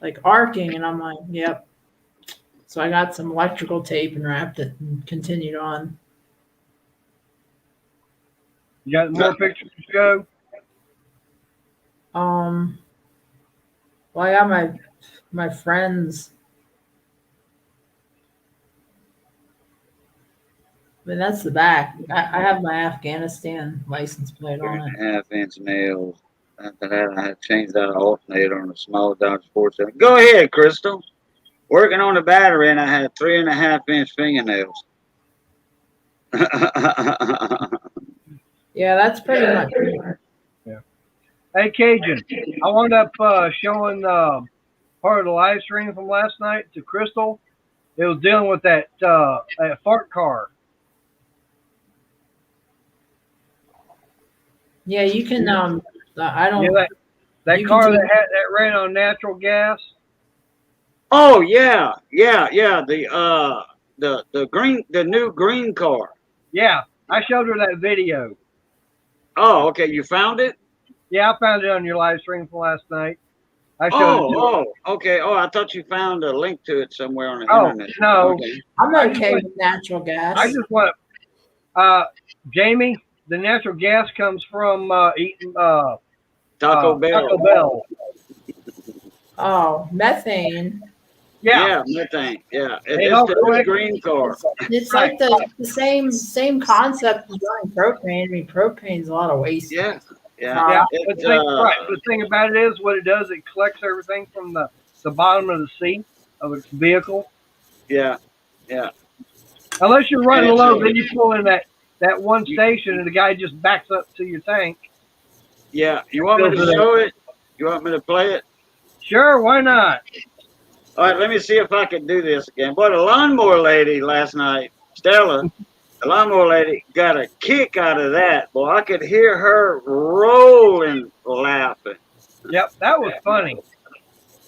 like arcing, and I'm like, yep. So I got some electrical tape and wrapped it and continued on. You got more pictures to show? Well, I got my friends. I mean, that's the back. I have my Afghanistan license plate on it. 3.5-inch nails. After that, I had changed out an alternator on a small Dodge Sports. Go ahead, Crystal. Working on the battery, and I had 3.5-inch fingernails. Yeah, that's pretty much. Yeah. Hey, Cajun, I wound up showing part of the live stream from last night to Crystal. It was dealing with that fart car. Yeah, you can. I don't. Yeah, that you car can that ran on natural gas. Oh yeah. The new green car. Yeah, I showed her that video. Oh, okay. You found it? Yeah, I found it on your live stream from last night. I showed it to her. Okay. Oh, I thought you found a link to it somewhere on the Oh, internet. no. Okay. I'm okay with natural gas. I just want Jamie, the natural gas comes from eating Taco Bell. Taco Bell. Oh, methane. Yeah. Methane. Yeah, They it's don't the collect- green car. It's like the same concept as running propane. I mean, propane's a lot of waste. Yeah. Yeah, It's, the thing about it is, what it does, it collects everything from the bottom of the seat of a vehicle. Yeah. Unless you're running And low, so- then you pull in that one station and the guy just backs up to your tank. Yeah. You want me to show it? You want me to play it? Sure, why not? All right, let me see if I can do this again. Boy, the lawnmower lady last night, Stella, the lawnmower lady got a kick out of that. Boy, I could hear her rolling laughing. Yep, that was funny.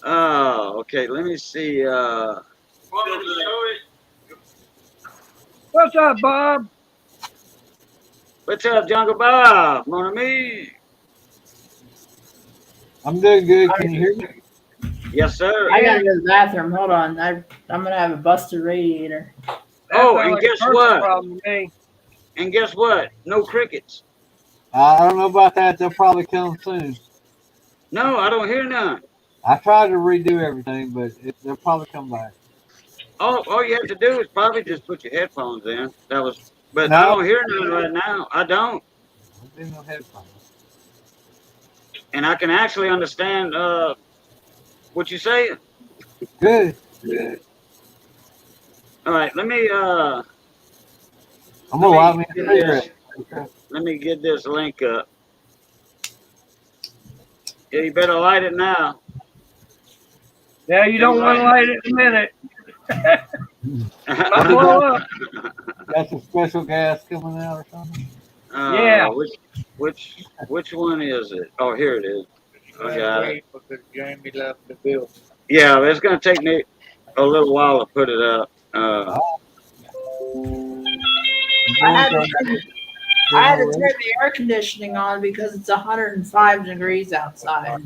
Oh, okay. Let me see. What's up, Bob? What's up, Jungle Bob? Mon ami? I'm doing good. Can you hear me? Yes, sir. I gotta go to the bathroom. Hold on. I'm gonna have a busted radiator. Oh, That sounds and like a guess personal what? problem to me. And guess what? No crickets. I don't know about that. They'll probably come soon. No, I don't hear none. I tried to redo everything, but they'll probably come back. All you have to do is probably just put your headphones in. But No. I don't hear none right now. I don't. There's no headphones. And I can actually understand what you're saying. Good. All right, let me I'm gonna light me a get cigarette. let me get this link up. Yeah, you better light it now. Yeah, you don't want to light it in a minute. Might blow up. Got some special gas coming out or something? Yeah. Which one is it? Oh, here it is. I got it. Because Jamie left the bill. Yeah, it's gonna take me a little while to put it up. I had to turn the air conditioning on because it's 105 degrees outside.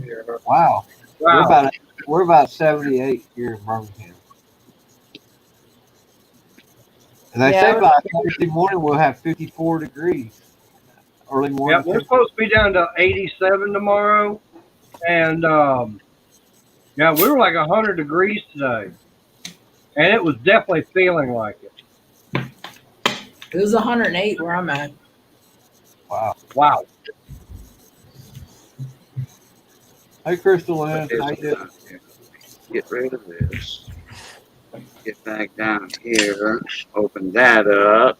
Wow. Wow. We're about 78 here in Birmingham. And they say by Thursday morning we'll have 54 degrees. Early morning. Yeah, we're supposed to be down to 87 tomorrow, and yeah, we were like 100 degrees today, and it was definitely feeling like it. It was 108 where I'm at. Wow. Wow. Hey, Crystal Lynn. How you doing? Get rid of this. Get back down here. Open that up.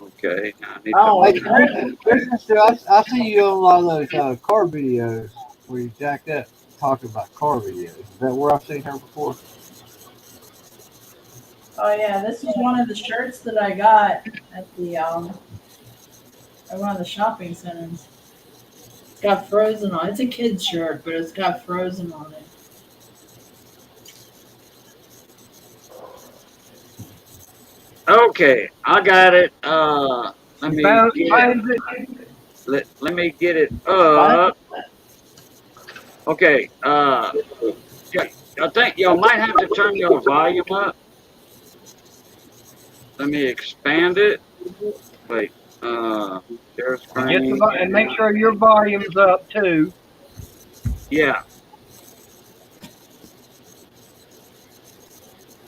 Okay. Now I need Hey, Kristen, I see you on a lot of those car videos where you jacked up talking about car videos. Is that where I've seen her before? Oh yeah, this is one of the shirts that I got at the at one of the shopping centers. It's got Frozen on. It's a kid's shirt, but it's got Frozen on it. Okay, I got it. Let You me found get it? let me get it up. Okay. Yeah, I think y'all might have to turn your volume up. Let me expand it. Wait. Share Get the screen. and make sure your volume's up too. Yeah.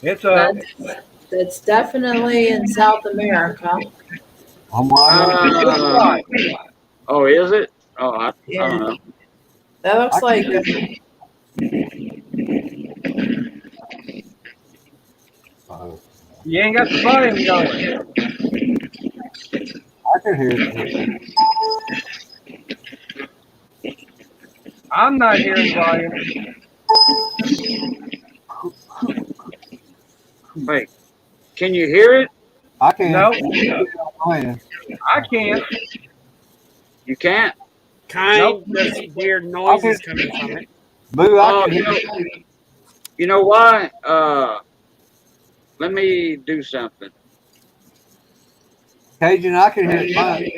It's up. That's definitely in South America. I'm watching. Oh, is it? Oh, I Yeah. don't know. That looks like You ain't got the volume going. I can hear it. I'm not hearing volume. Wait. Can you hear it? I can. Nope. I I can't. You can't? Kind of weird noises coming from it. Boo, I can You hear know, you know why? Let me do something. Cajun, I can hear mine.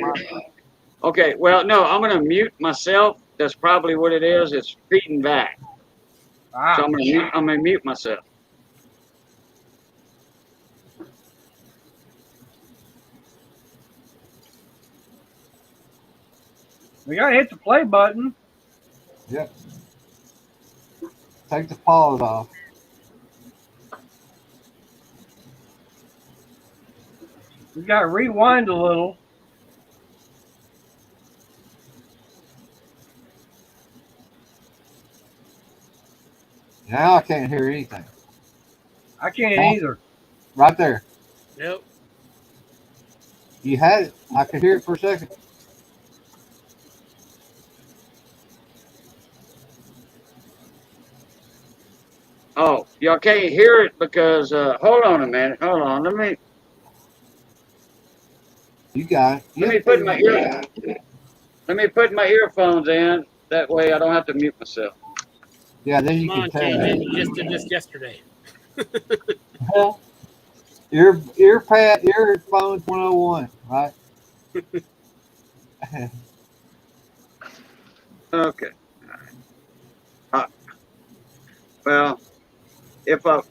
Okay, well, no, I'm going to mute myself. That's probably what it is. It's feeding back. So I'm going to mute myself. We gotta hit the play button. Yep. Take the pause off. We gotta rewind a little. Now I can't hear anything. I can't either. Right there. Nope. You had it. I could hear it for a second. Oh, y'all can't hear it because, hold on a minute. Hold on. You got it. Let me put my earphones in. That way I don't have to mute myself. Yeah, then you Come on, can tell. Cajun. You just did this yesterday. Earphones 101, right? Okay. Well, if I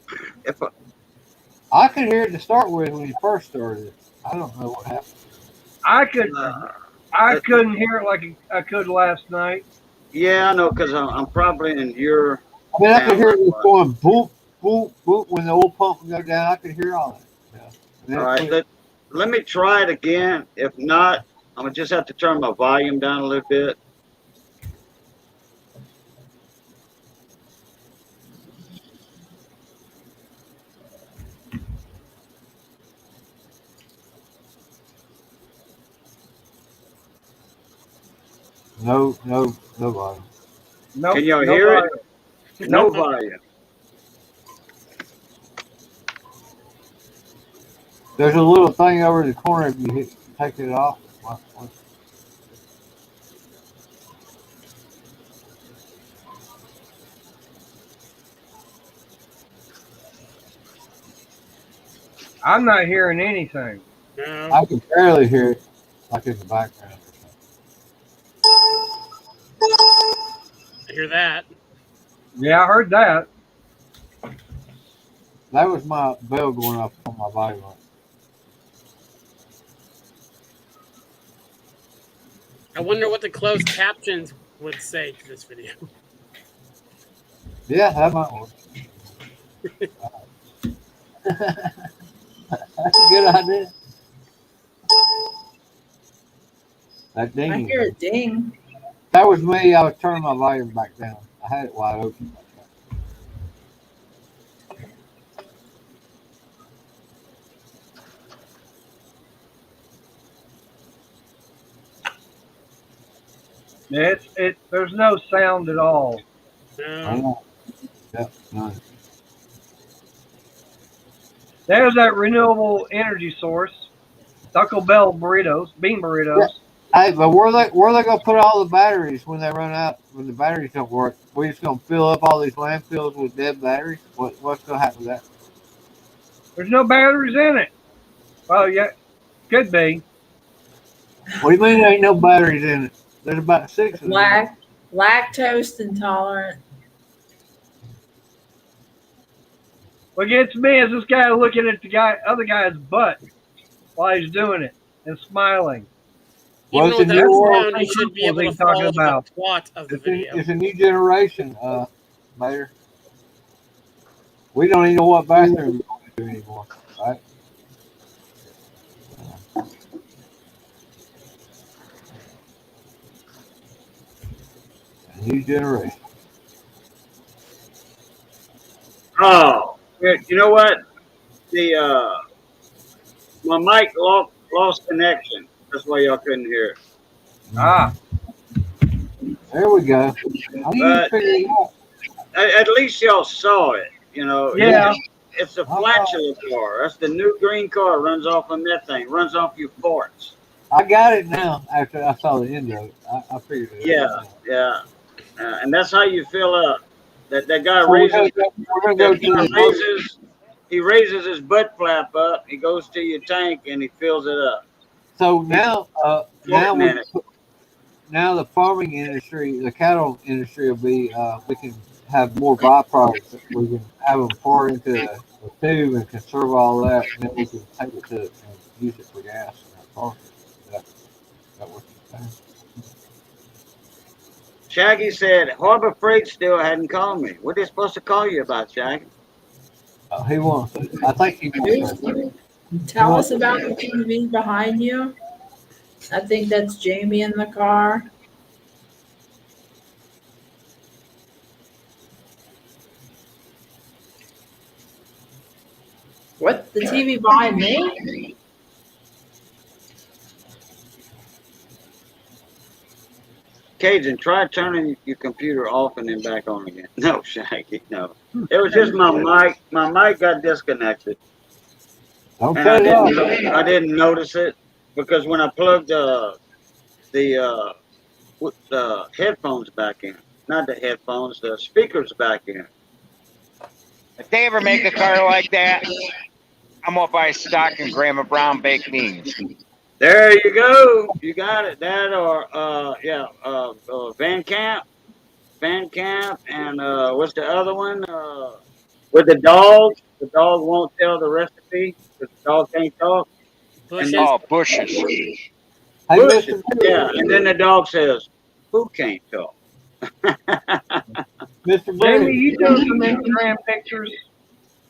I could hear it to start with when you first started. I don't know what happened. I couldn't hear it like I could last night. yeah, I know, because I'm probably in your. I mean, I could hear it going boop, boop, boop when the oil pump would go down. I could hear all that. Yeah. All right, let me try it again. If not, I'm gonna just have to turn my volume down a little bit. No volume. Nope, Can y'all no hear volume. it? No volume. There's a little thing over in the corner if you take it off. I'm not hearing anything. No. I can barely hear it, like in the background. I hear that. Yeah, I heard that. That was my bell going off on my volume. I wonder what the closed captions would say to this video. Yeah, that might work. That's a good idea. That ding. I hear a ding. That was me. I was turning my volume back down. I had it wide open. There's no sound at all. No. Yep, none. There's that renewable energy source. Taco Bell burritos, bean burritos. Hey, but where they gonna put all the batteries when they run out? When the batteries don't work, we just gonna fill up all these landfills with dead batteries? What's gonna happen to that? There's no batteries in it. Well, yeah, could be. What do you mean there ain't no batteries in it? There's about 6 of them. Lactose intolerant. What gets me is this guy looking at the other guy's butt while he's doing it and smiling. Even Well, it's a without new world. sound, you should be What able are to you talking follow the about? plot of the video. It's a new generation, Mayor. We don't even know what bathroom to do anymore, right? A new generation. Oh, you know what? My mic lost connection. That's why y'all couldn't hear it. Ah, There we go. I need to But figure it out. at least y'all saw it. You know, yeah. it's a flatula car. That's the new green car. Runs off of methane. Runs off your farts. I got it now after I saw the end of it. I figured it Yeah, out. yeah. And that's how you fill up. That guy So we're raises. gonna go That to guy the he raises his butt flap up. He goes to your tank and he fills it up. So now Floating in it. now the farming industry, the cattle industry will be we can have more byproducts. We can have them pour into a tube and conserve all that, and then we can take it to and use it for gas in our farm. That what you're saying? Shaggy said Harbor Freight still hadn't called me. What are they supposed to call you about, Shaggy? He wants it. I think he wants it. Tell us about the TV behind you. I think that's Jamie in the car. What? The TV behind me? Cajun, try turning your computer off and then back on again. No, Shaggy, no. It was just my mic. My mic got disconnected. Don't And cut it off. I didn't notice it because when I plugged the headphones back in, not the headphones, the speakers back in. If they ever make a car like that, I'm gonna buy stock in Grandma Brown baked beans. There you go. You got it. That or Van Camp, and what's the other one? With the dog. The dog won't tell the recipe because the dog can't talk. Bushes? Oh, bushes. Hey, Bushes. Mr. Yeah, and then the dog says, "Who can't talk?" Mr. Jamie, Briggs. you doing some Instagram pictures?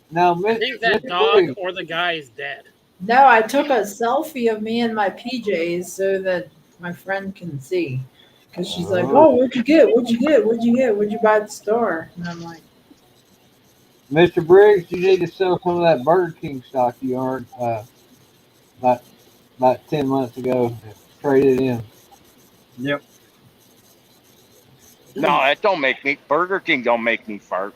Now, I think that Mr. dog Briggs. or the guy is dead. No, I took a selfie of me in my PJs so that my friend can see. Because she's like, oh, what'd you get? What'd you get? What'd you get? What'd you buy at the store? And I'm like, Mr. Briggs, you need to sell some of that Burger King stock you earned about 10 months ago. Trade it in. Yep. No, that don't make me. Burger King don't make me fart.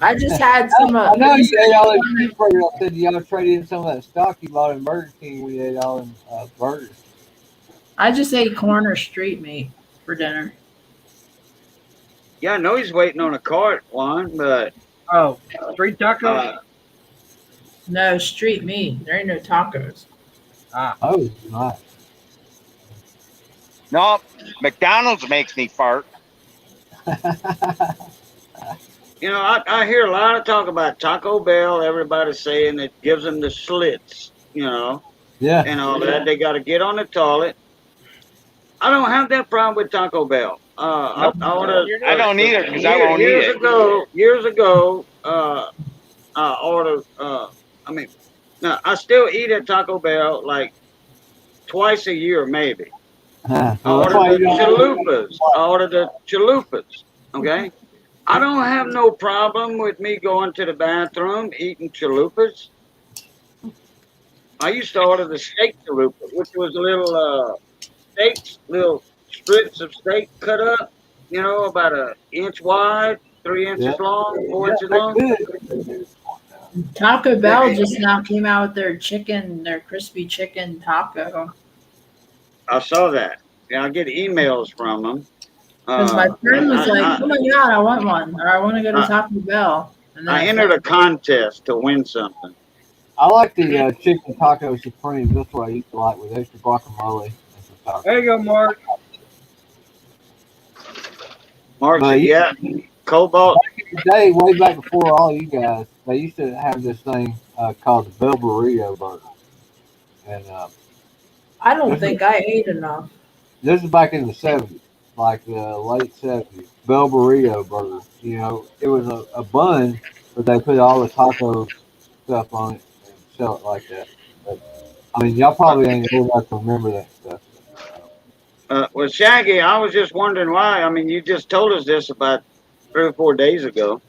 I just had some. I know you ate all them cheeseburgers. I said y'all trade in some of that stock you bought in Burger King when you ate all them burgers. I just ate corner street meat for dinner. Yeah, I know he's waiting on a cart, Juan, but Oh, street tacos? No, street meat. There ain't no tacos. Oh, nice. No, McDonald's makes me fart. you know, I hear a lot of talk about Taco Bell. Everybody's saying it gives them the slits, Yeah. and all that. They got to get on the toilet. I don't have that problem with Taco Bell. I don't either because I won't eat it. Years ago, I ordered. Now I still eat at Taco Bell like twice a year, maybe. I ordered the chalupas. Okay, I don't have no problem with me going to the bathroom eating chalupas. I used to order the steak chalupa, which was little steaks, little strips of steak cut up, about an inch wide, 3 inches long, 4 inches long. Taco Bell just now came out with their crispy chicken taco. I saw that. Yeah, I get emails from them. Because my friend was like, I, "Oh my god, I want one, or I want to go to I, Taco Bell." And then I I entered a found contest to win something. I like the chicken taco supreme. That's what I used to like with extra guacamole and some There you tacos. go, Mark. Mark But said, yeah, yeah, Cobalt. back in the day, way back before all you guys, they used to have this thing called the Bel Burrito burger, and I don't this is think I ate enough. this is back in the '70s, like the late '70s. Bel Burrito burger. You know, it was a bun, but they put all the taco stuff on it and sell it like that. But I mean, y'all probably ain't old enough to remember that stuff. Well, Shaggy, I was just wondering why. I mean, you just told us this about 3 or 4 days ago.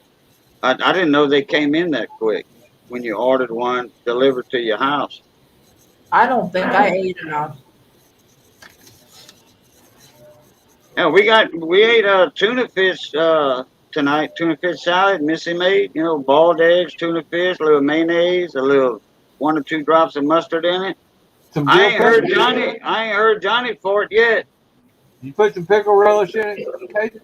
I didn't know they came in that quick when you ordered one delivered to your house. I don't think I ate enough. Yeah, we ate tuna fish tonight. Tuna fish salad, Missy made. You know, boiled eggs, tuna fish, a little mayonnaise, a little 1 or 2 drops of mustard in it. Some I dill ain't heard pickle. Johnny. I ain't heard Johnny for it yet. You put some pickle relish in it, Cajun?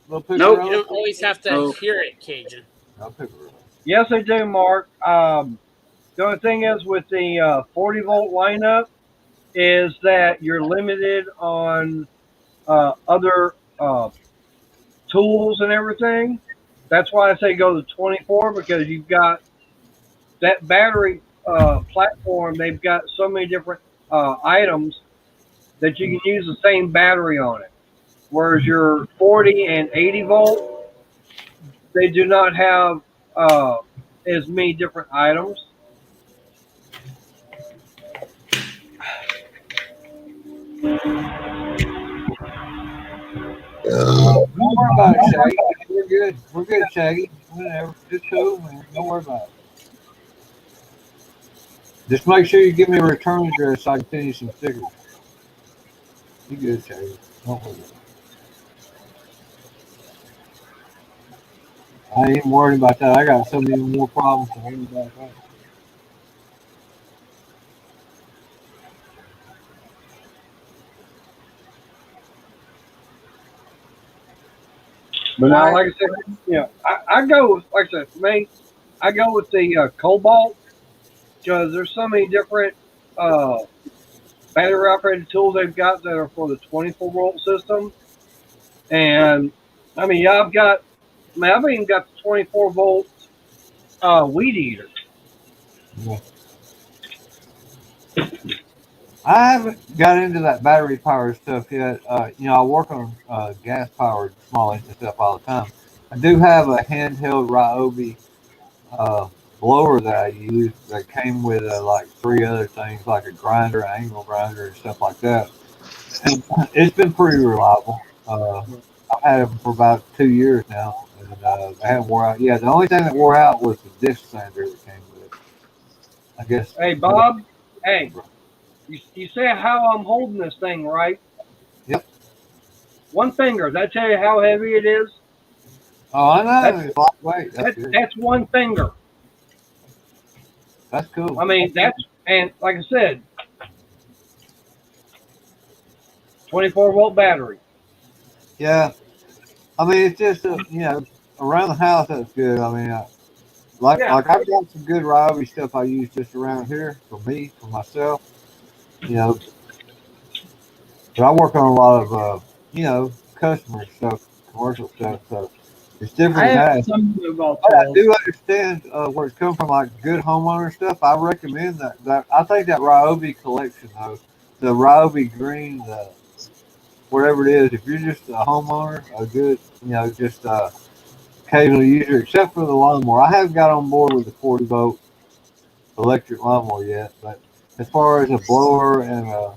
Little pickle Nope. You relish? don't always have to No. hear it, Cajun. No pickle relish. Yes, they do, Mark. The only thing is with the 40-volt lineup is that you're limited on other tools and everything. That's why I say go to 24 because you've got that battery platform. They've got so many different items that you can use the same battery on it. Whereas your 40 and 80-volt, they do not have as many different items. Don't worry about it, Shaggy. We're good. We're good, Shaggy. Whatever. It's cool, man. Don't worry about it. Just make sure you give me a return address so I can send you some stickers. You good, Shaggy. Don't worry about it. I ain't even worried about that. I got so many more problems to worry about that. But now, like I said, I go with, like I said, for me, I go with the Cobalt because there's so many different uh, battery operated tools they've got that are for the 24-volt system. And I mean, yeah, I've even got the 24-volt weed eater. Yeah. I haven't got into that battery powered stuff yet. I work on gas powered small engine stuff all the time. I do have a handheld Ryobi blower that I use that came with like 3 other things, like a grinder, angle grinder, and stuff like that. And it's been pretty reliable. I've had them for about 2 years now, and they haven't wore out. Yeah, the only thing that wore out was the disc sander that came with it. I guess. Hey, Bob. Hey, you say how I'm holding this thing, right? Yep. One finger. Does that tell you how heavy it is? Oh, I know. That's It's lightweight. That's good. that's one finger. That's cool. I mean, and like I said, 24-volt battery. Yeah. I mean, it's just around the house that's good. I mean, Yeah. like I've got some good Ryobi stuff I use just around here for me, for myself. You know, but I work on a lot of customer stuff, commercial stuff. So it's different I than have that. some mobile But I tools. do understand where it's come from, like good homeowner stuff. I recommend that. I think that Ryobi collection, though, the Ryobi green, the whatever it is, if you're just a homeowner, a good, just occasional user, except for the lawnmower. I haven't got on board with the 40-volt electric lawnmower yet, but as far as a blower and a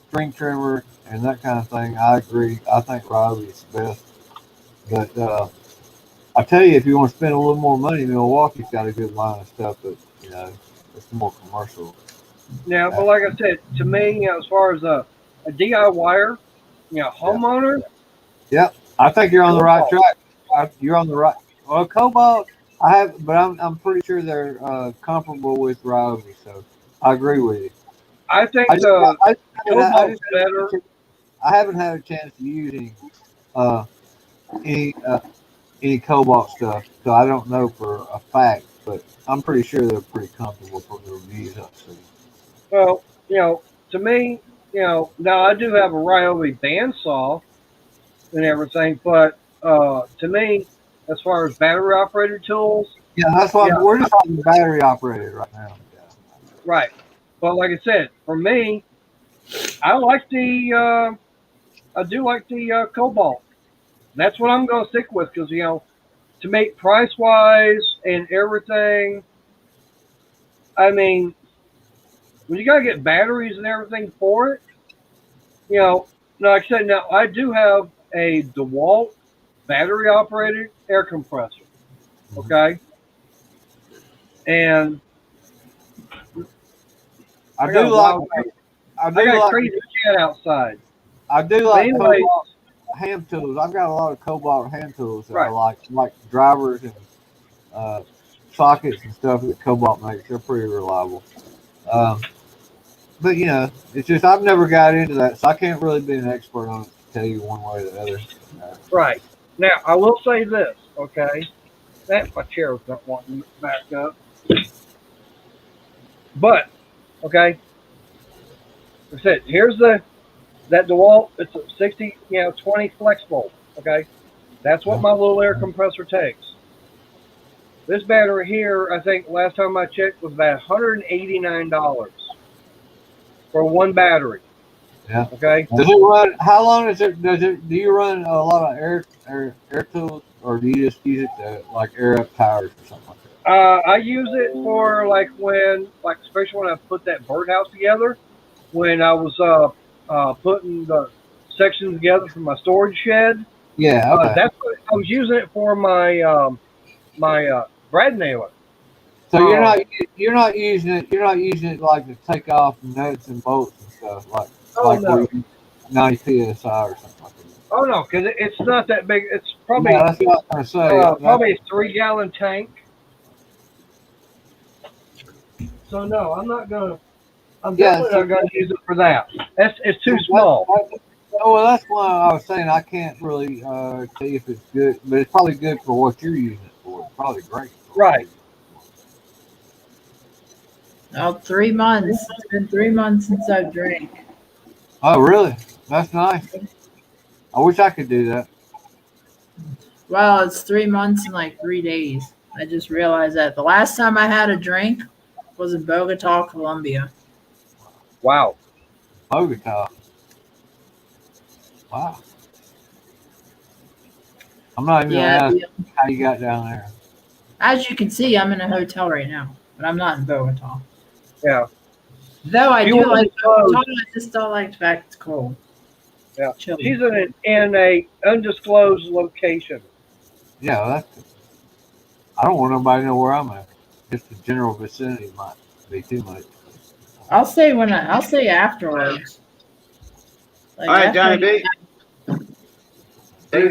string trimmer and that kind of thing, I agree. I think Ryobi is the best. But I tell you, if you want to spend a little more money, Milwaukee's got a good line of stuff, but it's more commercial. Yeah, but like I said, to me, as far as a DIYer, homeowner. Yep, I think you're on the right track. You're on the right. Well, Cobalt, I have, but I'm pretty sure they're comparable with Ryobi, so I agree with you. I think I just, the I, Cobalt's better. I haven't had a chance to use uh, any any Cobalt stuff, so I don't know for a fact, but I'm pretty sure they're pretty comfortable from the reviews I've seen. Well, to me, now I do have a Ryobi bandsaw and everything, but to me, as far as battery operated tools, Yeah, that's why yeah, we're just talking battery operated right now. Yeah. right. But like I said, for me, I like I do like the Cobalt. That's what I'm going to stick with because to make price wise and everything. I mean, when you got to get batteries and everything for it, like I said, now I do have a DeWalt battery operated air compressor. Okay, and I I got do a like wild, I I do got a like crazy cat outside. I do But like anyway, Cobalt hand tools. I've got a lot of Cobalt hand tools that I right. like drivers and uh, sockets and stuff that Cobalt makes. They're pretty reliable. Um, but it's just I've never got into that, so I can't really be an expert on it to tell you one way or the other. Right. Now, I will say this, okay? That my chair's not wanting to back up. But, okay, like I said, here's that DeWalt. It's a 60, 20 flex volt, okay? That's what my little air compressor takes. This battery here, I think last time I checked, was about $189 for one battery, Yeah. okay? Does it run? How long is it? Do you run a lot of air tools, or do you just use it to like air up tires or something like that? I use it for especially when I put that birdhouse together, when I was putting the sections together for my storage shed. Yeah. Okay. That's what I was using it for my brad nailer. So you're not using it. You're not using it like to take off nuts and bolts and stuff like No. where you 90 psi or something like that. Oh no, because it's not that big. It's probably Yeah, that's what I'm gonna say. probably a 3-gallon tank. So no, I'm not gonna. I'm definitely not gonna use it for that. It's too small. Well, that's why I was saying I can't really tell you if it's good, but it's probably good for what you're using it for. It's probably great. Right. Oh, 3 months. It's been 3 months since I've drank. Oh, really? That's nice. I wish I could do that. Well, it's 3 months and like 3 days. I just realized that the last time I had a drink was in Bogota, Colombia. Wow. Bogota. Wow. I'm not even gonna ask how you got down there. As you can see, I'm in a hotel right now, but I'm not in Bogota. Yeah. Though I do like Bogota, I just don't like the fact it's cold. Yeah. Chilly. She's in a undisclosed location. Yeah, I don't want nobody to know where I'm at. Just the general vicinity might be too much. I'll say afterwards. All right, Johnny B. Say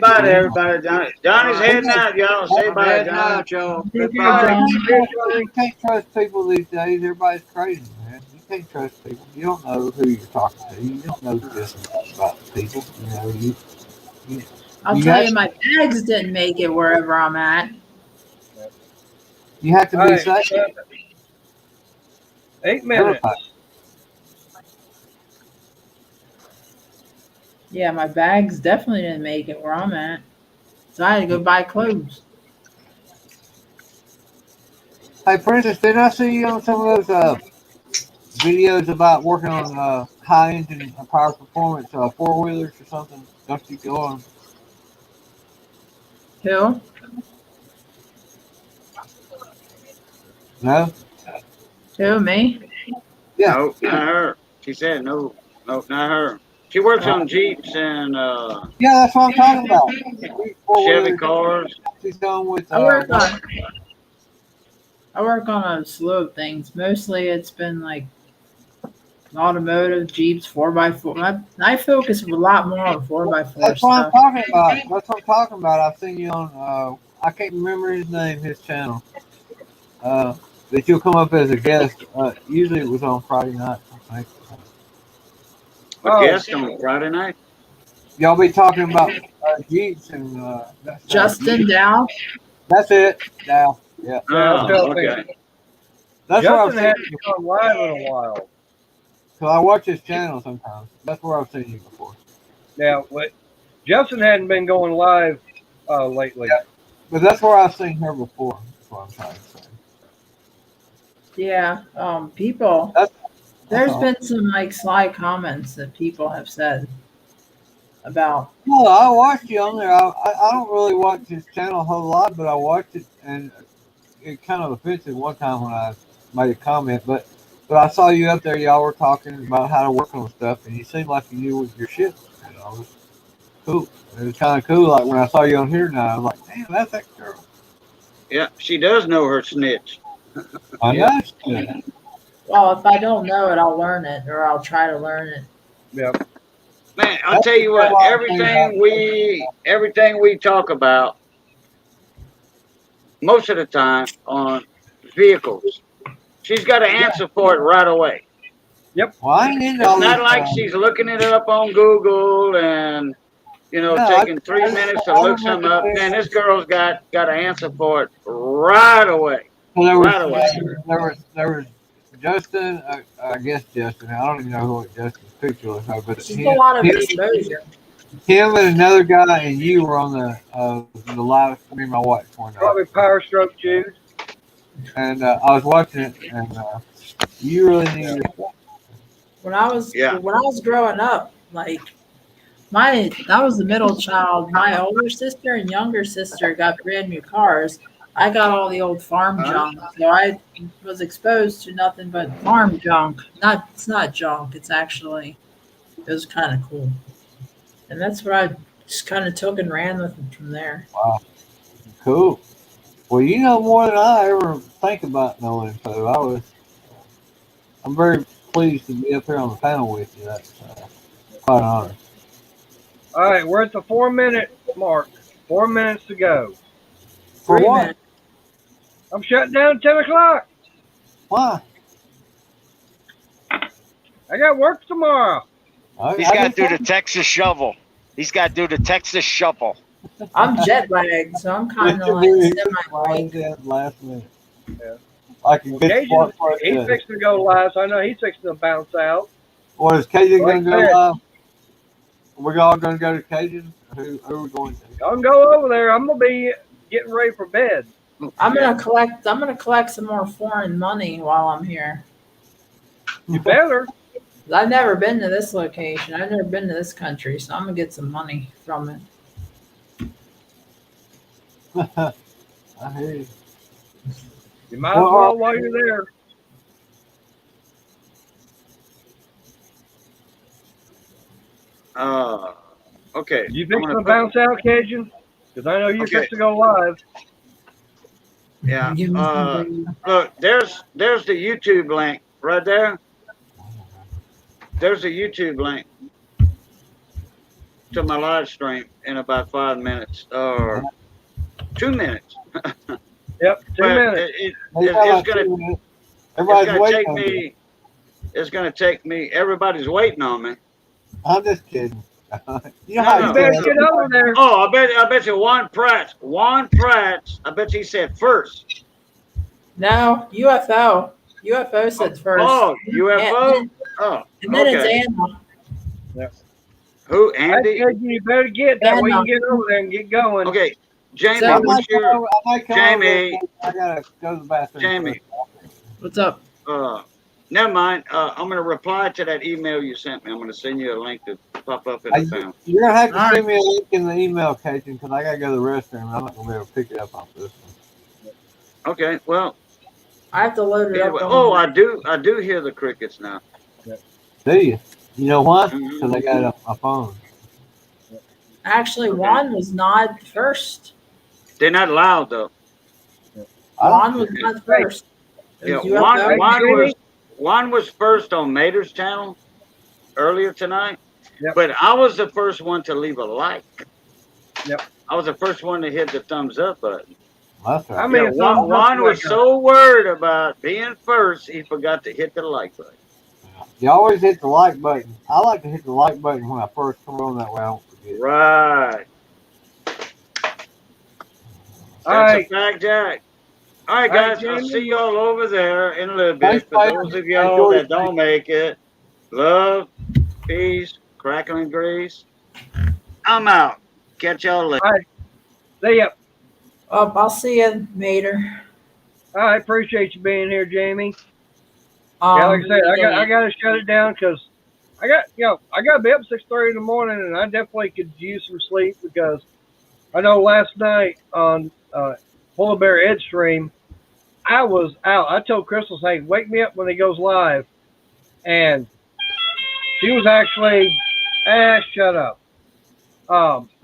bye to everybody, Johnny. Johnny's heading out, y'all. Say bye, Johnny. y'all. Goodbye. You can't trust people these days. Everybody's crazy, man. You can't trust people. You don't know who you're talking to. You don't know this about people. I'll tell you, my bags didn't make it wherever I'm at. You have to be safe. 8 minutes. Yeah, my bags definitely didn't make it where I'm at. So I had to go buy clothes. Hey, Princess, didn't I see you on some of those videos about working on high engine power performance 4-wheelers or something? Don't you go on? Who? No? Who, me? Yeah. No, not her. She said no, not her. She works on Jeeps and yeah, that's what I'm talking about. Chevy cars. She's going with. I work on a slew of things. Mostly, it's been like automotive, Jeeps, 4x4. I focus a lot more on 4x4 That's stuff. what I'm talking about. That's what I'm talking about. I've seen you on. I can't remember his name. His channel. that you'll come up as a guest. Usually it was on Friday night. I think. A guest on Friday night. Y'all be talking about Jeeps and that stuff. Justin Dow. That's it. Now, yeah. Oh, okay. That's where I've Justin seen hasn't you. gone live in a while. Cause I watch his channel sometimes. That's where I've seen you before. Now, Justin hadn't been going live lately. Yeah. But that's where I've seen her before. That's what I'm trying to say. Yeah. People. There's all. been some like sly comments that people have said about. No, I watched you on there. I don't really watch his channel a whole lot, but I watched it, and it kind of offensive one time when I made a comment. But I saw you up there. Y'all were talking about how to work on stuff, and you seemed like you knew your shit. You know, it was cool. It was kind of cool. Like when I saw you on here now, I was like, damn, that's that girl. Yeah, she does know her snitch. I know. Yeah. Well, if I don't know it, I'll learn it, or I'll try to learn it. Yeah. Man, I'll tell you what. Everything we talk about, most of the time on vehicles, she's got an answer for it right away. Yep. Well, I ain't into It's all not this, like she's looking it up on Google and taking 3 minutes to look something up. Man, this girl's got an answer for it right away. Well, Right away. there was Justin. I guess Justin. I don't even know who Justin's picture was, but Just a lot of exposure. him and another guy and you were on the live stream I watched one night. Probably Power Stroke Jude. And I was watching it, and you really need to. When I was growing up, like I was the middle child. My older sister and younger sister got brand new cars. I got all the old farm junk, so I was exposed to nothing but farm junk. It's not junk. It was kind of cool, and that's what I just kind of took and ran with it from there. Wow, cool. Well, you know more than I ever think about knowing. So I'm very pleased to be up here on the panel with you. That's quite an honor. All right, we're at the 4-minute mark. 4 minutes to go. For 3 what? minutes. I'm shutting down at 10 o'clock. Why? I got work tomorrow. He's got to do the Texas shovel. He's got to do the Texas shovel. I'm jet lagged, so I'm kind of like semi-awake. Last minute. Yeah. Like a good Cajun, sport he's fixing to go live, so I know he's fixing to bounce out. What is Cajun Like going to go live? We're all going to go to Cajun? Who are we going to? Y'all can go over there. I'm gonna be getting ready for bed. I'm gonna collect some more foreign money while I'm here. You better. I've never been to this location. I've never been to this country, so I'm gonna get some money from it. I hear you. You might as well while you're there. Okay. You fixing to bounce out, Cajun? Because I know you're fixing to go live. Yeah. Look, there's the YouTube link right there. There's a YouTube link to my live stream in about 5 minutes or 2 minutes. Yep, 2 minutes. It's gonna take me. Everybody's waiting on me. I'm just kidding. You better get over there. Oh, I bet you Juan Pratt. I bet he said first. No, UFO. UFO said first. Oh, UFO. And then it's Anna. Yep. Who? Andy? You better get that way. You get over there and get going. Okay, Jamie. So, Jamie? I gotta go to the bathroom. Jamie. What's up? Never mind. I'm gonna reply to that email you sent me. I'm gonna send you a link to pop up in the phone. You're gonna have to send me a link in the email, Cajun, because I gotta go to the restroom. I'm not gonna be able to pick it up off this one. Okay. Well, I have to load it anyway, up. I do hear the crickets now. Do you? You know why? Because I got it on my phone. Actually, Juan was not first. They're not loud though. Juan was not first. Yeah, Juan was first on Mater's channel earlier tonight. Yep. But I was the first one to leave a like. Yep. I was the first one to hit the thumbs up button. That's I right. mean, Yeah, it's not Juan was like so worried about being first, he forgot to hit the like button. You always hit the like button. I like to hit the like button when I first come on, that way I don't forget. Right. All That's right. a fact, Jack. All right, All right, guys. I'll Jamie. see y'all over there in a little Thanks, bit. For man. those of y'all Enjoy that don't make it, love, peace, crackling grease. I'm out. Catch y'all later. All right. See ya. Oh, I'll see you later. I appreciate you being here, Jamie. Yeah, like I said, I got to shut it down because I got to be up 6:30 in the morning, and I definitely could use some sleep because I know last night on Polar Bear Ed stream, I was out. I told Crystal, hey, wake me up when he goes live, and she was actually, shut up.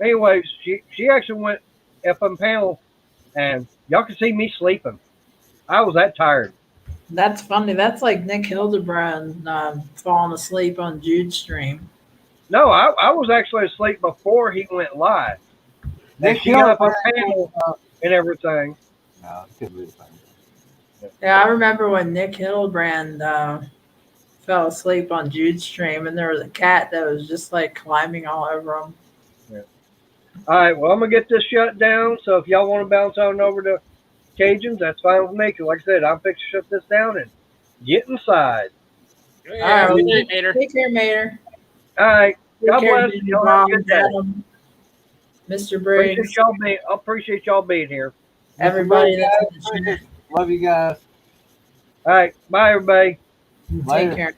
Anyways, she actually went FM panel, and y'all can see me sleeping. I was that tired. That's funny. That's like Nick Hildebrand falling asleep on Jude's stream. No, I was actually asleep before he went live. And Nick she got up on Hildebrand, panel and everything. No, it could be the same. Yeah, I remember when Nick Hildebrand fell asleep on Jude's stream, and there was a cat that was just like climbing all over him. Yeah. All right, well, I'm going to get this shut down. So if y'all want to bounce on over to Cajuns, that's fine with me. Because like I said, I'm fixing to shut this down and get inside. Oh, All yeah, right, good night, Mater. take care, Mater. All right. Take God care, bless Jimmy, you. Y'all have a Mom, good day. Adam, Mr. Briggs, Appreciate y'all being here. everybody that's in the Appreciate chat. it. Love you guys. All right. Bye, everybody. Take Later. care.